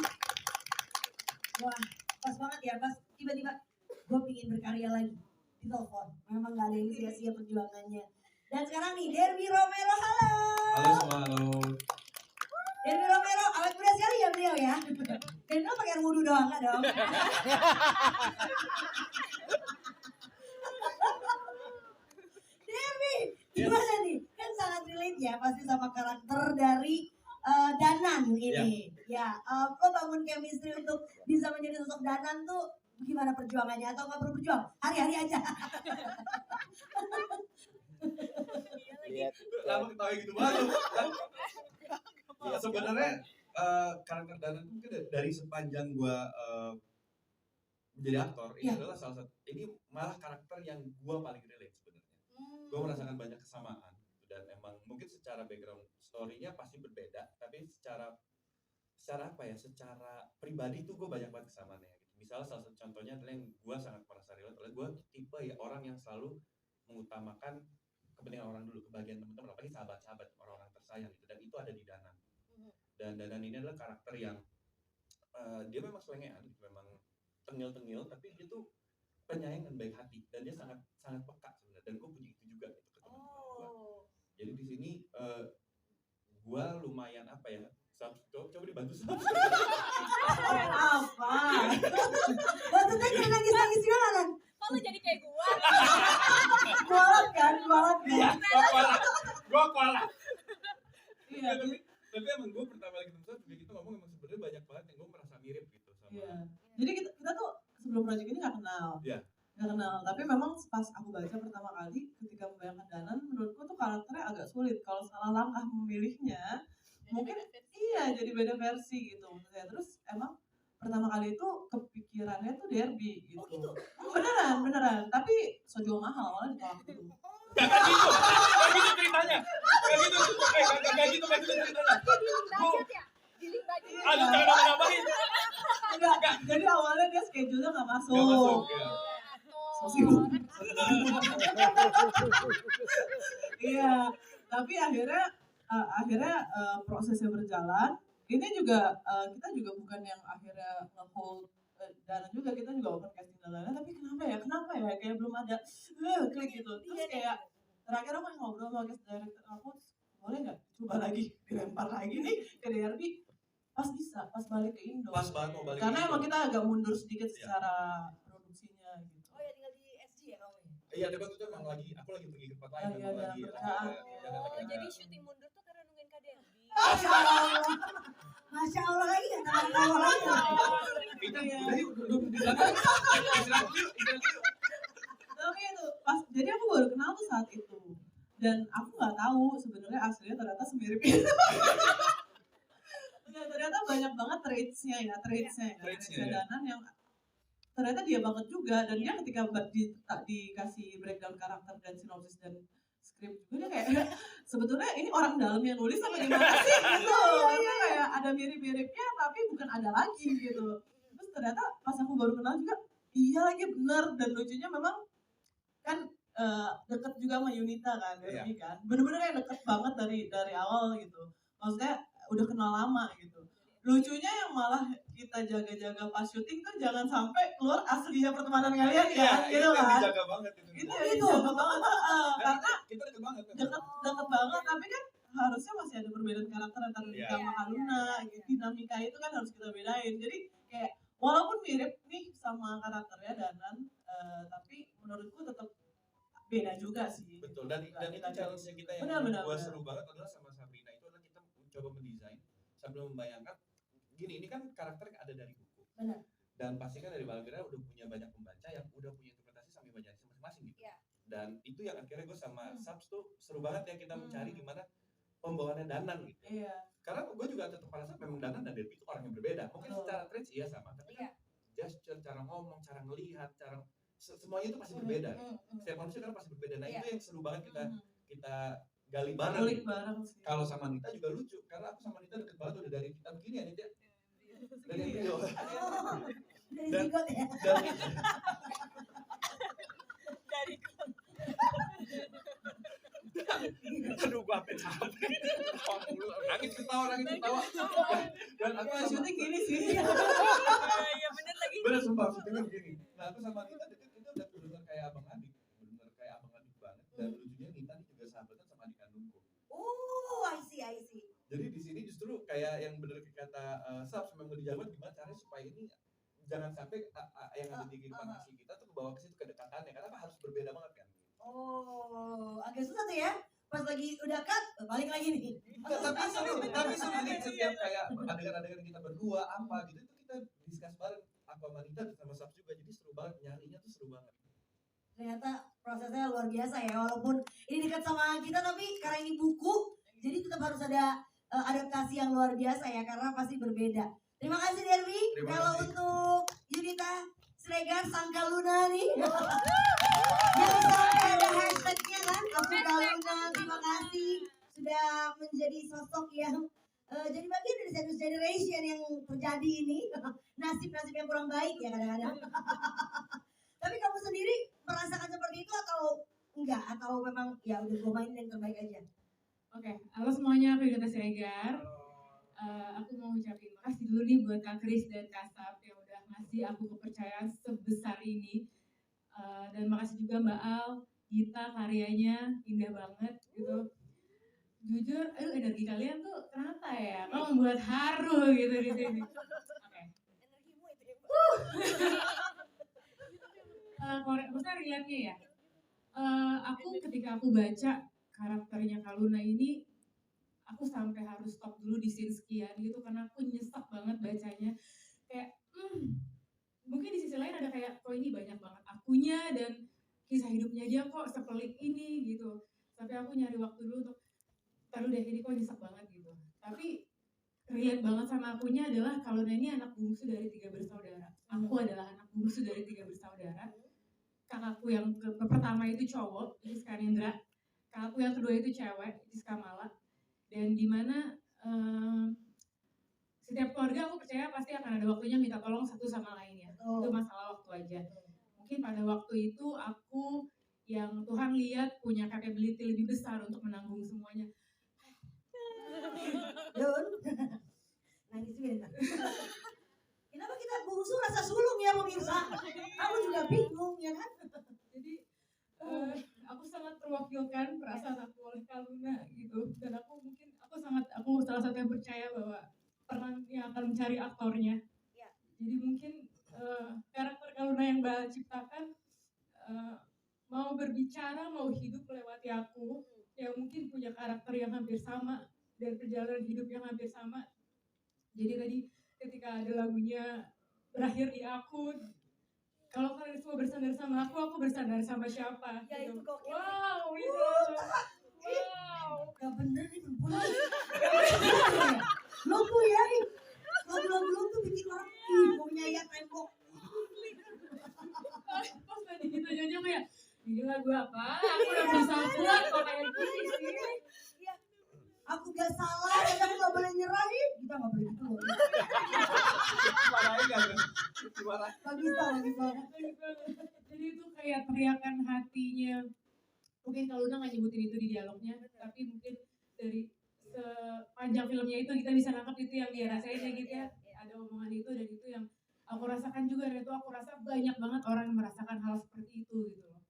[SPEAKER 6] Wah, pas banget ya, pas tiba-tiba gue pingin berkarya lagi di telepon. Memang gak ada yang sia-sia perjuangannya. Dan sekarang nih, Derby Romero, halo.
[SPEAKER 2] Halo semua, halo.
[SPEAKER 6] Derby Romero, awet muda sekali ya beliau ya. Dan lo pakai air wudhu doang, gak dong? Derby, gimana nih? Kan sangat relate ya, pasti sama karakter dari Danan ini. Ya, lo bangun chemistry untuk bisa menjadi sosok Danan tuh gimana perjuangannya atau nggak perlu berjuang? Hari-hari aja.
[SPEAKER 2] Kenapa ketawa gitu banget? Ya, sebenarnya karakter Danan itu dari sepanjang gua menjadi aktor ini adalah salah satu, ini malah karakter yang gua paling relate sebenarnya. Gua merasakan banyak kesamaan dan emang mungkin secara background story-nya pasti berbeda, tapi secara apa ya? Secara pribadi tuh gue banyak banget kesamaannya. Gitu. Misalnya salah satu contohnya adalah yang gue sangat merasa relate adalah gue tipe ya orang yang selalu mengutamakan kepentingan orang dulu, kebahagiaan teman-teman, apalagi sahabat-sahabat, orang-orang tersayang gitu. Dan itu ada di Danan. Dan Danan ini adalah karakter yang dia memang selengean, memang tengil-tengil, tapi dia tuh penyayang dan baik hati dan dia sangat peka sebenarnya. Dan gue punya itu juga gitu ke teman-teman gue. Jadi di sini gue lumayan apa ya? Coba dibantu sama.
[SPEAKER 6] Apa? Waktu tadi nangis-nangis juga kan?
[SPEAKER 7] Kok lu jadi kayak gua?
[SPEAKER 6] Kualat kan?
[SPEAKER 2] Gua kualat.
[SPEAKER 11] Iya,
[SPEAKER 2] tapi emang gue pertama kali ketemu juga kita ngomong emang sebenarnya banyak banget yang gue merasa mirip gitu sama.
[SPEAKER 11] Iya. Jadi kita tuh sebelum proyek ini nggak kenal.
[SPEAKER 2] Iya.
[SPEAKER 11] Nggak kenal. Tapi memang pas aku baca pertama kali ketika membayangkan Danan, menurutku tuh karakternya agak sulit. Kalau salah langkah memilihnya, mungkin jadi beda versi gitu. Terus emang pertama kali itu kepikirannya tuh Derby gitu. Oh gitu? Beneran. Tapi sojo mahal malah ditolak dulu.
[SPEAKER 2] Gak gitu ceritanya. Gak gitu ceritanya.
[SPEAKER 7] Giling budget.
[SPEAKER 2] Aduh, jangan nambahin.
[SPEAKER 11] Enggak. Jadi awalnya dia schedule-nya nggak masuk.
[SPEAKER 2] Nggak masuk, ya.
[SPEAKER 11] So sibuk. Iya. Tapi akhirnya prosesnya berjalan. Ini juga kita juga bukan yang akhirnya nge-hold Danan juga, kita juga open casting dan lain-lain. Tapi kenapa ya kayak belum ada klik gitu. Terus kayak terakhir aku ngobrol sama guest director aku, boleh nggak coba lagi dilempar lagi nih ke Derby. Pas balik ke Indo.
[SPEAKER 2] Pas banget mau balik.
[SPEAKER 11] Karena emang kita agak mundur sedikit secara produksinya gitu.
[SPEAKER 6] Oh ya tinggal di SG ya kamu ya?
[SPEAKER 2] Iya, tapi waktu itu emang aku lagi pergi ke tempat lain.
[SPEAKER 11] Lagi ada kerjaan.
[SPEAKER 7] Jadi syuting mundur tuh karena nungguin Kak Derby.
[SPEAKER 6] Masya Allah lagi ya, tawa lagi.
[SPEAKER 2] Kita udah di belakang.
[SPEAKER 11] Tapi itu pas, jadi aku baru kenal tuh saat itu. Dan aku nggak tahu sebenarnya aslinya ternyata semirip itu. Ternyata banyak banget traitsnya Danan yang ternyata dia banget juga. Dan dia ketika dikasih breakdown karakter dan sinopsis dan skrip juga dia kayak sebetulnya ini orang dalam yang nulis sama gimana sih gitu. Dia kayak ada mirip-miripnya tapi bukan ada lagi gitu. Terus ternyata pas aku baru kenal juga iya lagi bener. Dan lucunya memang kan deket juga sama Yunita kan, Derby kan. Bener-bener kayak deket banget dari awal gitu. Maksudnya udah kenal lama gitu. Lucunya yang malah kita jaga-jaga pas syuting tuh jangan sampai keluar aslinya pertemanan kalian
[SPEAKER 2] Iya,
[SPEAKER 11] ya,
[SPEAKER 2] itu
[SPEAKER 11] gitu
[SPEAKER 2] yang
[SPEAKER 11] kan.
[SPEAKER 2] dijaga banget itu.
[SPEAKER 11] Itu yang dijaga banget, karena
[SPEAKER 2] Kita deket banget.
[SPEAKER 11] deket banget, tapi kan harusnya masih ada perbedaan karakter antara
[SPEAKER 2] Iya.
[SPEAKER 11] Rika sama Kaluna, dinamika itu kan harus kita bedain. Jadi kayak walaupun mirip nih sama karakternya Danan, tapi menurutku tetap beda juga sih.
[SPEAKER 2] Betul, dan itu challenge kita yang
[SPEAKER 11] Benar.
[SPEAKER 2] gua seru banget adalah sama Sabrina itu adalah kita mencoba mendesain sambil membayangkan gini, ini kan karakter yang ada dari buku.
[SPEAKER 6] Benar.
[SPEAKER 2] Dan pasti kan dari Balvira udah punya banyak pembaca yang udah punya interpretasi sambil baca masing-masing gitu. Dan itu yang akhirnya gue sama Sabs tuh seru banget ya kita mencari gimana pembawaannya Danan gitu.
[SPEAKER 11] Iya.
[SPEAKER 2] Karena gue juga tetap merasa memang Danan dan Devi itu orang yang berbeda. Mungkin secara traits iya sama, tapi kan gesture, cara ngomong, cara ngelihat, cara semuanya itu pasti berbeda. Setiap manusia kan pasti berbeda. Nah itu yang seru banget kita gali bareng.
[SPEAKER 11] Balik bareng sih.
[SPEAKER 2] Kalau sama Nita juga lucu, karena aku sama Nita deket banget udah dari kita begini ya Nita. Dari video.
[SPEAKER 6] Dari zigot ya.
[SPEAKER 1] Dari
[SPEAKER 2] Aduh, gua sampai capek. Nangis ketawa. Dan aku
[SPEAKER 11] syuting gini sih.
[SPEAKER 1] Iya bener lagi.
[SPEAKER 2] Bener sumpah syutingnya begini. Nah aku sama Nita deket itu udah bener kayak abang adik, banget. Dan lucunya Nita nih juga sahabatan sama adik kandungku.
[SPEAKER 6] Oh, I see.
[SPEAKER 2] Jadi di sini justru kayak yang bener kata Sabs memang dijaga gimana caranya supaya ini jangan sampai yang ada di kehidupan asli kita tuh kebawa ke situ kedekatannya, karena harus berbeda banget kan.
[SPEAKER 6] Oh, agak susah tuh ya. Pas lagi udah cut, balik lagi nih.
[SPEAKER 2] Tapi seru nih setiap kayak adegan-adegan kita berdua apa gitu itu kita discuss bareng aku sama Nita sama Sabs juga, jadi seru banget nyarinya tuh seru banget.
[SPEAKER 6] Ternyata prosesnya luar biasa ya, walaupun ini dekat sama kita tapi karena ini buku, jadi tetap harus ada adaptasi yang luar biasa ya, karena pasti berbeda. Terima kasih Derby. Kalau untuk Yunita Sregar sang Kaluna nih, yang sampai ada hashtagnya kan, aku Kaluna. Terima kasih sudah menjadi sosok yang jadi bagian dari sandwich generation yang terjadi ini. Nasib-nasib yang kurang baik ya kadang-kadang. Tapi kamu sendiri merasakan seperti itu atau enggak? Atau memang ya udah gue main yang terbaik aja?
[SPEAKER 9] Oke, halo semuanya, aku Yunita Siregar. Aku mau ucapin makasih dulu nih buat Kak Kris dan Kak Sab yang udah ngasih aku kepercayaan sebesar ini. Dan makasih juga Mbak Al, Gita karyanya indah banget gitu. Jujur, energi kalian tuh kenapa ya? Kok membuat haru gitu di sini. Oke. Maksudnya relate-nya ya. Ketika aku baca karakternya Kaluna ini, aku sampai harus stop dulu di scene sekian gitu karena aku nyesek banget bacanya. Kayak, mungkin di sisi lain ada kayak, kok ini banyak banget akunya dan kisah hidupnya dia kok sepelik ini gitu. Tapi aku nyari waktu dulu untuk, taruh deh ini kok nyesek banget gitu. Tapi relate banget sama akunya adalah Kaluna ini anak bungsu dari 3 bersaudara. Aku adalah anak bungsu dari 3 bersaudara. Kakakku yang pertama itu cowok, Rizka Nindra. Kakakku yang kedua itu cewek, Rizka Mala. Dan dimana setiap keluarga aku percaya pasti akan ada waktunya minta tolong satu sama lainnya. Itu masalah waktu aja. Mungkin pada waktu itu aku yang Tuhan lihat punya capability lebih besar untuk menanggung semuanya.
[SPEAKER 6] Yun, nangis juga. Kenapa kita bungsu rasa sulung ya pemirsa? Aku juga bingung ya kan?
[SPEAKER 9] Jadi aku sangat terwakilkan perasaan aku oleh Kaluna gitu, dan aku salah satu yang percaya bahwa peran yang akan mencari aktornya. Jadi mungkin karakter Kaluna yang Mbak ciptakan mau berbicara, mau hidup melewati aku yang mungkin punya karakter yang hampir sama dan perjalanan hidup yang hampir sama. Jadi tadi ketika ada lagunya berakhir di aku, kalau kalian semua bersandar sama aku bersandar sama siapa?
[SPEAKER 6] Ya
[SPEAKER 9] gitu.
[SPEAKER 6] itu kok.
[SPEAKER 9] Wow, itu. Wow.
[SPEAKER 6] Gak bener nih perempuan. Lo tuh ya nih, lagu-lagu lo tuh bikin orang mau nyayat tembok.
[SPEAKER 9] Pas tadi gitu nyanyi kayak, ini lagu apa? Aku udah berusaha kuat kok kayak gini sih.
[SPEAKER 6] Aku gak salah, dan aku gak boleh nyerah nih. Kita gak boleh gitu loh.
[SPEAKER 2] Dimarahin kan? Dimarahin.
[SPEAKER 6] Gak bisa.
[SPEAKER 9] Jadi itu kayak teriakan hatinya. Mungkin kalau udah gak nyebutin itu di dialognya, tapi mungkin dari sepanjang filmnya itu kita bisa nangkep itu yang dia rasain ya gitu ya. Ada ada omongan itu, dan itu yang aku rasakan juga, dan itu aku rasa banyak banget orang yang merasakan hal seperti itu gitu loh.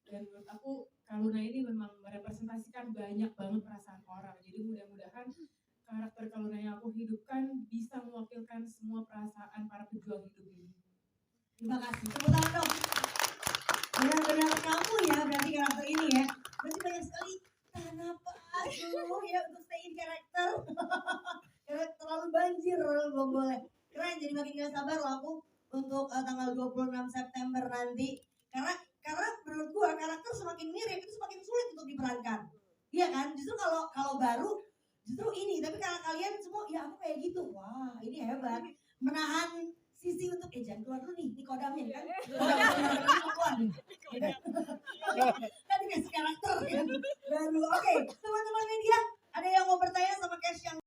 [SPEAKER 9] Dan menurut aku Kak Luna ini memang merepresentasikan banyak banget perasaan orang. Jadi mudah-mudahan karakter Kak Luna yang aku hidupkan bisa mewakilkan semua perasaan para pejuang hidup ini.
[SPEAKER 6] Terima kasih. Tepuk tangan dong. Benar-benar kamu ya berarti karakter ini ya. Berarti banyak sekali tahan napas dulu ya untuk stay in karakter. Karena terlalu banjir belum boleh. Keren, jadi makin gak sabar loh aku untuk tanggal 26 September nanti. Karena menurut gua karakter semakin mirip itu semakin sulit untuk diperankan. Iya kan? Justru kalau baru justru ini, tapi kalau kalian semua ya aku kayak gitu. Wah, ini hebat. Menahan sisi untuk jangan keluar dulu nih, ini kodamnya kan. Keluar nih. Kan dikasih karakter kan baru. Oke, teman-teman media, ada yang mau bertanya sama Cash yang